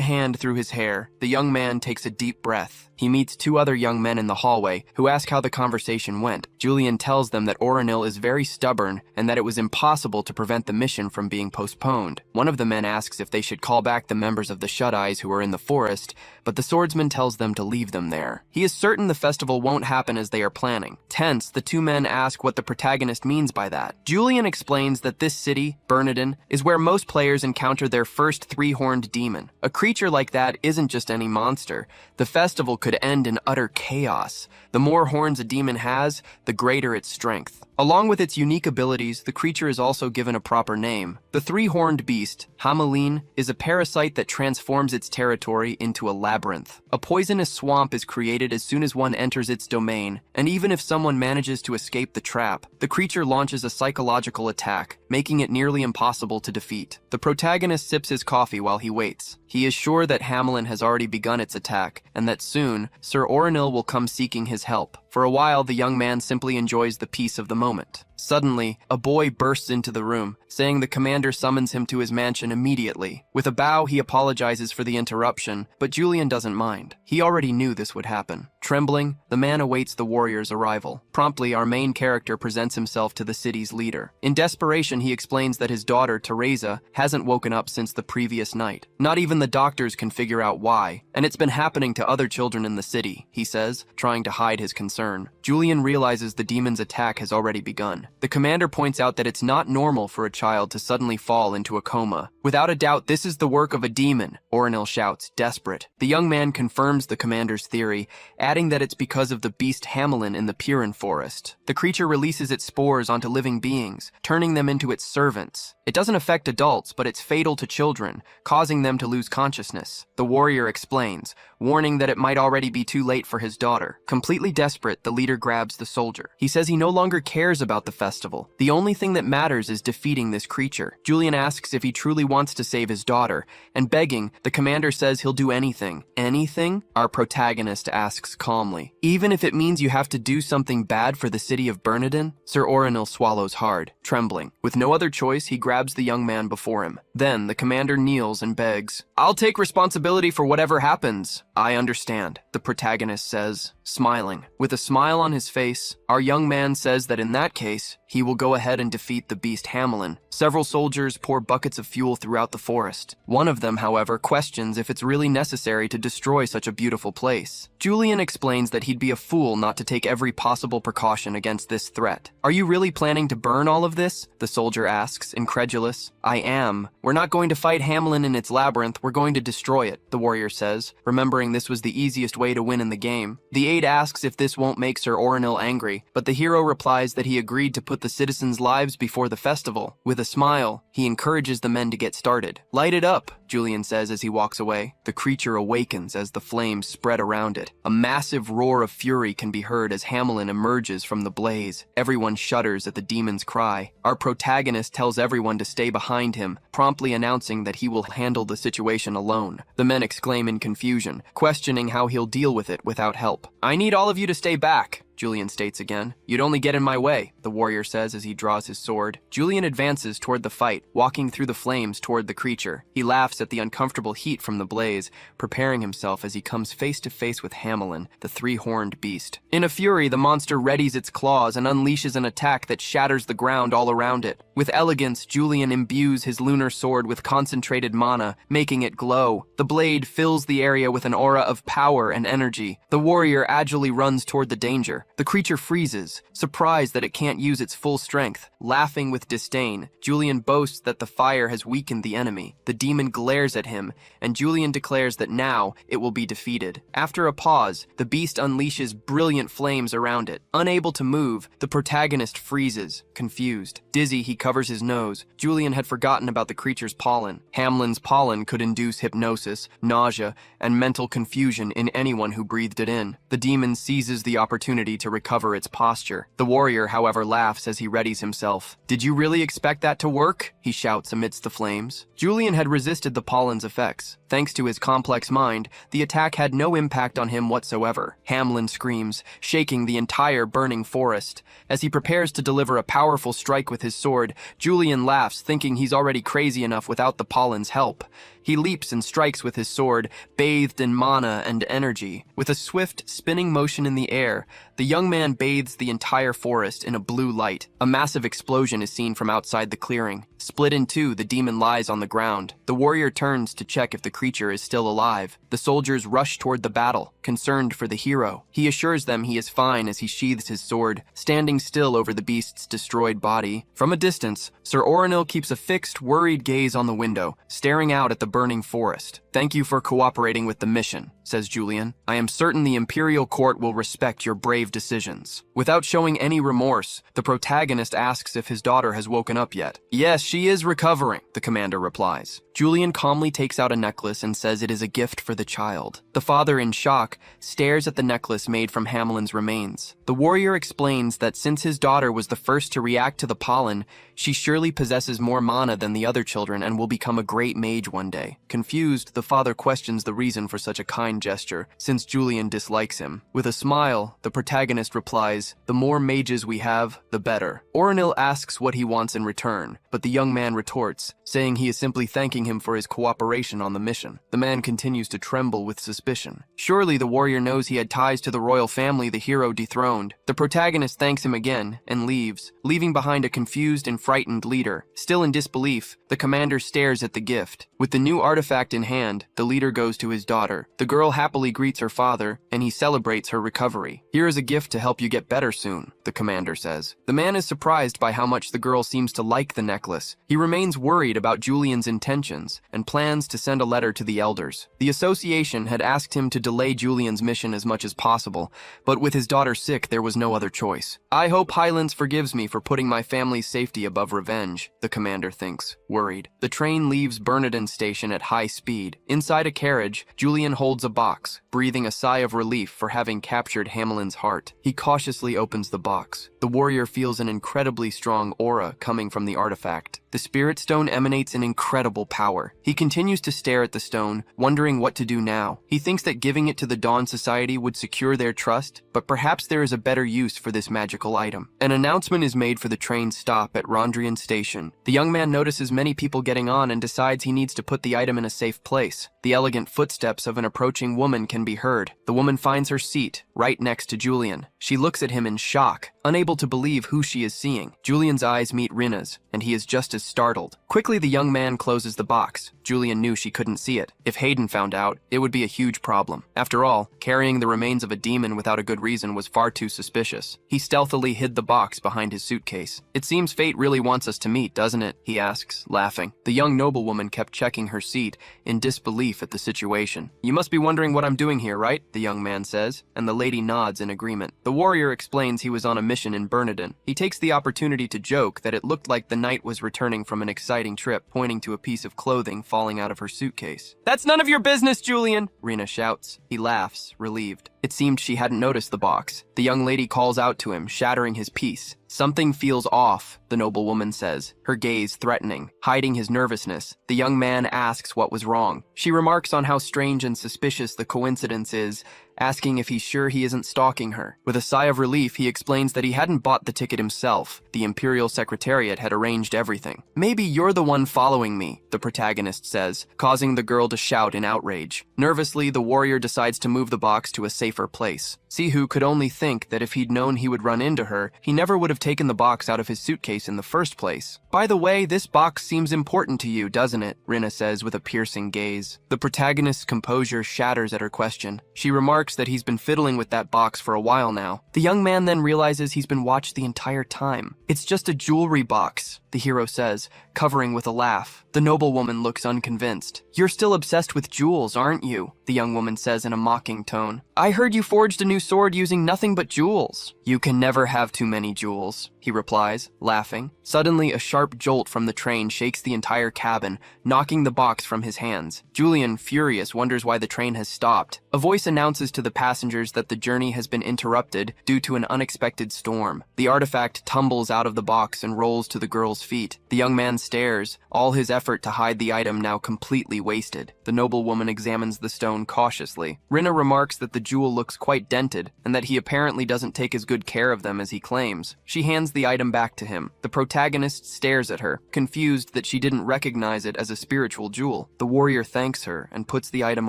hand through his hair, the young man takes a deep breath. He meets two other young men in the hallway who ask how the conversation went. Julian tells them that Orenil is very stubborn and that it was impossible to prevent the mission from being postponed. One of the men asks if they should call back the members of the Shut-Eyes who are in the forest, but the swordsman tells them to leave them there. He is certain the festival won't happen as they are planning. Tense, the two men ask what the protagonist means by that. Julian explains that this city, Bernardin, is where most players encounter their first three-horned demon. A creature like that isn't just any monster. The festival could end in utter chaos. The more horns a demon has, the greater its strength. Along with its unique abilities, the creature is also given a proper name. The three-horned beast, Eileene, is a parasite that transforms its territory into a labyrinth. A poisonous swamp is created as soon as one enters its domain, and even if someone manages to escape the trap, the creature launches a psychological attack, making it nearly impossible to defeat. The protagonist sips his coffee while he waits. He is sure that Eileene has already begun its attack, and that soon, Sir Orenil will come seeking his help. For a while, the young man simply enjoys the peace of the moment. Suddenly, a boy bursts into the room, saying the commander summons him to his mansion immediately. With a bow, he apologizes for the interruption, but Julian doesn't mind. He already knew this would happen. Trembling, the man awaits the warrior's arrival. Promptly, our main character presents himself to the city's leader. In desperation, he explains that his daughter, Teresa, hasn't woken up since the previous night. Not even the doctors can figure out why, and it's been happening to other children in the city, he says, trying to hide his concern. Julian realizes the demon's attack has already begun. The commander points out that it's not normal for a child to suddenly fall into a coma. Without a doubt, this is the work of a demon, Orenil shouts, desperate. The young man confirms the commander's theory, adding that it's because of the beast Eileene in the Purin forest. The creature releases its spores onto living beings, turning them into its servants. It doesn't affect adults, but it's fatal to children, causing them to lose consciousness. The warrior explains, warning that it might already be too late for his daughter. Completely desperate, the leader grabs the soldier. He says he no longer cares about the festival. The only thing that matters is defeating this creature. Julian asks if he truly wants to save his daughter, and begging, the commander says he'll do anything. Anything? Our protagonist asks calmly. Even if it means you have to do something bad for the city of Bernardin? Sir Orenil swallows hard, trembling. With no other choice, he grabs the young man before him. Then, the commander kneels and begs, "I'll take responsibility for whatever happens." "I understand," the protagonist says, smiling. With a smile on his face, our young man says that in that case, he will go ahead and defeat the beast Eileene. Several soldiers pour buckets of fuel throughout the forest. One of them, however, questions if it's really necessary to destroy such a beautiful place. Julian explains that he'd be a fool not to take every possible precaution against this threat. "Are you really planning to burn all of this?" the soldier asks, incredulous. "I am. We're not going to fight Eileene in its labyrinth, we're going to destroy it," the warrior says, remembering this was the easiest way to win in the game. The aide asks if this won't make Sir Orenil angry, but the hero replies that he agreed to put the citizens' lives before the festival. With a smile, he encourages the men to get started. "Light it up," Julian says as he walks away. The creature awakens as the flames spread around it. A massive roar of fury can be heard as Eileene emerges from the blaze. Everyone shudders at the demon's cry. Our protagonist tells everyone to stay behind him, promptly announcing that he will handle the situation alone. The men exclaim in confusion, questioning how he'll deal with it without help. "I need all of you to stay back," Julian states again. "You'd only get in my way," the warrior says as he draws his sword. Julian advances toward the fight, walking through the flames toward the creature. He laughs at the uncomfortable heat from the blaze, preparing himself as he comes face to face with Eileene, the three-horned beast. In a fury, the monster readies its claws and unleashes an attack that shatters the ground all around it. With elegance, Julian imbues his lunar sword with concentrated mana, making it glow. The blade fills the area with an aura of power and energy. The warrior agilely runs toward the danger. The creature freezes, surprised that it can't use its full strength. Laughing with disdain, Julian boasts that the fire has weakened the enemy. The demon glares at him, and Julian declares that now it will be defeated. After a pause, the beast unleashes brilliant flames around it. Unable to move, the protagonist freezes, confused. Dizzy, he covers his nose. Julian had forgotten about the creature's pollen. Eilene's pollen could induce hypnosis, nausea, and mental confusion in anyone who breathed it in. The demon seizes the opportunity to to recover its posture. The warrior, however, laughs as he readies himself. "Did you really expect that to work?" he shouts amidst the flames. Julian had resisted the pollen's effects. Thanks to his complex mind, the attack had no impact on him whatsoever. Hamlin screams, shaking the entire burning forest. As he prepares to deliver a powerful strike with his sword, Julian laughs, thinking he's already crazy enough without the pollen's help. He leaps and strikes with his sword, bathed in mana and energy. With a swift, spinning motion in the air, the young man bathes the entire forest in a blue light. A massive explosion is seen from outside the clearing. Split in two, the demon lies on the ground. The warrior turns to check if the creature is still alive. The soldiers rush toward the battle, concerned for the hero. He assures them he is fine as he sheathes his sword, standing still over the beast's destroyed body. From a distance, Sir Oronil keeps a fixed, worried gaze on the window, staring out at the burning forest. "Thank you for cooperating with the mission," says Julian. "I am certain the Imperial Court will respect your brave decisions." Without showing any remorse, the protagonist asks if his daughter has woken up yet. "Yes, she is recovering," the commander replies. Julian calmly takes out a necklace and says it is a gift for the child. The father, in shock, stares at the necklace made from Hamlin's remains. The warrior explains that since his daughter was the first to react to the pollen, she surely possesses more mana than the other children and will become a great mage one day. Confused, the father questions the reason for such a kind gesture, since Julian dislikes him. With a smile, the protagonist replies, "The more mages we have, the better." Oronil asks what he wants in return, but the young man retorts, saying he is simply thanking him for his cooperation on the mission. The man continues to tremble with suspicion. Surely the warrior knows he had ties to the royal family the hero dethroned. The protagonist thanks him again and leaves, leaving behind a confused and frightened leader. Still in disbelief, the commander stares at the gift. With the new artifact in hand, the leader goes to his daughter. The girl happily greets her father, and he celebrates her recovery. "Here is a gift to help you get better soon," the commander says. The man is surprised by how much the girl seems to like the necklace. He remains worried about Julian's intentions and plans to send a letter to the elders. The association had asked him to delay Julian's mission as much as possible, but with his daughter sick, there was no other choice. "I hope Highlands forgives me for putting my family's safety above revenge," the commander thinks, worried. The train leaves Bernardin Station at high speed. Inside a carriage, Julian holds a box, breathing a sigh of relief for having captured Hamlin's heart. He cautiously opens the box. The warrior feels an incredibly strong aura coming from the artifact. The spirit stone emanates an incredible power. He continues to stare at the stone, wondering what to do now. He thinks that giving it to the Dawn Society would secure their trust, but perhaps there is a better use for this magical item. An announcement is made for the train stop at Rondrian Station. The young man notices many people getting on and decides he needs to put the item in a safe place. The elegant footsteps of an approaching woman can be heard. The woman finds her seat, right next to Julian. She looks at him in shock, unable to believe who she is seeing. Julian's eyes meet Rena's, and he is just as startled. Quickly, the young man closes the box. Julian knew she couldn't see it. If Hayden found out, it would be a huge problem. After all, carrying the remains of a demon without a good reason was far too suspicious. He stealthily hid the box behind his suitcase. "It seems fate really wants us to meet, doesn't it?" he asks, laughing. The young noblewoman kept checking her seat, in disbelief at the situation. "You must be wondering what I'm doing here, right?" the young man says, and the lady nods in agreement. The warrior explains he was on a mission in Bernardin. He takes the opportunity to joke that it looked like the knight was returning from an exciting trip, pointing to a piece of clothing falling out of her suitcase. "That's none of your business, Julian!" Rena shouts. He laughs, relieved. It seemed she hadn't noticed the box. The young lady calls out to him, shattering his peace. "Something feels off," the noblewoman says, her gaze threatening. Hiding his nervousness, the young man asks what was wrong. She remarks on how strange and suspicious the coincidence is, asking if he's sure he isn't stalking her. With a sigh of relief, he explains that he hadn't bought the ticket himself. The Imperial Secretariat had arranged everything. "Maybe you're the one following me," the protagonist says, causing the girl to shout in outrage. Nervously, the warrior decides to move the box to a safer place. Sihu could only think that if he'd known he would run into her, he never would have taken the box out of his suitcase in the first place. "By the way, this box seems important to you, doesn't it?" Rena says with a piercing gaze. The protagonist's composure shatters at her question. She remarks that he's been fiddling with that box for a while now. The young man then realizes he's been watched the entire time. "It's just a jewelry box," the hero says, covering with a laugh. The noblewoman looks unconvinced. You're still obsessed with jewels, aren't you? The young woman says in a mocking tone. I heard you forged a new sword using nothing but jewels. You can never have too many jewels, he replies, laughing. Suddenly, a sharp jolt from the train shakes the entire cabin, knocking the box from his hands. Julian, furious, wonders why the train has stopped. A voice announces to the passengers that the journey has been interrupted due to an unexpected storm. The artifact tumbles out of the box and rolls to the girl's feet. The young man stares, all his effort to hide the item now completely wasted. The noblewoman examines the stone cautiously. Rena remarks that the jewel looks quite dented, and that he apparently doesn't take as good care of them as he claims. She hands the item back to him. The protagonist stares at her, confused that she didn't recognize it as a spiritual jewel. The warrior thanks her and puts the item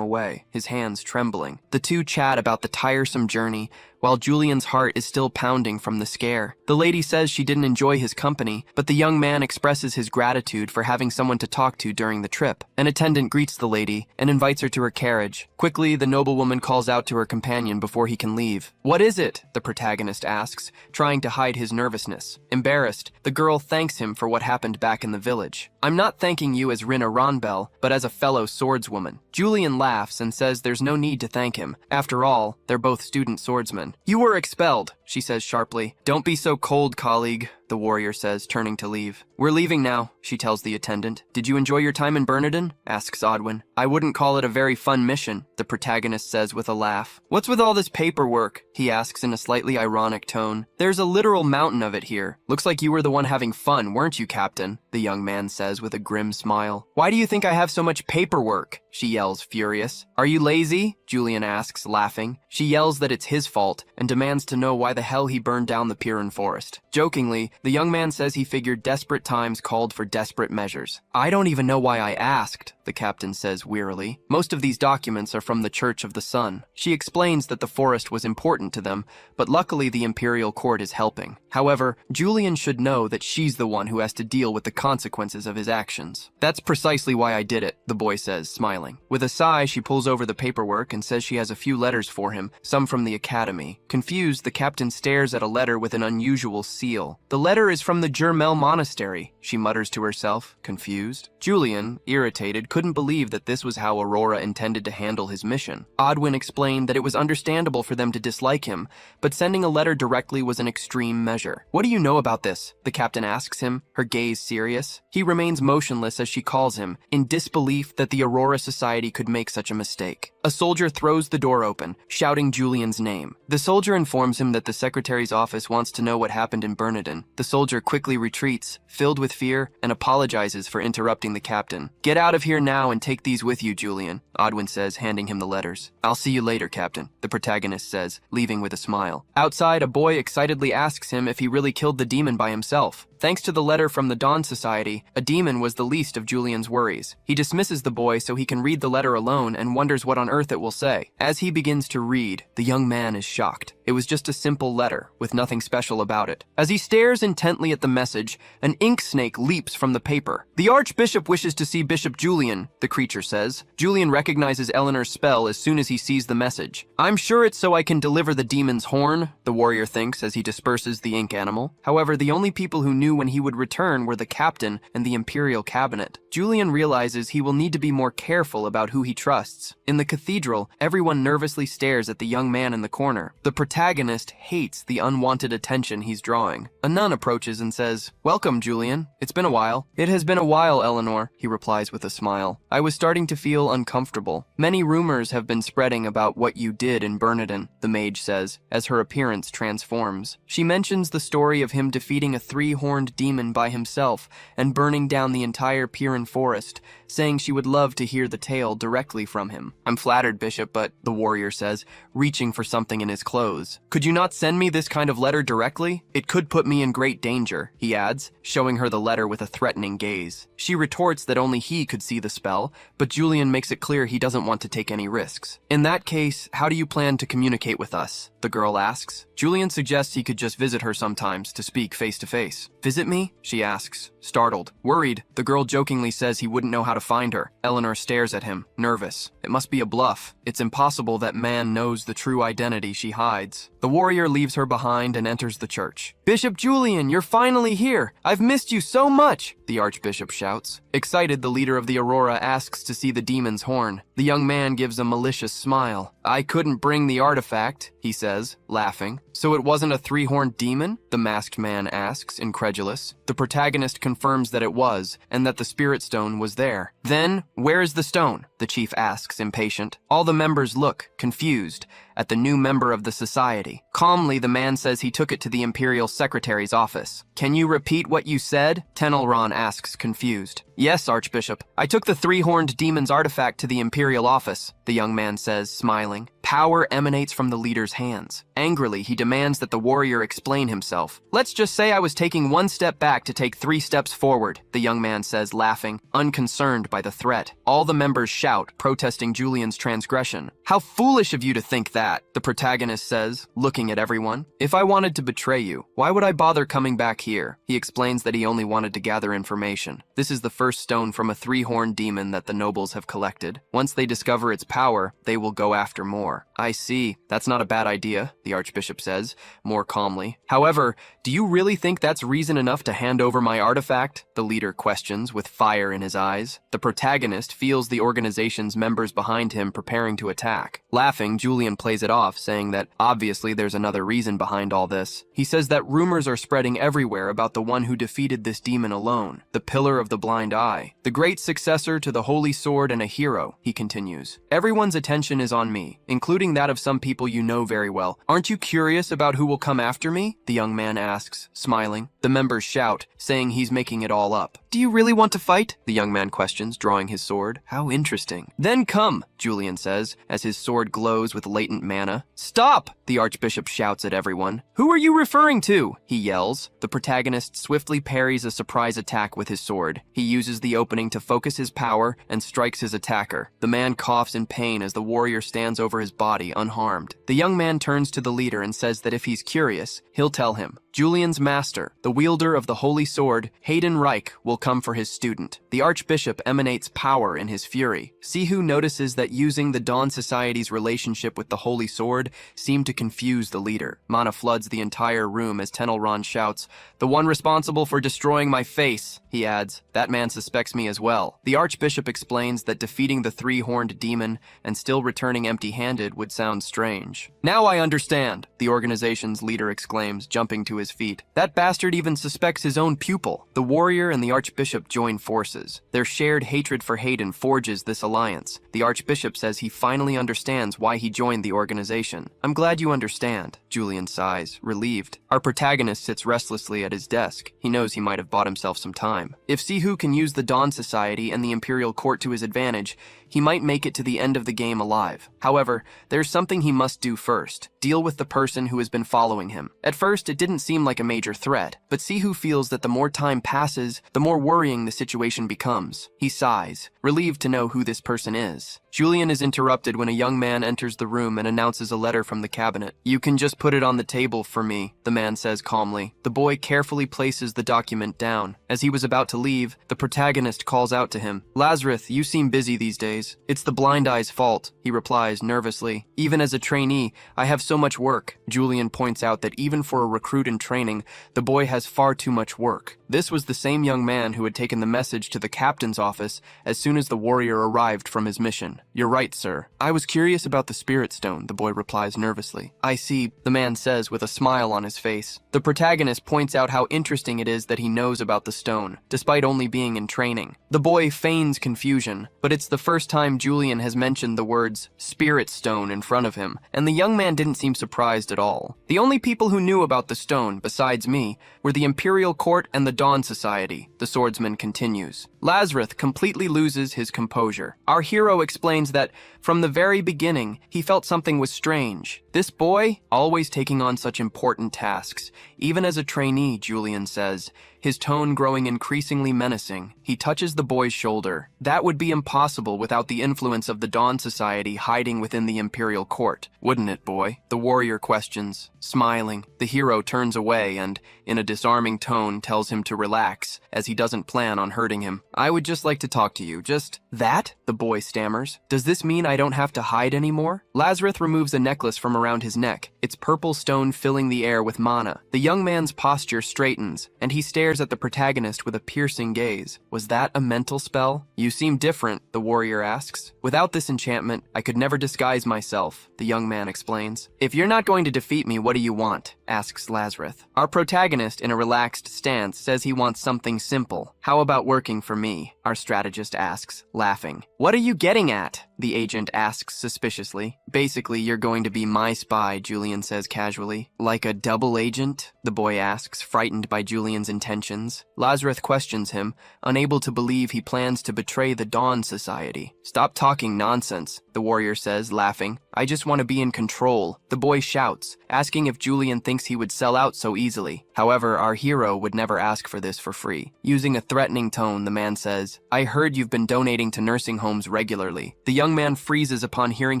away, his hands trembling. The two chat about the tiresome journey, while Julian's heart is still pounding from the scare. The lady says she didn't enjoy his company, but the young man expresses his gratitude for having someone to talk to during the trip. An attendant greets the lady and invites her to her carriage. Quickly, the noblewoman calls out to her companion before he can leave. What is it? The protagonist asks, trying to hide his nervousness. Embarrassed, the girl thanks him for what happened back in the village. I'm not thanking you as Rena Ronbell, but as a fellow swordswoman. Julian laughs and says there's no need to thank him. After all, they're both student swordsmen. You were expelled, she says sharply. Don't be so cold, colleague, the warrior says, turning to leave. We're leaving now, she tells the attendant. Did you enjoy your time in Bernardin? Asks Odwin. I wouldn't call it a very fun mission, the protagonist says with a laugh. What's with all this paperwork? He asks in a slightly ironic tone. There's a literal mountain of it here. Looks like you were the one having fun, weren't you, Captain? The young man says with a grim smile. Why do you think I have so much paperwork? She yells, furious. Are you lazy? Julian asks, laughing. She yells that it's his fault and demands to know why the hell he burned down the Piran forest. Jokingly, the young man says he figured desperate times called for desperate measures. I don't even know why I asked, the captain says wearily. Most of these documents are from the Church of the Sun. She explains that the forest was important to them, but luckily the imperial court is helping. However, Julian should know that she's the one who has to deal with the consequences of his actions. That's precisely why I did it, the boy says, smiling. With a sigh, she pulls over the paperwork and says she has a few letters for him, some from the academy. Confused, the captain stares at a letter with an unusual seal. The letter is from the Jermel monastery, she mutters to herself, confused. Julian, irritated, couldn't believe that this was how Aurora intended to handle his mission. Odwin explained that it was understandable for them to dislike him, but sending a letter directly was an extreme measure. What do you know about this? The captain asks him, her gaze serious. He remains motionless as she calls him, in disbelief that the Aurora Society could make such a mistake. A soldier throws the door open, shouting Julian's name. The soldier informs him that the secretary's office wants to know what happened in Bernardin. The soldier quickly retreats, filled with fear, and apologizes for interrupting the captain. Get out of here now and take these with you, Julian, Odwin says, handing him the letters. I'll see you later, Captain, the protagonist says, leaving with a smile. Outside, a boy excitedly asks him if he really killed the demon by himself. Thanks to the letter from the Dawn Society, a demon was the least of Julian's worries. He dismisses the boy so he can read the letter alone and wonders what on earth it will say. As he begins to read, the young man is shocked. It was just a simple letter, with nothing special about it. As he stares intently at the message, an ink snake leaps from the paper. The archbishop wishes to see Bishop Julian, the creature says. Julian recognizes Eleanor's spell as soon as he sees the message. I'm sure it's so I can deliver the demon's horn, the warrior thinks as he disperses the ink animal. However, the only people who knew when he would return were the captain and the imperial cabinet. Julian realizes he will need to be more careful about who he trusts. In the cathedral, everyone nervously stares at the young man in the corner. The protagonist hates the unwanted attention he's drawing. A nun approaches and says, "Welcome, Julian. It's been a while." "It has been a while, Eleanor," he replies with a smile. "I was starting to feel uncomfortable. Many rumors have been spreading about what you did in Bernardin," the mage says, as her appearance transforms. She mentions the story of him defeating a three-horned demon by himself and burning down the entire Piran forest, saying she would love to hear the tale directly from him. "I'm flattered, Bishop, but," the warrior says, reaching for something in his clothes. "Could you not send me this kind of letter directly? It could put me in great danger," he adds, showing her the letter with a threatening gaze. She retorts that only he could see the spell, but Julian makes it clear he doesn't want to take any risks. "In that case, how do you plan to communicate with us?" the girl asks. Julian suggests he could just visit her sometimes to speak face to face. Visit me? She asks, startled. Worried, the girl jokingly says he wouldn't know how to find her. Eleanor stares at him, nervous. It must be a bluff. It's impossible that man knows the true identity she hides. The warrior leaves her behind and enters the church. Bishop Julian, you're finally here! I've missed you so much! The archbishop shouts. Excited, the leader of the Aurora asks to see the demon's horn. The young man gives a malicious smile. I couldn't bring the artifact, he says, laughing. So it wasn't a three-horned demon? The masked man asks, incredulous. The protagonist confirms that it was, and that the spirit stone was there. Then, where is the stone? The chief asks, impatient. All the members look, confused, at the new member of the society. Calmly, the man says he took it to the Imperial Secretary's office. Can you repeat what you said? Tenelron asks, confused. Yes, Archbishop. I took the three-horned demon's artifact to the Imperial office, the young man says, smiling. Power emanates from the leader's hands. Angrily, he demands that the warrior explain himself. Let's just say I was taking one step back to take 3 steps forward, the young man says, laughing, unconcerned by the threat. All the members shout, protesting Julian's transgression. How foolish of you to think that, the protagonist says, looking at everyone. If I wanted to betray you, why would I bother coming back here? He explains that he only wanted to gather information. This is the first stone from a 3-horned demon that the nobles have collected. Once they discover its power, they will go after more. I see. That's not a bad idea, the archbishop says, more calmly. However, do you really think that's reason enough to hand over my artifact? The leader questions, with fire in his eyes. The protagonist feels the organization's members behind him preparing to attack. Laughing, Julian plays it off, saying that obviously there's another reason behind all this. He says that rumors are spreading everywhere about the one who defeated this demon alone, the Pillar of the Blind Eye, the great successor to the Holy Sword and a hero, he continues. Everyone's attention is on me, including that of some people you know very well. Aren't you curious about who will come after me? The young man asks, smiling. The members shout, saying he's making it all up. Do you really want to fight? The young man questions, drawing his sword. How interesting. Then come, Julian says, as his sword glows with latent mana. Stop! The archbishop shouts at everyone. Who are you referring to? He yells. The protagonist swiftly parries a surprise attack with his sword. He uses the opening to focus his power and strikes his attacker. The man coughs in pain as the warrior stands over his body unharmed. The young man turns to the leader and says that if he's curious, he'll tell him. Julian's master, the wielder of the Holy Sword, Hayden Reich, will come for his student. The archbishop emanates power in his fury. Sihu notices that using the Dawn Society's relationship with the Holy Sword seemed to confuse the leader. Mana floods the entire room as Tenelron shouts, "The one responsible for destroying my face," he adds. That man suspects me as well. The archbishop explains that defeating the 3-horned demon and still returning empty-handed would sound strange. Now I understand, the organization's leader exclaims, jumping to his feet. That bastard even suspects his own pupil. The warrior and the archbishop join forces. Their shared hatred for Hayden forges this alliance. The archbishop says he finally understands why he joined the organization. I'm glad you understand, Julian sighs, relieved. Our protagonist sits restlessly at his desk. He knows he might have bought himself some time. If Sihu can use the Dawn Society and the Imperial Court to his advantage, he might make it to the end of the game alive. However, there's something he must do first. Deal with the person who has been following him. At first, it didn't seem like a major threat, but Sihu feels that the more time passes, the more worrying the situation becomes. He sighs, relieved to know who this person is. Julian is interrupted when a young man enters the room and announces a letter from the cabinet. You can just put it on the table for me, the man says calmly. The boy carefully places the document down. As he was about to leave, the protagonist calls out to him. Lazarus, you seem busy these days. It's the blind eye's fault, he replies nervously. Even as a trainee, I have so much work. Julian points out that even for a recruit in training, the boy has far too much work. This was the same young man who had taken the message to the captain's office as soon as the warrior arrived from his mission. You're right, sir. I was curious about the spirit stone, the boy replies nervously. I see, the man says with a smile on his face. The protagonist points out how interesting it is that he knows about the stone, despite only being in training. The boy feigns confusion, but it's the first time Julian has mentioned the words spirit stone in front of him, and the young man didn't seem surprised at all. The only people who knew about the stone, besides me, were the Imperial Court and the Dawn Society, the swordsman continues. Lazarus completely loses his composure. Our hero explains that, from the very beginning, he felt something was strange. This boy, always taking on such important tasks, even as a trainee, Julian says, his tone growing increasingly menacing. He touches the boy's shoulder. That would be impossible without the influence of the Dawn Society hiding within the Imperial Court, wouldn't it, boy? The warrior questions. Smiling, the hero turns away and, in a disarming tone, tells him to relax, as he doesn't plan on hurting him. I would just like to talk to you, just... That? The boy stammers. Does this mean I don't have to hide anymore? Lazarus removes a necklace from around his neck, its purple stone filling the air with mana. The young man's posture straightens, and he stares at the protagonist with a piercing gaze. Was that a mental spell? You seem different, the warrior asks. Without this enchantment, I could never disguise myself, the young man explains. If you're not going to defeat me, what do you want? Asks Lazarus. Our protagonist, in a relaxed stance, says he wants something simple. How about working for me? Our strategist asks, laughing. What are you getting at? The agent asks suspiciously. Basically, you're going to be my spy, Julian says casually. Like a double agent? The boy asks, frightened by Julian's intentions. Lazarus questions him, unable to believe he plans to betray the Dawn Society. Stop talking nonsense, the warrior says, laughing. I just want to be in control. The boy shouts, asking if Julian thinks he would sell out so easily. However, our hero would never ask for this for free. Using a threatening tone, the man says, I heard you've been donating to nursing homes regularly. The young man freezes upon hearing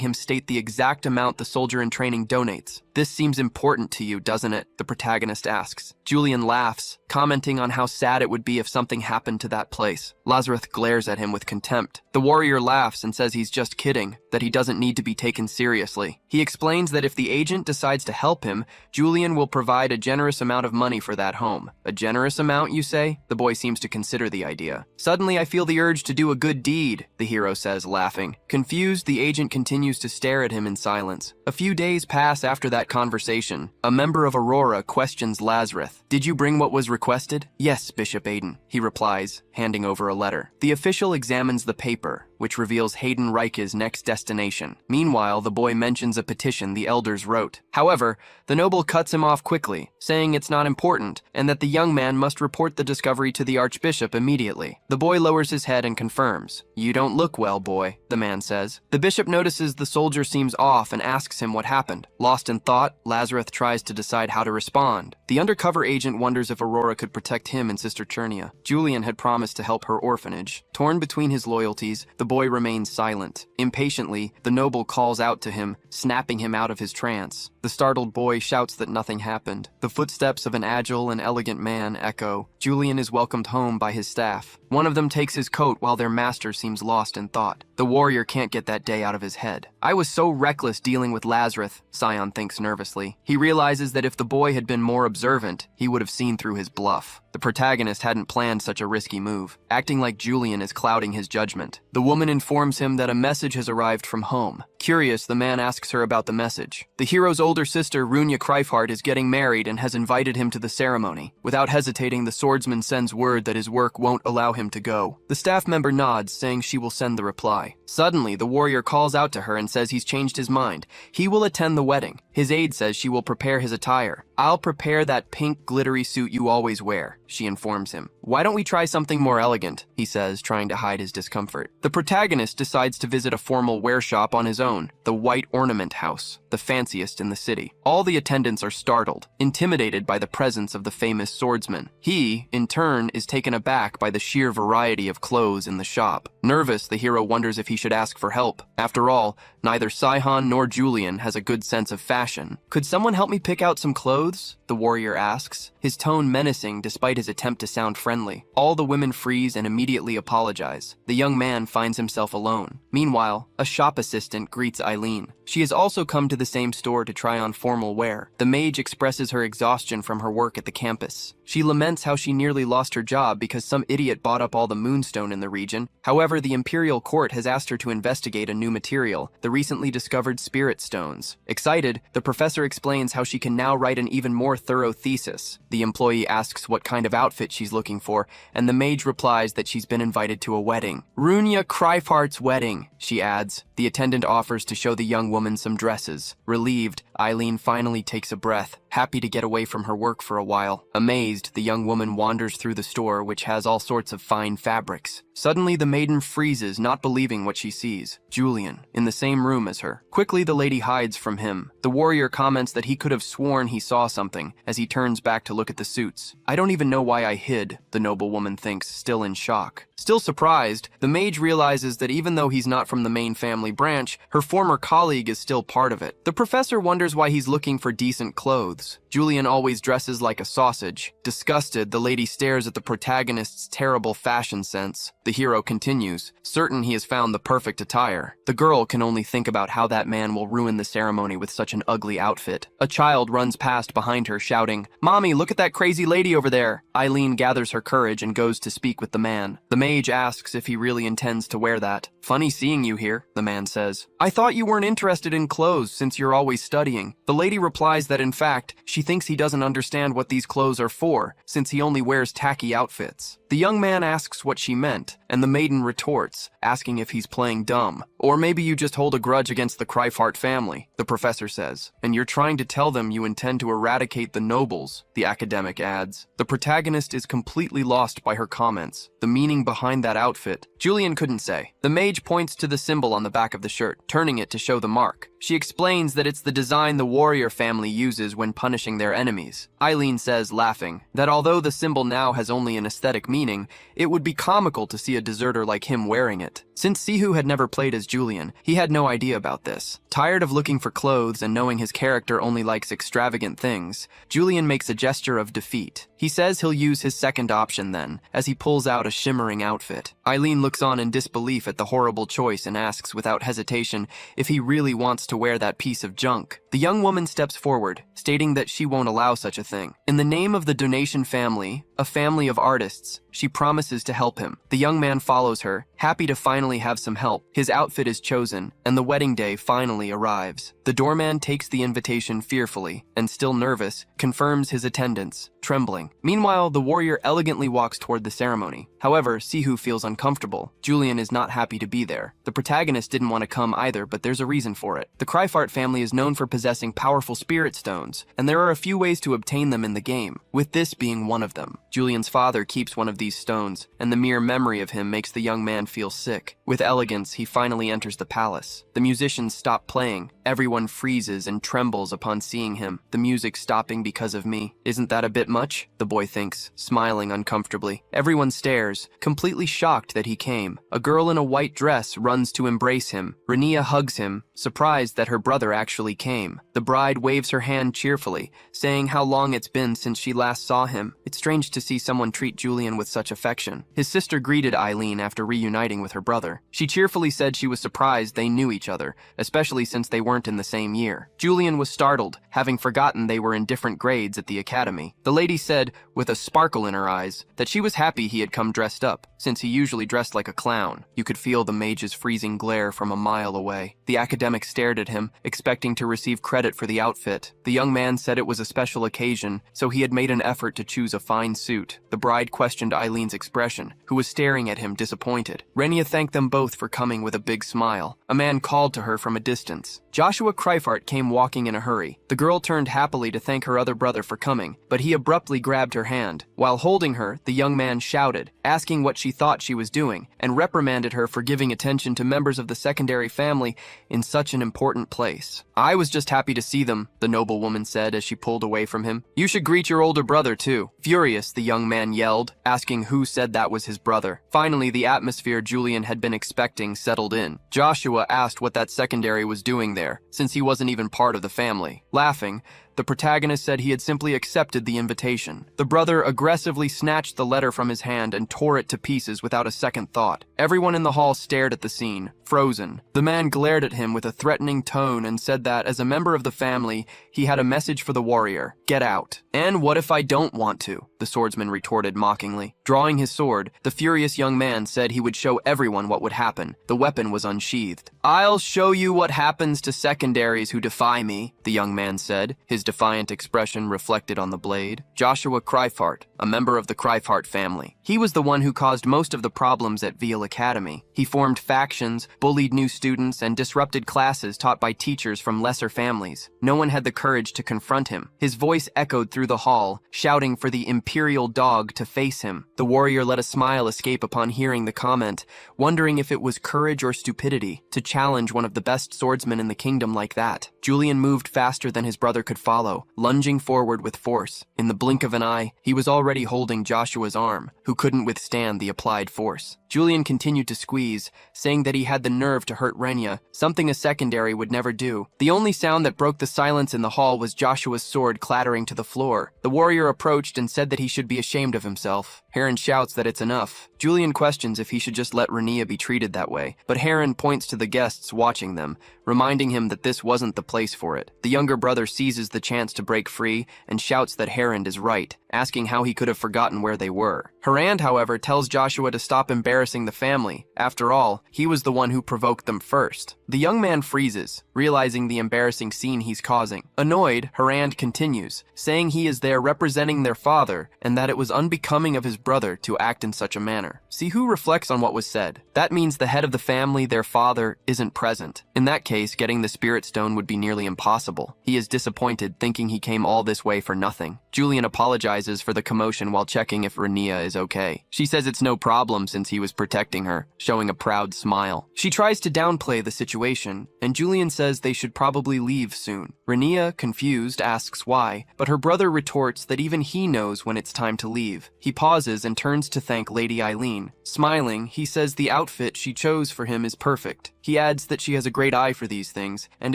him state the exact amount the soldier in training donates. This seems important to you, doesn't it? The protagonist asks. Julian laughs, commenting on how sad it would be if something happened to that place. Lazarus glares at him with contempt. The warrior laughs and says he's just kidding, that he doesn't need to be taken seriously. He explains that if the agent decides to help him, Julian will provide a generous amount of money for that home. A generous amount, you say? The boy seems to consider the idea. Suddenly, I feel the urge to do a good deed, the hero says, laughing. Confused, the agent continues to stare at him in silence. A few days pass after that conversation. A member of Aurora questions Lazarus. Did you bring what was requested? Yes, Bishop Hayden, he replies, handing over a letter. The official examines the paper, which reveals Hayden Reich's next destination. Meanwhile, the boy mentions a petition the elders wrote. However, the noble cuts him off quickly, saying it's not important, and that the young man must report the discovery to the archbishop immediately. The boy lowers his head and confirms. You don't look well, boy, the man says. The bishop notices the soldier seems off and asks him what happened. Lost in thought, Lazarus tries to decide how to respond. The undercover agent wonders if Aurora could protect him and Sister Chernia. Julian had promised to help her orphanage. Torn between his loyalties, the boy remains silent. Impatiently, the noble calls out to him, snapping him out of his trance. The startled boy shouts that nothing happened. The footsteps of an agile and elegant man echo. Julian is welcomed home by his staff. One of them takes his coat while their master seems lost in thought. The warrior can't get that day out of his head. I was so reckless dealing with Lazarus, Scion thinks nervously. He realizes that if the boy had been more observant, he would have seen through his bluff. The protagonist hadn't planned such a risky move. Acting like Julian is clouding his judgment. The woman informs him that a message has arrived from home. Curious, the man asks her about the message. The hero's older sister, Rena Kreifhardt, is getting married and has invited him to the ceremony. Without hesitating, the swordsman sends word that his work won't allow him to go. The staff member nods, saying she will send the reply. Suddenly, the warrior calls out to her and says he's changed his mind. He will attend the wedding. His aide says she will prepare his attire. I'll prepare that pink glittery suit you always wear, she informs him. Why don't we try something more elegant, he says, trying to hide his discomfort. The protagonist decides to visit a formal wear shop on his own, the White Ornament House, the fanciest in the city. All the attendants are startled, intimidated by the presence of the famous swordsman. He, in turn, is taken aback by the sheer variety of clothes in the shop. Nervous, the hero wonders if he should ask for help. After all, neither Sihon nor Julian has a good sense of fashion. Could someone help me pick out some clothes? The warrior asks, his tone menacing despite his attempt to sound friendly. All the women freeze and immediately apologize. The young man finds himself alone. Meanwhile, a shop assistant greets Eileene. She has also come to the same store to try on formal wear. The mage expresses her exhaustion from her work at the campus. She laments how she nearly lost her job because some idiot bought up all the moonstone in the region. However, the Imperial Court has asked her to investigate a new material, the recently discovered spirit stones. Excited, the professor explains how she can now write an even more thorough thesis. The employee asks what kind of outfit she's looking for, and the mage replies that she's been invited to a wedding. Rena Kreifhardt's wedding, she adds. The attendant offers to show the young woman some dresses. Relieved, Eileene finally takes a breath, happy to get away from her work for a while. Amazed, the young woman wanders through the store, which has all sorts of fine fabrics. Suddenly, the maiden freezes, not believing what she sees. Julian, in the same room as her. Quickly, the lady hides from him. The warrior comments that he could have sworn he saw something, as he turns back to look at the suits. I don't even know why I hid, the noblewoman thinks, still in shock. Still surprised, the mage realizes that even though he's not from the main family branch, her former colleague is still part of it. The professor wonders why he's looking for decent clothes. Julian always dresses like a sausage. Disgusted, the lady stares at the protagonist's terrible fashion sense. The hero continues, certain he has found the perfect attire. The girl can only think about how that man will ruin the ceremony with such an ugly outfit. A child runs past behind her, shouting, "Mommy, look at that crazy lady over there." Eileene gathers her courage and goes to speak with the man. The mage asks if he really intends to wear that. "Funny seeing you here," the man says. "I thought you weren't interested in clothes since you're always studying." The lady replies that in fact, she thinks he doesn't understand what these clothes are for, since he only wears tacky outfits. The young man asks what she meant, and the maiden retorts, asking if he's playing dumb. "Or maybe you just hold a grudge against the Kryphart family," the professor says, "and you're trying to tell them you intend to eradicate the nobles," the academic adds. The protagonist is completely lost by her comments. The meaning behind that outfit, Julian couldn't say. The mage points to the symbol on the back of the shirt, turning it to show the mark. She explains that it's the design the warrior family uses when punishing their enemies. Eileene says, laughing, that although the symbol now has only an aesthetic meaning, it would be comical to see a deserter like him wearing it. Since Sihu had never played as Julian, he had no idea about this. Tired of looking for clothes and knowing his character only likes extravagant things, Julian makes a gesture of defeat. He says he'll use his second option then, as he pulls out a shimmering outfit. Eileene looks on in disbelief at the horrible choice and asks without hesitation if he really wants to wear that piece of junk. The young woman steps forward, stating that she won't allow such a thing. In the name of the donation family, a family of artists, she promises to help him. The young man follows her, happy to finally have some help. His outfit is chosen, and the wedding day finally arrives. The doorman takes the invitation fearfully, and still nervous, confirms his attendance, trembling. Meanwhile, the warrior elegantly walks toward the ceremony. However, Sihu feels uncomfortable. Julian is not happy to be there. The protagonist didn't want to come either, but there's a reason for it. The Kryphart family is known for possessing powerful spirit stones, and there are a few ways to obtain them in the game, with this being one of them. Julian's father keeps one of these stones, and the mere memory of him makes the young man feel sick. With elegance, he finally enters the palace. The musicians stop playing. Everyone freezes and trembles upon seeing him. The music stopping because of me. Isn't that a bit much? The boy thinks, smiling uncomfortably. Everyone stares, completely shocked that he came. A girl in a white dress runs to embrace him. Rena hugs him, surprised that her brother actually came. The bride waves her hand cheerfully, saying how long it's been since she last saw him. It's strange to see someone treat Julian with such affection. His sister greeted Eileene after reuniting with her brother. She cheerfully said she was surprised they knew each other, especially since they weren't in the same year. Julian was startled, having forgotten they were in different grades at the academy. The lady said, with a sparkle in her eyes, that she was happy he had come dressed up, since he usually dressed like a clown. You could feel the mage's freezing glare from a mile away. The academic stared at him, expecting to receive credit for the outfit. The young man said it was a special occasion, so he had made an effort to choose a fine suit. The bride questioned Eileene's expression, who was staring at him disappointed. Rena thanked them both for coming with a big smile. A man called to her from a distance. Joshua Kryphart came walking in a hurry. The girl turned happily to thank her other brother for coming, but he abruptly grabbed her hand. While holding her, the young man shouted, asking what she thought she was doing, and reprimanded her for giving attention to members of the secondary family in such an important place. "I was just happy to see them," the noblewoman said as she pulled away from him. "You should greet your older brother too." Furious, the young man yelled, asking who said that was his brother. Finally, the atmosphere Julian had been expecting settled in. Joshua asked what that secondary was doing there, since he wasn't even part of the family. Laughing, the protagonist said he had simply accepted the invitation. The brother aggressively snatched the letter from his hand and tore it to pieces without a second thought. Everyone in the hall stared at the scene, frozen. The man glared at him with a threatening tone and said that, as a member of the family, he had a message for the warrior. "Get out." "And what if I don't want to?" the swordsman retorted mockingly. Drawing his sword, the furious young man said he would show everyone what would happen. The weapon was unsheathed. "I'll show you what happens to secondaries who defy me," the young man said, his defiant expression reflected on the blade. Joshua Kryphart, a member of the Kryphart family. He was the one who caused most of the problems at Veal Academy. He formed factions, bullied new students, and disrupted classes taught by teachers from lesser families. No one had the courage to confront him. His voice echoed through the hall, shouting for the imperial dog to face him. The warrior let a smile escape upon hearing the comment, wondering if it was courage or stupidity to challenge one of the best swordsmen in the kingdom like that. Julian moved faster than his brother could follow follow, lunging forward with force. In the blink of an eye, he was already holding Joshua's arm, who couldn't withstand the applied force. Julian continued to squeeze, saying that he had the nerve to hurt Rena, something a secondary would never do. The only sound that broke the silence in the hall was Joshua's sword clattering to the floor. The warrior approached and said that he should be ashamed of himself. Heron shouts that it's enough. Julian questions if he should just let Rena be treated that way, but Heron points to the guests watching them, reminding him that this wasn't the place for it. The younger brother seizes the chance to break free and shouts that Heron is right, asking how he could have forgotten where they were. Heron, however, tells Joshua to stop embarrassing the family. After all, he was the one who provoked them first. The young man freezes, realizing the embarrassing scene he's causing. Annoyed, Heron continues, saying he is there representing their father and that it was unbecoming of his brother to act in such a manner. See who reflects on what was said. That means the head of the family, their father, isn't present. In that case, getting the spirit stone would be nearly impossible. He is disappointed, thinking he came all this way for nothing. Julian apologizes for the commotion while checking if Rena is okay. She says it's no problem since he was protecting her, showing a proud smile. She tries to downplay the situation, and Julian says they should probably leave soon. Rena, confused, asks why, but her brother retorts that even he knows when it's time to leave. He pauses and turns to thank Lady Eileene. Smiling, he says the outfit she chose for him is perfect. He adds that she has a great eye for these things and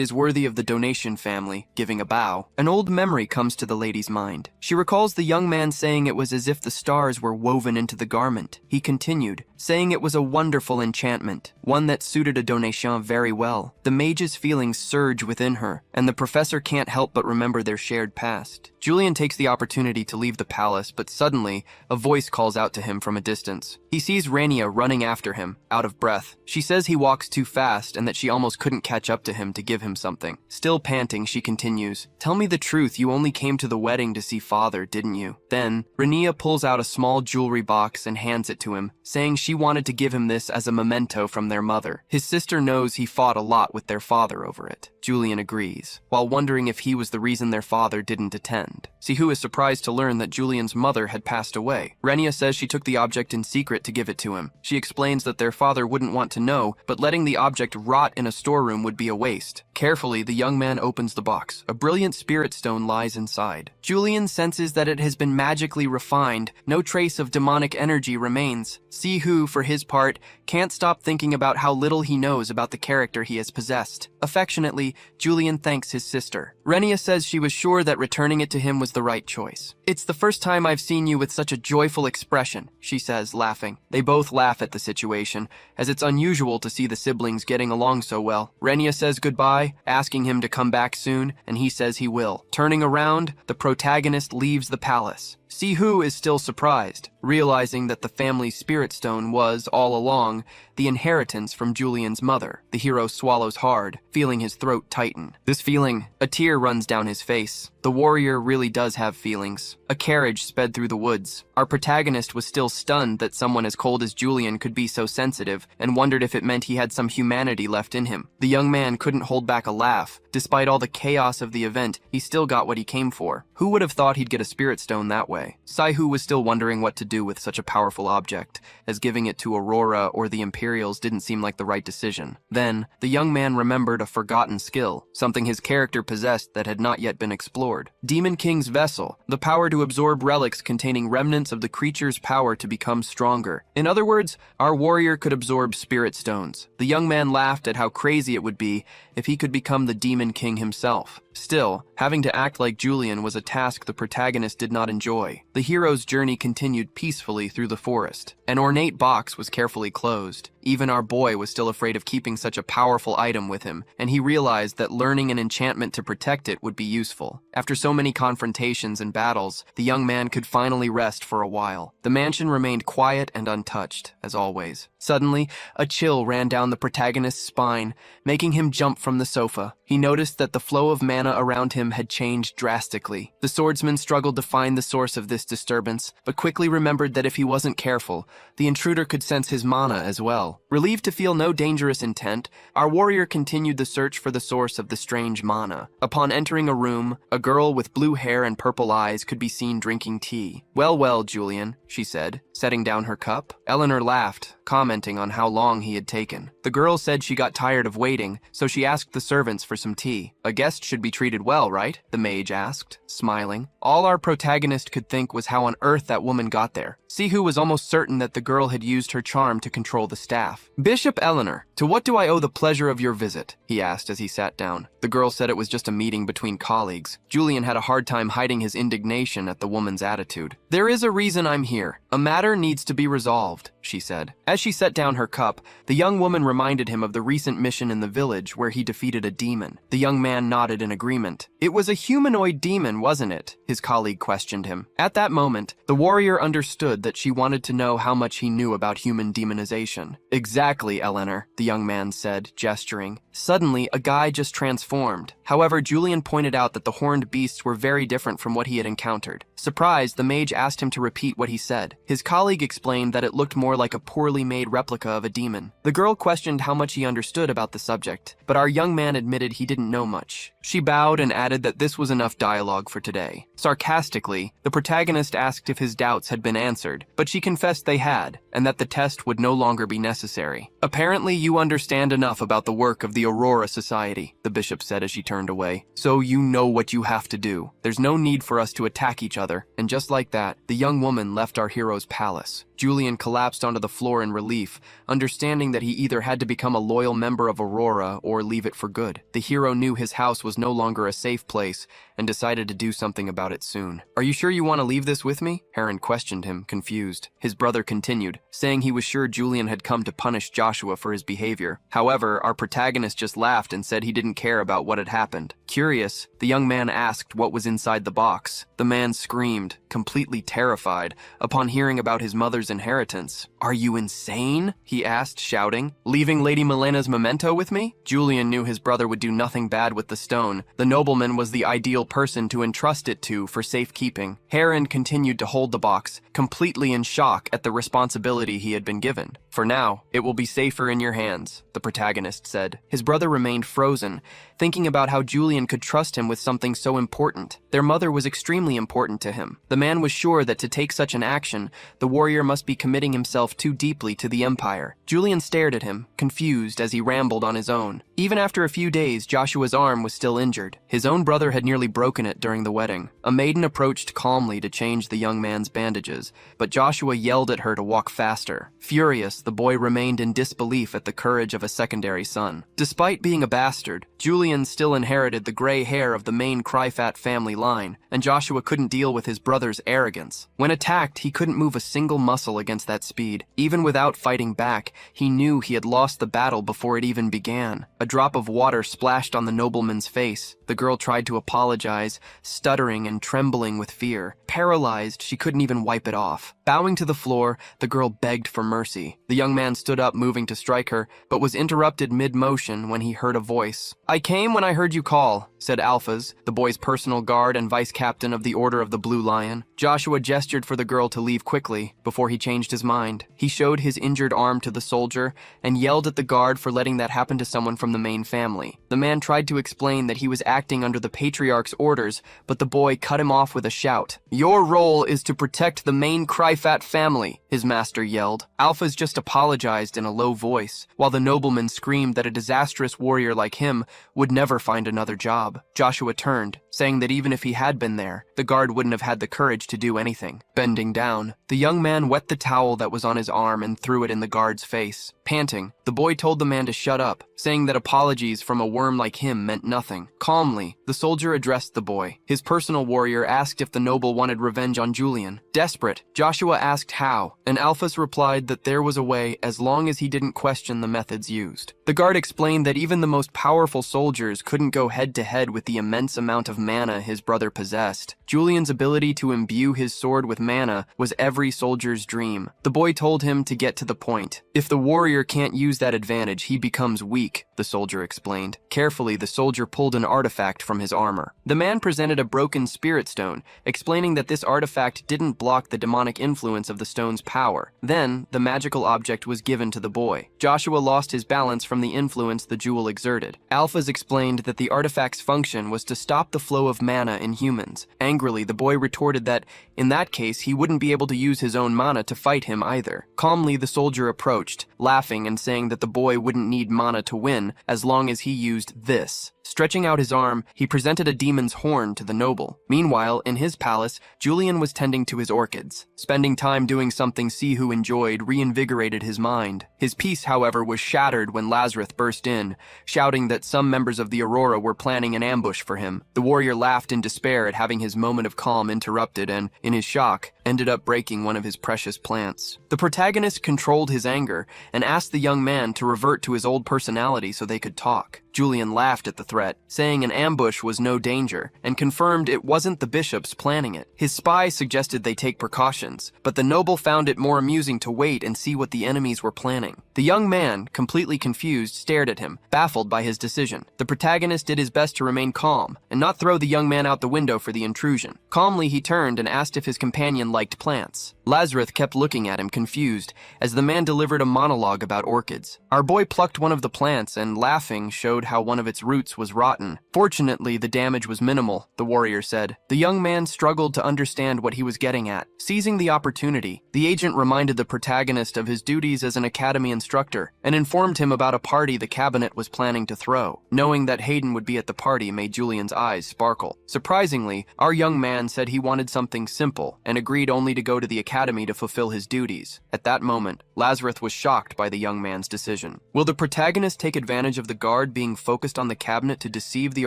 is worthy of the donation family, giving a bow. An old memory comes to the lady's mind. She recalls the young man saying it was as if the stars were woven into the garment. He continued, saying it was a wonderful enchantment, one that suited a donation very well. The mage's feelings surge within her, and the professor can't help but remember their shared past. Julian takes the opportunity to leave the palace, but suddenly, a voice calls out to him from a distance. He sees Rena running after him, out of breath. She says he walks too fast and that she almost couldn't catch up to him to give him something. Still panting, she continues, "Tell me the truth, you only came to the wedding to see father, didn't you?" Then, Rena pulls out a small jewelry box and hands it to him, saying she wanted to give him this as a memento from their mother. His sister knows he fought a lot with their father over it. Julian agrees, while wondering if he was the reason their father didn't attend. Sihu is surprised to learn that Julian's mother had passed away. Rena says she took the object in secret to give it to him. She explains that their father wouldn't want to know, but letting the object rot in a storeroom would be a waste. Carefully, the young man opens the box. A brilliant spirit stone lies inside. Julian senses that it has been magically refined. No trace of demonic energy remains. Sihu, for his part, can't stop thinking about how little he knows about the character he has possessed. Affectionately, Julian thanks his sister. Rena says she was sure that returning it to him was the right choice. "It's the first time I've seen you with such a joyful expression," she says, laughing. They both laugh at the situation, as it's unusual to see the siblings getting along so well. Rena says goodbye, asking him to come back soon, and he says he will. Turning around, the protagonist leaves the palace. Sihu is still surprised, realizing that the family's spirit stone was, all along, the inheritance from Julian's mother. The hero swallows hard, feeling his throat tighten. This feeling, a tear runs down his face. The warrior really does have feelings. A carriage sped through the woods. Our protagonist was still stunned that someone as cold as Julian could be so sensitive, and wondered if it meant he had some humanity left in him. The young man couldn't hold back a laugh. Despite all the chaos of the event, he still got what he came for. Who would have thought he'd get a spirit stone that way? Sihu was still wondering what to do with such a powerful object, as giving it to Aurora or the Imperials didn't seem like the right decision. Then, the young man remembered a forgotten skill, something his character possessed that had not yet been explored. Demon King's Vessel, the power to absorb relics containing remnants of the creature's power to become stronger. In other words, our warrior could absorb spirit stones. The young man laughed at how crazy it would be if he could become the Demon King himself. Still, having to act like Julian was a task the protagonist did not enjoy. The hero's journey continued peacefully through the forest. An ornate box was carefully closed. Even our boy was still afraid of keeping such a powerful item with him, and he realized that learning an enchantment to protect it would be useful. After so many confrontations and battles, the young man could finally rest for a while. The mansion remained quiet and untouched, as always. Suddenly, a chill ran down the protagonist's spine, making him jump from the sofa. He noticed that the flow of mana around him had changed drastically. The swordsman struggled to find the source of this disturbance, but quickly remembered that if he wasn't careful, the intruder could sense his mana as well. well. Relieved to feel no dangerous intent, our warrior continued the search for the source of the strange mana. Upon entering a room, a girl with blue hair and purple eyes could be seen drinking tea. Well, Julian, she said, setting down her cup. Eleanor laughed, commenting on how long he had taken. The girl said she got tired of waiting, so she asked the servants for some tea. A guest should be treated well, right? The mage asked, smiling. All our protagonist could think was how on earth that woman got there. Sihu was almost certain that the girl had used her charm to control the staff. Bishop Eleanor, to what do I owe the pleasure of your visit? He asked as he sat down. The girl said it was just a meeting between colleagues. Julian had a hard time hiding his indignation at the woman's attitude. There is a reason I'm here. A matter needs to be resolved, she said. As she set down her cup, the young woman reminded him of the recent mission in the village where he defeated a demon. The young man nodded in agreement. It was a humanoid demon, wasn't it? His colleague questioned him. At that moment, the warrior understood that she wanted to know how much he knew about human demonization. Exactly, Eleanor, the young man said, gesturing. Suddenly, a guy just transformed. However, Julian pointed out that the horned beasts were very different from what he had encountered. Surprised, the mage asked him to repeat what he said. His colleague explained that it looked more like a poorly made replica of a demon. The girl questioned how much he understood about the subject, but our young man admitted he didn't know much. She bowed and added that this was enough dialogue for today. Sarcastically, the protagonist asked if his doubts had been answered, but she confessed they had, and that the test would no longer be necessary. Apparently, you understand enough about the work of the Aurora Society, the bishop said as she turned away. So you know what you have to do. There's no need for us to attack each other. And just like that, the young woman left our hero's palace. Julian collapsed onto the floor in relief, understanding that he either had to become a loyal member of Aurora or leave it for good. The hero knew his house was no longer a safe place and decided to do something about it soon. Are you sure you want to leave this with me? Heron questioned him, confused. His brother continued, saying he was sure Julian had come to punish Joshua for his behavior. However, our protagonist just laughed and said he didn't care about what had happened. Curious, the young man asked what was inside the box. The man screamed, completely terrified, upon hearing about his mother's inheritance. Are you insane? He asked, shouting. Leaving Lady Milena's memento with me? Julian knew his brother would do nothing bad with the stone. The nobleman was the ideal person to entrust it to for safekeeping. Heron continued to hold the box, completely in shock at the responsibility he had been given. For now, it will be safer in your hands, the protagonist said. His brother remained frozen, thinking about how Julian could trust him with something so important. Their mother was extremely important to him. The man was sure that to take such an action, the warrior must be committing himself too deeply to the Empire. Julian stared at him, confused as he rambled on his own. Even after a few days, Joshua's arm was still injured. His own brother had nearly broken it during the wedding. A maiden approached calmly to change the young man's bandages, but Joshua yelled at her to walk faster. Furious, the boy remained in disbelief at the courage of a secondary son. Despite being a bastard, Julian still inherited the gray hair of the main Cryfat family line, and Joshua couldn't deal with his brother's arrogance. When attacked, he couldn't move a single muscle against that speed. Even without fighting back, he knew he had lost the battle before it even began. A drop of water splashed on the nobleman's face. The girl tried to apologize, stuttering and trembling with fear. Paralyzed, she couldn't even wipe it off. Bowing to the floor, the girl begged for mercy. The young man stood up, moving to strike her, but was interrupted mid-motion when he heard a voice. I came when I heard you call, said Alphas, the boy's personal guard and vice captain of the Order of the Blue Lion. Joshua gestured for the girl to leave quickly before he changed his mind. He showed his injured arm to the soldier and yelled at the guard for letting that happen to someone from the main family. The man tried to explain that he was acting under the patriarch's orders, but the boy cut him off with a shout. Your role is to protect the main Cryfat family, his master yelled. Alphas just apologized in a low voice, while the nobleman screamed that a disastrous warrior like him would never find another job. Joshua turned, saying that even if he had been there, the guard wouldn't have had the courage to do anything. Bending down, the young man wet the towel that was on his arm and threw it in the guard's face. Panting, the boy told the man to shut up, saying that apologies from a worm like him meant nothing. Calmly, the soldier addressed the boy. His personal warrior asked if the noble wanted revenge on Julian. Desperate, Joshua asked how, and Alphas replied that there was a way as long as he didn't question the methods used. The guard explained that even the most powerful soldiers couldn't go head-to-head with the immense amount of mana his brother possessed. Julian's ability to imbue his sword with mana was every soldier's dream. The boy told him to get to the point. If the warrior can't use use that advantage, he becomes weak, the soldier explained. Carefully, the soldier pulled an artifact from his armor. The man presented a broken spirit stone, explaining that this artifact didn't block the demonic influence of the stone's power. Then, the magical object was given to the boy. Joshua lost his balance from the influence the jewel exerted. Alphas explained that the artifact's function was to stop the flow of mana in humans. Angrily, the boy retorted that, in that case, he wouldn't be able to use his own mana to fight him either. Calmly, the soldier approached, laughing and saying that the boy wouldn't need mana to win as long as he used this. Stretching out his arm, he presented a demon's horn to the noble. Meanwhile, in his palace, Julian was tending to his orchids. Spending time doing something Sihu enjoyed reinvigorated his mind. His peace, however, was shattered when Lazarus burst in, shouting that some members of the Aurora were planning an ambush for him. The warrior laughed in despair at having his moment of calm interrupted and, in his shock, ended up breaking one of his precious plants. The protagonist controlled his anger and asked the young man to revert to his old personality so they could talk. Julian laughed at the threat, saying an ambush was no danger, and confirmed it wasn't the bishops planning it. His spy suggested they take precautions, but the noble found it more amusing to wait and see what the enemies were planning. The young man, completely confused, stared at him, baffled by his decision. The protagonist did his best to remain calm, and not throw the young man out the window for the intrusion. Calmly, he turned and asked if his companion liked plants. Lazarus kept looking at him, confused, as the man delivered a monologue about orchids. Our boy plucked one of the plants and, laughing, showed how one of its roots was rotten. Fortunately, the damage was minimal, the warrior said. The young man struggled to understand what he was getting at. Seizing the opportunity, the agent reminded the protagonist of his duties as an academy instructor and informed him about a party the cabinet was planning to throw. Knowing that Hayden would be at the party made Julian's eyes sparkle. Surprisingly, our young man said he wanted something simple and agreed only to go to the academy to fulfill his duties. At that moment, Lazarus was shocked by the young man's decision. Will the protagonist take advantage of the guard being focused on the cabinet to deceive the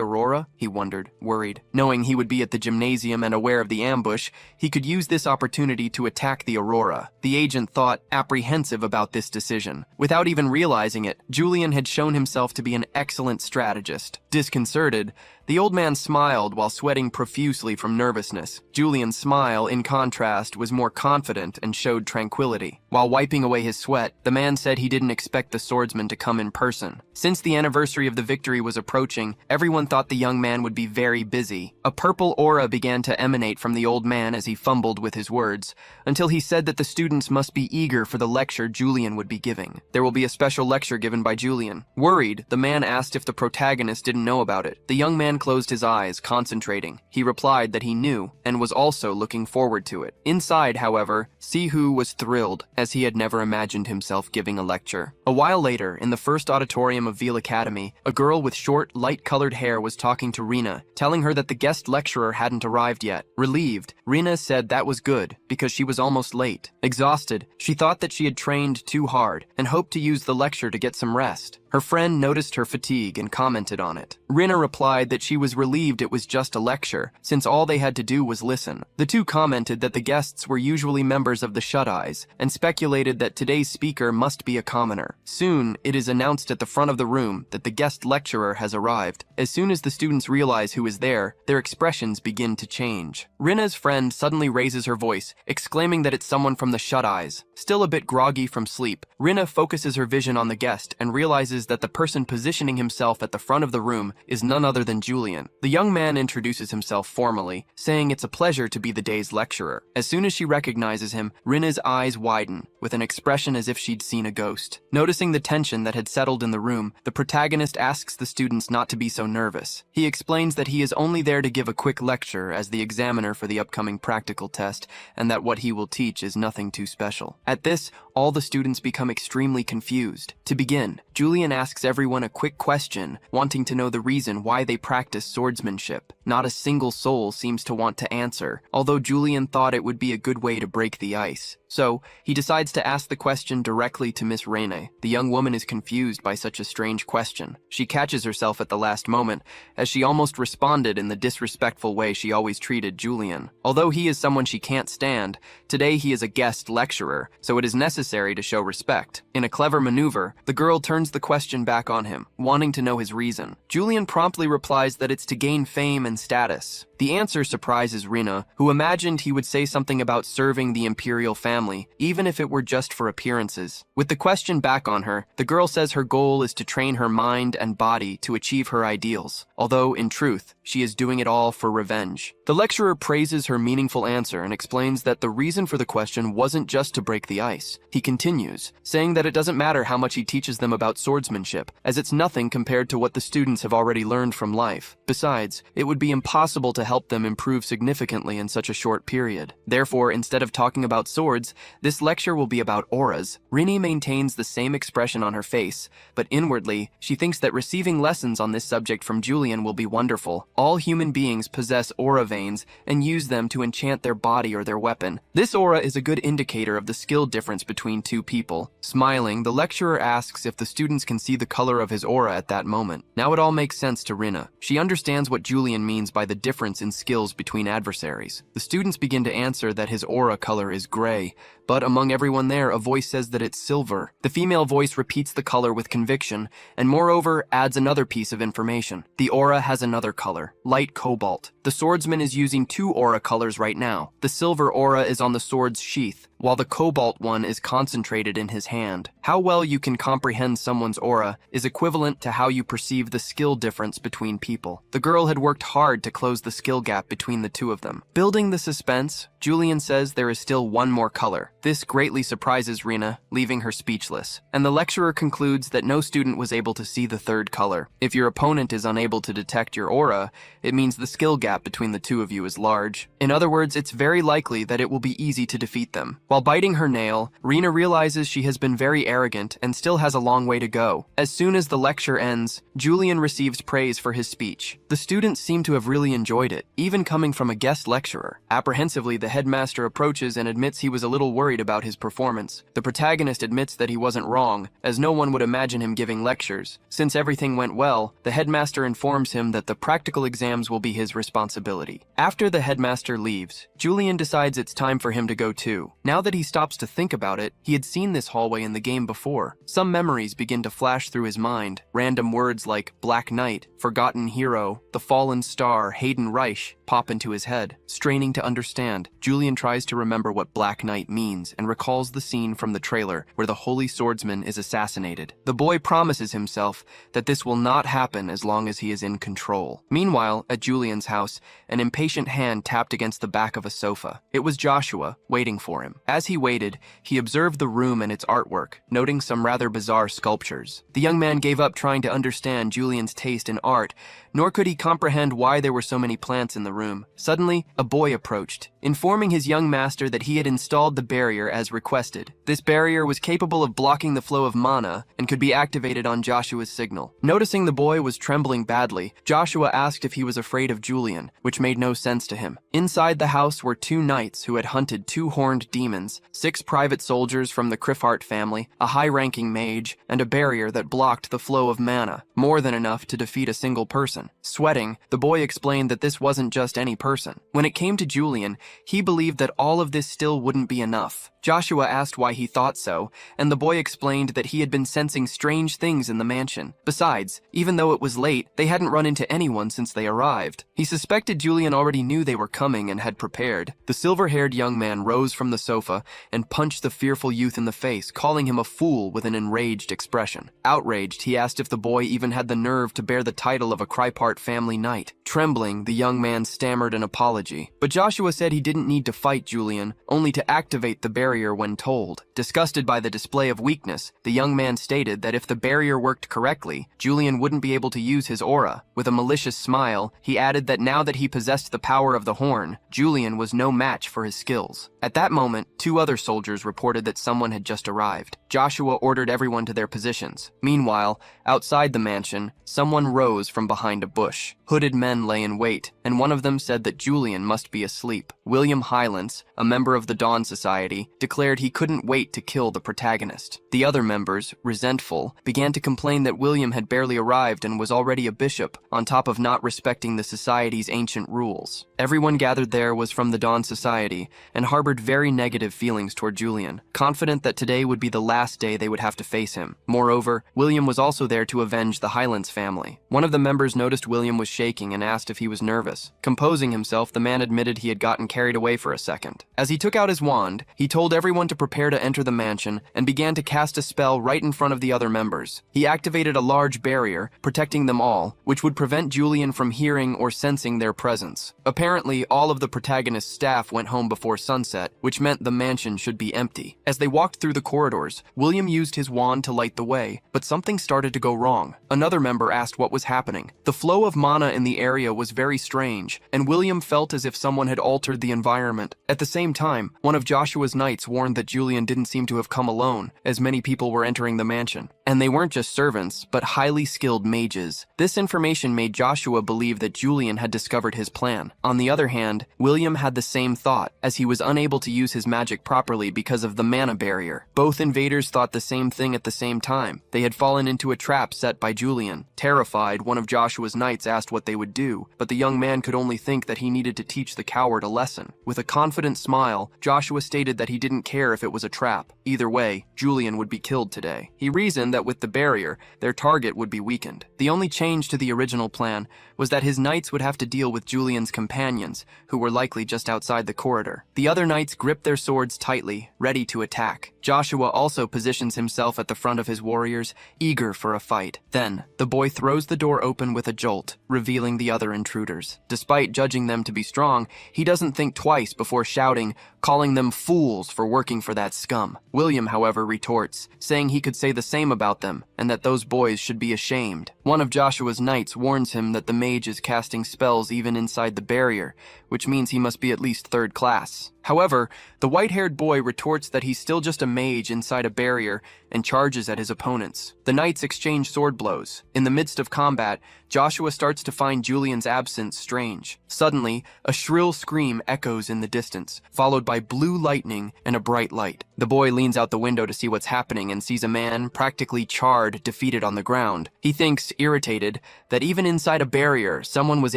Aurora? He wondered, worried. Knowing he would be at the gymnasium and aware of the ambush, he could use this opportunity to attack the Aurora. The agent thought, apprehensive about this decision. Without even realizing it, Julian had shown himself to be an excellent strategist. Disconcerted, the old man smiled while sweating profusely from nervousness. Julian's smile, in contrast, was more confident and showed tranquility. While wiping away his sweat, the man said he didn't expect the swordsman to come in person. Since the anniversary of the victory was approaching, everyone thought the young man would be very busy. A purple aura began to emanate from the old man as he fumbled with his words, until he said that the students must be eager for the lecture Julian would be giving. There will be a special lecture given by Julian. Worried, the man asked if the protagonist didn't know about it. The young man closed his eyes, concentrating. He replied that he knew, and was also looking forward to it. Inside, however, Sihu was thrilled, as he had never imagined himself giving a lecture. A while later, in the first auditorium of Veil Academy, a girl with short, light-colored hair was talking to Rena, telling her that the guest lecturer hadn't arrived yet. Relieved, Rena said that was good, because she was almost late. Exhausted, she thought that she had trained too hard, and hoped to use the lecture to get some rest. Her friend noticed her fatigue and commented on it. Rena replied that she was relieved it was just a lecture, since all they had to do was listen. The two commented that the guests were usually members of the Shut-Eyes, and speculated that today's speaker must be a commoner. Soon, it is announced at the front of the room that the guest lecturer has arrived. As soon as the students realize who is there, their expressions begin to change. Rena's friend suddenly raises her voice, exclaiming that it's someone from the Shut-Eyes. Still a bit groggy from sleep, Rena focuses her vision on the guest and realizes that the person positioning himself at the front of the room is none other than Julian. The young man introduces himself formally, saying it's a pleasure to be the day's lecturer. As soon as she recognizes him, Rena's eyes widen, with an expression as if she'd seen a ghost. Noticing the tension that had settled in the room, the protagonist asks the students not to be so nervous. He explains that he is only there to give a quick lecture as the examiner for the upcoming practical test, and that what he will teach is nothing too special. At this, all the students become extremely confused. To begin, Julian asks everyone a quick question, wanting to know the reason why they practice swordsmanship. Not a single soul seems to want to answer, although Julian thought it would be a good way to break the ice. So, he decides to ask the question directly to Miss Rena. The young woman is confused by such a strange question. She catches herself at the last moment, as she almost responded in the disrespectful way she always treated Julian. Although he is someone she can't stand, today he is a guest lecturer, so it is necessary to show respect. In a clever maneuver, the girl turns the question back on him, wanting to know his reason. Julian promptly replies that it's to gain fame and status. The answer surprises Rena, who imagined he would say something about serving the imperial family, even if it were just for appearances. With the question back on her, the girl says her goal is to train her mind and body to achieve her ideals, although, in truth, she is doing it all for revenge. The lecturer praises her meaningful answer and explains that the reason for the question wasn't just to break the ice. He continues, saying that it doesn't matter how much he teaches them about swordsmanship, as it's nothing compared to what the students have already learned from life. Besides, it would be impossible to help them improve significantly in such a short period. Therefore, instead of talking about swords, this lecture will be about auras. Rena maintains the same expression on her face, but inwardly, she thinks that receiving lessons on this subject from Julian will be wonderful. All human beings possess aura veins and use them to enchant their body or their weapon. This aura is a good indicator of the skill difference between two people. Smiling, the lecturer asks if the students can see the color of his aura at that moment. Now it all makes sense to Rena. She understands what Julian means by the difference in skills between adversaries. The students begin to answer that his aura color is gray, but among everyone there, a voice says that it's silver. The female voice repeats the color with conviction, and moreover, adds another piece of information. The aura has another color, light cobalt. The swordsman is using two aura colors right now. The silver aura is on the sword's sheath, while the cobalt one is concentrated in his hand. How well you can comprehend someone's aura is equivalent to how you perceive the skill difference between people. The girl had worked hard to close the skill gap between the two of them. Building the suspense, Julian says there is still one more color. This greatly surprises Rena, leaving her speechless. And the lecturer concludes that no student was able to see the third color. If your opponent is unable to detect your aura, it means the skill gap between the two of you is large. In other words, it's very likely that it will be easy to defeat them. While biting her nail, Rena realizes she has been very arrogant and still has a long way to go. As soon as the lecture ends, Julian receives praise for his speech. The students seem to have really enjoyed it, even coming from a guest lecturer. Apprehensively, the headmaster approaches and admits he was a little worried about his performance. The protagonist admits that he wasn't wrong, as no one would imagine him giving lectures. Since everything went well, the headmaster informs him that the practical exams will be his responsibility. After the headmaster leaves, Julian decides it's time for him to go too. Now that he stops to think about it, he had seen this hallway in the game before. Some memories begin to flash through his mind. Random words like Black Knight, Forgotten Hero, The Fallen Star, Hayden Reich pop into his head. Straining to understand, Julian tries to remember what Black Knight means and recalls the scene from the trailer where the holy swordsman is assassinated. The boy promises himself that this will not happen as long as he is in control. Meanwhile, at Julian's house, an impatient hand tapped against the back of a sofa. It was Joshua, waiting for him. As he waited, he observed the room and its artwork, noting some rather bizarre sculptures. The young man gave up trying to understand Julian's taste in art, nor could he comprehend why there were so many plants in the room. Suddenly, a boy approached, informing his young master that he had installed the barrier as requested. This barrier was capable of blocking the flow of mana and could be activated on Joshua's signal. Noticing the boy was trembling badly, Joshua asked if he was afraid of Julian, which made no sense to him. Inside the house were two knights who had hunted two horned demons, 6 private soldiers from the Crifart family, a high-ranking mage, and a barrier that blocked the flow of mana, more than enough to defeat a single person. Sweating, the boy explained that this wasn't just any person. When it came to Julian, he believed that all of this still wouldn't be enough. Joshua asked why he thought so, and the boy explained that he had been sensing strange things in the mansion. Besides, even though it was late, they hadn't run into anyone since they arrived. He suspected Julian already knew they were coming and had prepared. The silver-haired young man rose from the sofa and punched the fearful youth in the face, calling him a fool with an enraged expression. Outraged, he asked if the boy even had the nerve to bear the title of a Crifart family knight. Trembling, the young man stammered an apology. But Joshua said he didn't need to fight Julian, only to activate the barrier when told. Disgusted by the display of weakness, the young man stated that if the barrier worked correctly, Julian wouldn't be able to use his aura. With a malicious smile, he added that now that he possessed the power of the horn, Julian was no match for his skills. At that moment, 2 other soldiers reported that someone had just arrived. Joshua ordered everyone to their positions. Meanwhile, outside the mansion, someone rose from behind a bush. Hooded men lay in wait, and one of them said that Julian must be asleep. William Highlands, a member of the Dawn Society, declared he couldn't wait to kill the protagonist. The other members, resentful, began to complain that William had barely arrived and was already a bishop, on top of not respecting the society's ancient rules. Everyone gathered there was from the Dawn Society, and harbored very negative feelings toward Julian, confident that today would be the last last day they would have to face him. Moreover, William was also there to avenge the Highlands family. One of the members noticed William was shaking and asked if he was nervous. Composing himself, the man admitted he had gotten carried away for a second. As he took out his wand, he told everyone to prepare to enter the mansion and began to cast a spell right in front of the other members. He activated a large barrier, protecting them all, which would prevent Julian from hearing or sensing their presence. Apparently, all of the protagonist's staff went home before sunset, which meant the mansion should be empty. As they walked through the corridors, William used his wand to light the way, but something started to go wrong. Another member asked what was happening. The flow of mana in the area was very strange, and William felt as if someone had altered the environment. At the same time, one of Joshua's knights warned that Julian didn't seem to have come alone, as many people were entering the mansion. And they weren't just servants, but highly skilled mages. This information made Joshua believe that Julian had discovered his plan. On the other hand, William had the same thought, as he was unable to use his magic properly because of the mana barrier. Both invaders thought the same thing at the same time. They had fallen into a trap set by Julian. Terrified, one of Joshua's knights asked what they would do, but the young man could only think that he needed to teach the coward a lesson. With a confident smile, Joshua stated that he didn't care if it was a trap. Either way, Julian would be killed today. He reasoned that with the barrier, their target would be weakened. The only change to the original plan was that his knights would have to deal with Julian's companions, who were likely just outside the corridor. The other knights gripped their swords tightly, ready to attack. Joshua also positions himself at the front of his warriors, eager for a fight. Then, the boy throws the door open with a jolt, revealing the other intruders. Despite judging them to be strong, he doesn't think twice before shouting, calling them fools for working for that scum. William, however, retorts, saying he could say the same about them, and that those boys should be ashamed. One of Joshua's knights warns him that the mage is casting spells even inside the barrier, which means he must be at least third class. However, the white-haired boy retorts that he's still just a mage inside a barrier and charges at his opponents. The knights exchange sword blows. In the midst of combat, Joshua starts to find Julian's absence strange. Suddenly, a shrill scream echoes in the distance, followed by blue lightning and a bright light. The boy leans out the window to see what's happening and sees a man, practically charred, defeated on the ground. He thinks, irritated, that even inside a barrier, someone was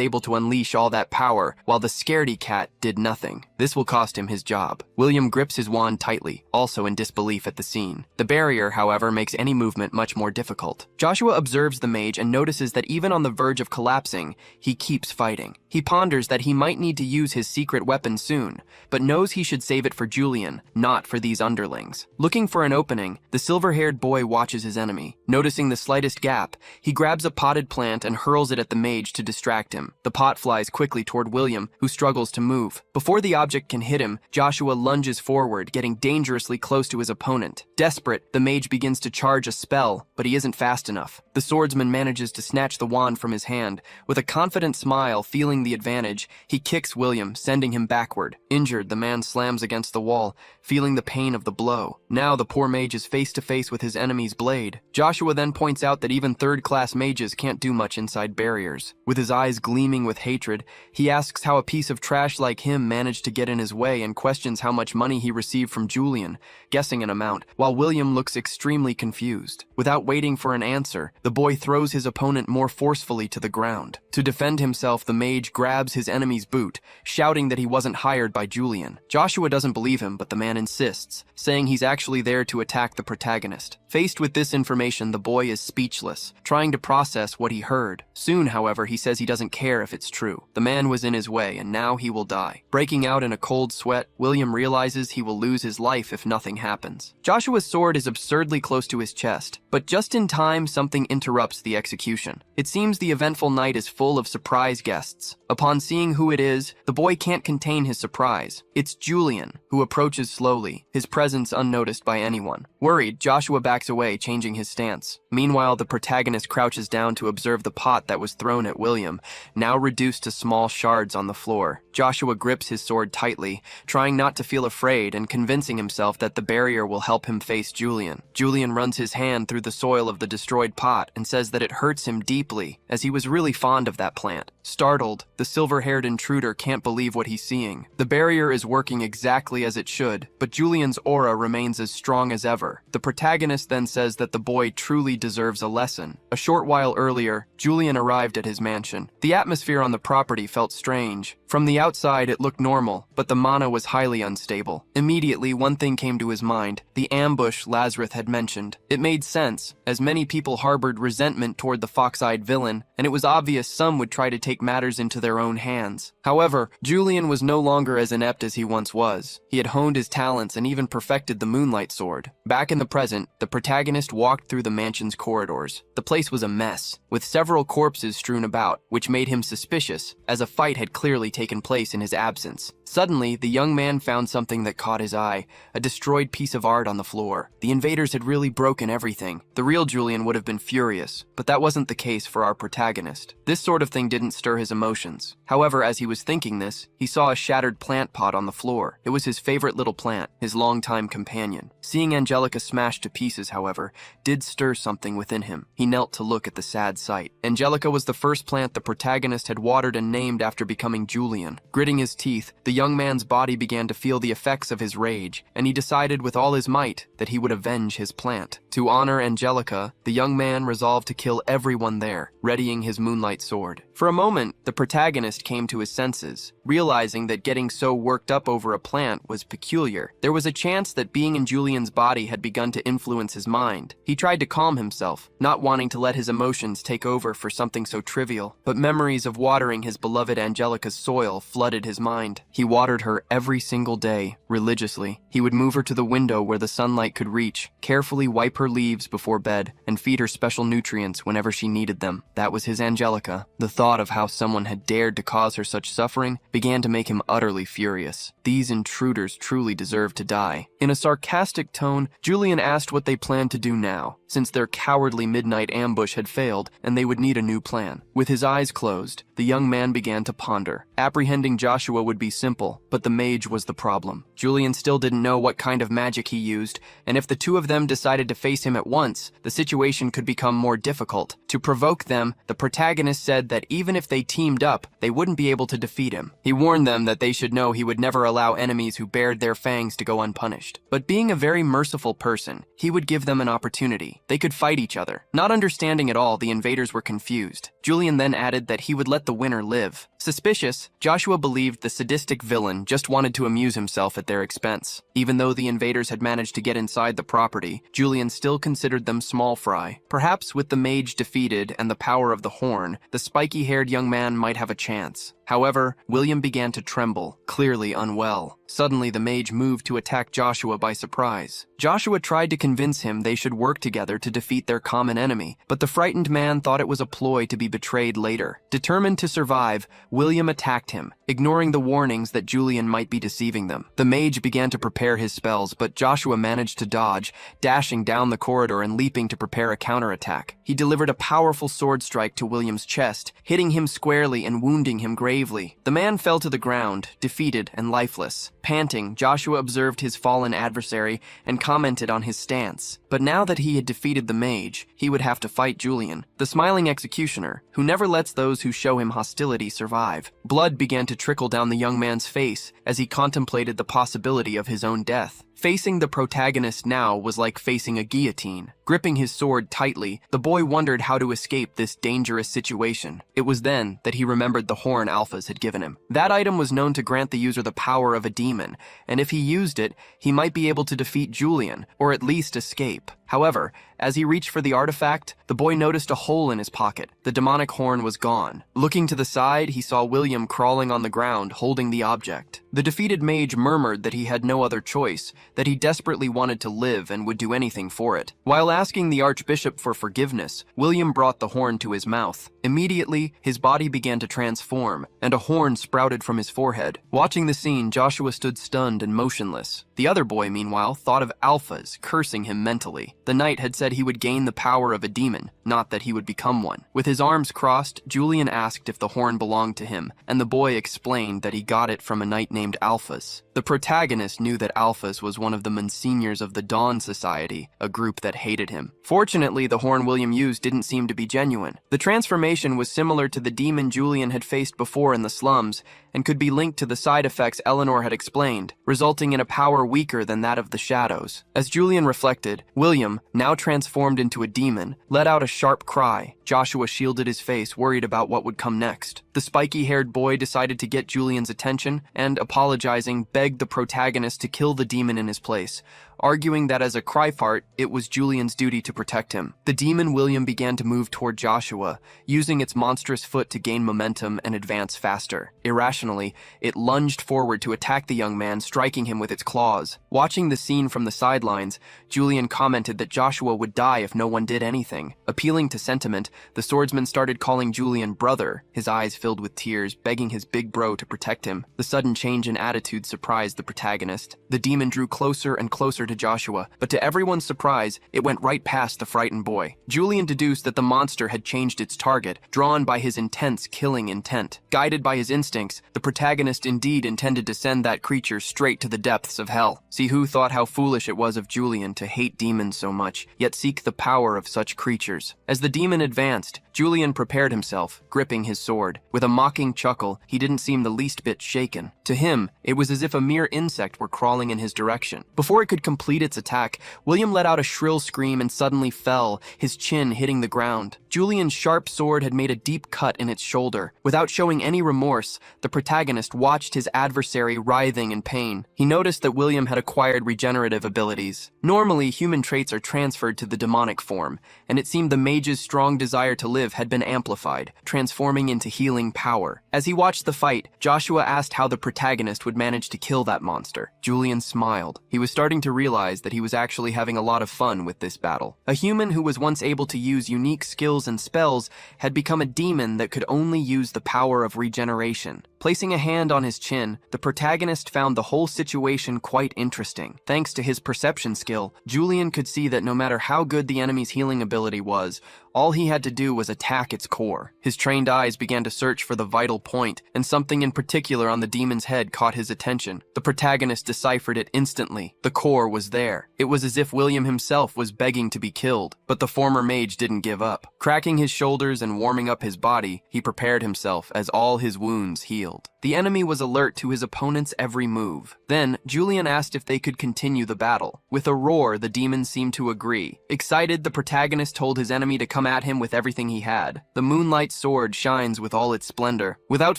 able to unleash all that power, while the scaredy cat did nothing. This will cost him his job. William grips his wand tightly, also in disbelief at the scene. The barrier, however, makes any movement much more difficult. Joshua observes the mage and notices that even on the verge of collapsing, he keeps fighting. He ponders that he might need to use his secret weapon soon, but knows he should save it for Julian, not for these underlings. Looking for an opening, the silver-haired boy watches his enemy. Noticing the slightest gap, he grabs a potted plant and hurls it at the mage to distract him. The pot flies quickly toward William, who struggles to move. Before the object can hit him, Joshua lunges forward, getting dangerously close to his opponent. Desperate, the mage begins to charge a spell, but he isn't fast enough. The swordsman manages to snatch the wand from his hand. With a confident smile, feeling the advantage, he kicks William, sending him backward. Injured, the man slams against the wall, feeling the pain of the blow. Now the poor mage is face to face with his enemy's blade. Joshua then points out that even third-class mages can't do much inside barriers. With his eyes gleaming with hatred, he asks how a piece of trash like him managed to get in his way and questions how much money he received from Julian, guessing an amount, while William looks extremely confused. Without waiting for an answer, the boy throws his opponent more forcefully to the ground. To defend himself, the mage grabs his enemy's boot, shouting that he wasn't hired by Julian. Joshua doesn't believe him, but the man insists, saying he's actually there to attack the protagonist. Faced with this information, the boy is speechless, trying to process what he heard. Soon, however, he says he doesn't care if it's true. The man was in his way, and now he will die. Breaking out in a cold sweat, William realizes he will lose his life if nothing happens. Joshua's sword is absurdly close to his chest, but just in time, something interrupts the execution. It seems the eventful night is full of surprise guests. Upon seeing who it is, the boy can't contain his surprise. It's Julian, who approaches slowly, his presence unnoticed by anyone. Worried, Joshua backs away, changing his stance. Meanwhile, the protagonist crouches down to observe the pot that was thrown at William, now reduced to small shards on the floor. Joshua grips his sword tightly, trying not to feel afraid and convincing himself that the barrier will help him face Julian. Julian runs his hand through the soil of the destroyed pot and says that it hurts him deeply, as he was really fond of that plant. Startled, the silver-haired intruder can't believe what he's seeing. The barrier is working exactly as it should, but Julian's aura remains as strong as ever. The protagonist then says that the boy truly deserves a lesson. A short while earlier, Julian arrived at his mansion. The atmosphere on the property felt strange. From the outside, it looked normal, but the mana was highly unstable. Immediately, one thing came to his mind: the ambush Lazarus had mentioned. It made sense, as many people harbored resentment toward the fox-eyed villain, and it was obvious some would try to take matters into their own hands. However, Julian was no longer as inept as he once was. He had honed his talents and even perfected the moonlight sword. Back in the present, the protagonist walked through the mansion's corridors. The place was a mess, with several corpses strewn about, which made him suspicious, as a fight had clearly taken place in his absence. Suddenly, the young man found something that caught his eye: a destroyed piece of art on the floor. The invaders had really broken everything. The real Julian would have been furious, but that wasn't the case for our protagonist. This sort of thing didn't stir his emotions. However, as he was thinking this, he saw a shattered plant pot on the floor. It was his favorite little plant, his longtime companion. Seeing Angelica smashed to pieces, however, did stir something within him. He knelt to look at the sad sight. Angelica was the first plant the protagonist had watered and named after becoming Julian. Gritting his teeth, the young man's body began to feel the effects of his rage, and he decided with all his might that he would avenge his plant. To honor Angelica, the young man resolved to kill everyone there, readying his moonlight sword. For a moment, the protagonist came to his senses, realizing that getting so worked up over a plant was peculiar. There was a chance that being in Julian's body had begun to influence his mind. He tried to calm himself, not wanting to let his emotions take over for something so trivial, but memories of watering his beloved Angelica's soil flooded his mind. He watered her every single day, religiously. He would move her to the window where the sunlight could reach, carefully wipe her leaves before bed, and feed her special nutrients whenever she needed them. That was his Angelica. The thought of how someone had dared to cause her such suffering began to make him utterly furious. These intruders truly deserved to die. In a sarcastic tone, Julian asked what they planned to do now, since their cowardly midnight ambush had failed and they would need a new plan. With his eyes closed, the young man began to ponder. Apprehending Joshua would be simple, but the mage was the problem. Julian still didn't know what kind of magic he used, and if the two of them decided to face him at once, the situation could become more difficult. To provoke them, the protagonist said that even if they teamed up, they wouldn't be able to defeat him. He warned them that they should know he would never allow enemies who bared their fangs to go unpunished. But being a very merciful person, he would give them an opportunity. They could fight each other. Not understanding at all, the invaders were confused. Julian then added that he would let the winner live. Suspicious, Joshua believed the sadistic villain just wanted to amuse himself at their expense. Even though the invaders had managed to get inside the property, Julian still considered them small fry. Perhaps with the mage defeated and the power of the horn, the spiky-haired young man might have a chance. However, William began to tremble, clearly unwell. Suddenly, the mage moved to attack Joshua by surprise. Joshua tried to convince him they should work together to defeat their common enemy, but the frightened man thought it was a ploy to be betrayed later. Determined to survive, William attacked him, ignoring the warnings that Julian might be deceiving them. The mage began to prepare his spells, but Joshua managed to dodge, dashing down the corridor and leaping to prepare a counterattack. He delivered a powerful sword strike to William's chest, hitting him squarely and wounding him gravely. The man fell to the ground, defeated and lifeless. Panting, Joshua observed his fallen adversary and commented on his stance. But now that he had defeated the mage, he would have to fight Julian, the smiling executioner, who never lets those who show him hostility survive. Blood began to trickle down the young man's face as he contemplated the possibility of his own death. Facing the protagonist now was like facing a guillotine. Gripping his sword tightly, the boy wondered how to escape this dangerous situation. It was then that he remembered the horn Alphas had given him. That item was known to grant the user the power of a demon, and if he used it, he might be able to defeat Julian, or at least escape. However, as he reached for the artifact, the boy noticed a hole in his pocket. The demonic horn was gone. Looking to the side, he saw William crawling on the ground, holding the object. The defeated mage murmured that he had no other choice, that he desperately wanted to live and would do anything for it. While asking the archbishop for forgiveness, William brought the horn to his mouth. Immediately, his body began to transform, and a horn sprouted from his forehead. Watching the scene, Joshua stood stunned and motionless. The other boy, meanwhile, thought of Alphas, cursing him mentally. The knight had said he would gain the power of a demon, not that he would become one. With his arms crossed, Julian asked if the horn belonged to him, and the boy explained that he got it from a knight named Alphas. The protagonist knew that Alphas was one of the Monsignors of the Dawn Society, a group that hated him. Fortunately, the horn William used didn't seem to be genuine. The transformation was similar to the demon Julian had faced before in the slums, and could be linked to the side effects Eleanor had explained, resulting in a power weaker than that of the shadows. As Julian reflected, William, William, now transformed into a demon, let out a sharp cry. Joshua shielded his face, worried about what would come next. The spiky-haired boy decided to get Julian's attention and, apologizing, begged the protagonist to kill the demon in his place, arguing that as a Cryfart, it was Julian's duty to protect him. The demon William began to move toward Joshua, using its monstrous foot to gain momentum and advance faster. Irrationally, it lunged forward to attack the young man, striking him with its claws. Watching the scene from the sidelines, Julian commented that Joshua would die if no one did anything. Appealing to sentiment, the swordsman started calling Julian brother, his eyes filled with tears, begging his big bro to protect him. The sudden change in attitude surprised the protagonist. The demon drew closer and closer to Joshua, but to everyone's surprise, it went right past the frightened boy. Julian deduced that the monster had changed its target, drawn by his intense killing intent. Guided by his instincts, the protagonist indeed intended to send that creature straight to the depths of hell. Sihu thought how foolish it was of Julian to hate demons so much, yet seek the power of such creatures. As the demon advanced, Julian prepared himself, gripping his sword. With a mocking chuckle, he didn't seem the least bit shaken. To him, it was as if a mere insect were crawling in his direction. Before it could complete its attack, William let out a shrill scream and suddenly fell, his chin hitting the ground. Julian's sharp sword had made a deep cut in its shoulder. Without showing any remorse, the protagonist watched his adversary writhing in pain. He noticed that William had acquired regenerative abilities. Normally, human traits are transferred to the demonic form, and it seemed the mage's strong desire to live had been amplified, transforming into healing power. As he watched the fight, Joshua asked how the protagonist would manage to kill that monster. Julian smiled. He was starting to realize that he was actually having a lot of fun with this battle. A human who was once able to use unique skills and spells had become a demon that could only use the power of regeneration. Placing a hand on his chin, the protagonist found the whole situation quite interesting. Thanks to his perception skill, Julian could see that no matter how good the enemy's healing ability was, all he had to do was attack its core. His trained eyes began to search for the vital point, and something in particular on the demon's head caught his attention. The protagonist deciphered it instantly. The core was there. It was as if William himself was begging to be killed, but the former mage didn't give up. Cracking his shoulders and warming up his body, he prepared himself as all his wounds healed. The enemy was alert to his opponent's every move. Then, Julian asked if they could continue the battle. With a roar, the demon seemed to agree. Excited, the protagonist told his enemy to come at him with everything he had. The moonlight sword shines with all its splendor. Without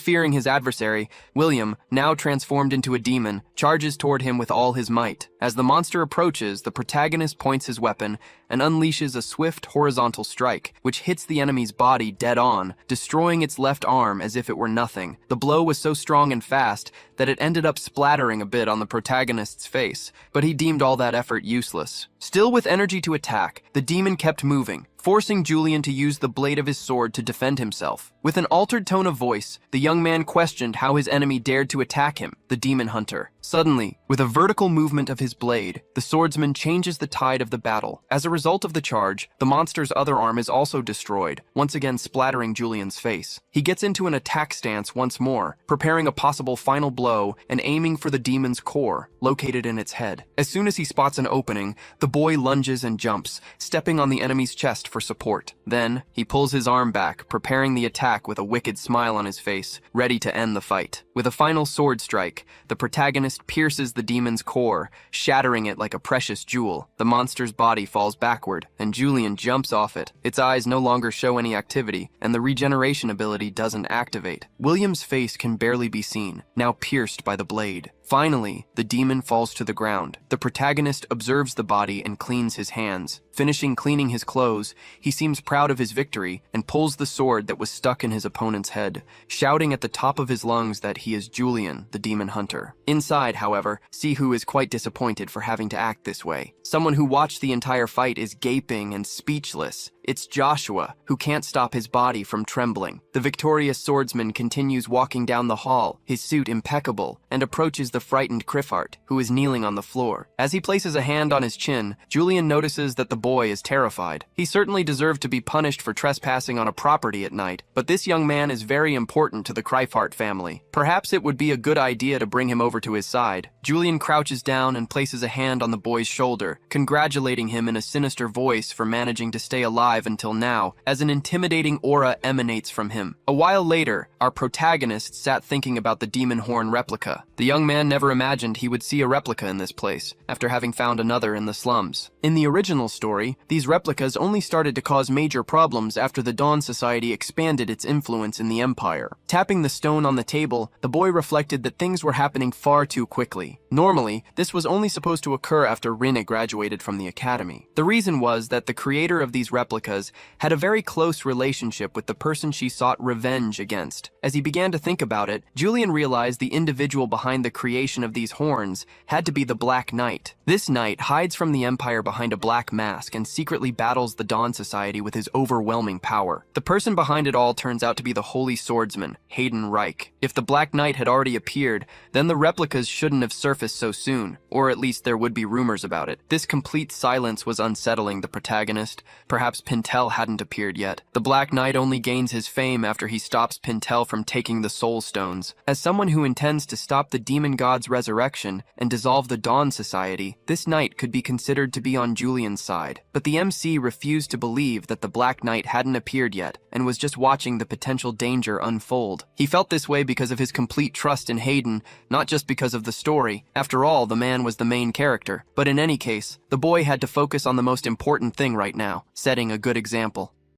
fearing his adversary, William, now transformed into a demon, charges toward him with all his might. As the monster approaches, the protagonist points his weapon and unleashes a swift horizontal strike, which hits the enemy's body dead on, destroying its left arm as if it were nothing. The blow was so strong and fast that it ended up splattering a bit on the protagonist's face, but he deemed all that effort useless. Still with energy to attack, the demon kept moving, forcing Julian to use the blade of his sword to defend himself. With an altered tone of voice, the young man questioned how his enemy dared to attack him, the demon hunter. Suddenly, with a vertical movement of his blade, the swordsman changes the tide of the battle. As a result of the charge, the monster's other arm is also destroyed, once again splattering Julian's face. He gets into an attack stance once more, preparing a possible final blow and aiming for the demon's core, located in its head. As soon as he spots an opening, the boy lunges and jumps, stepping on the enemy's chest for support. Then, he pulls his arm back, preparing the attack with a wicked smile on his face, ready to end the fight. With a final sword strike, the protagonist pierces the demon's core, shattering it like a precious jewel. The monster's body falls backward, and Julian jumps off it. Its eyes no longer show any activity, and the regeneration ability doesn't activate. William's face can barely be seen, now pierced by the blade. Finally, the demon falls to the ground. The protagonist observes the body and cleans his hands. Finishing cleaning his clothes, he seems proud of his victory and pulls the sword that was stuck in his opponent's head, shouting at the top of his lungs that he is Julian, the demon hunter. Inside, however, Sihu is quite disappointed for having to act this way. Someone who watched the entire fight is gaping and speechless. It's Joshua, who can't stop his body from trembling. The victorious swordsman continues walking down the hall, his suit impeccable, and approaches the frightened Cryfart, who is kneeling on the floor. As he places a hand on his chin, Julian notices that the boy is terrified. He certainly deserved to be punished for trespassing on a property at night, but this young man is very important to the Cryfart family. Perhaps it would be a good idea to bring him over to his side. Julian crouches down and places a hand on the boy's shoulder, congratulating him in a sinister voice for managing to stay alive until now, as an intimidating aura emanates from him. A while later, our protagonist sat thinking about the demon horn replica. The young man never imagined he would see a replica in this place, after having found another in the slums. In the original story, these replicas only started to cause major problems after the Dawn Society expanded its influence in the Empire. Tapping the stone on the table, the boy reflected that things were happening far too quickly. Normally, this was only supposed to occur after Rena graduated from the academy. The reason was that the creator of these replicas had a very close relationship with the person she sought revenge against. As he began to think about it, Julian realized the individual behind the creation of these horns had to be the Black Knight. This knight hides from the Empire behind a black mask and secretly battles the Dawn Society with his overwhelming power. The person behind it all turns out to be the Holy Swordsman, Hayden Reich. If the Black Knight had already appeared, then the replicas shouldn't have surfaced so soon, or at least there would be rumors about it. This complete silence was unsettling the protagonist. Perhaps Pintel hadn't appeared yet. The Black Knight only gains his fame after he stops Pintel from taking the Soul Stones. As someone who intends to stop the demon god's resurrection and dissolve the Dawn Society, this knight could be considered to be on Julian's side. But the MC refused to believe that the Black Knight hadn't appeared yet and was just watching the potential danger unfold. He felt this way because of his complete trust in Hayden, not just because of the story. After all, the man was the main character. But in any case, the boy had to focus on the most important thing right now, setting a good example.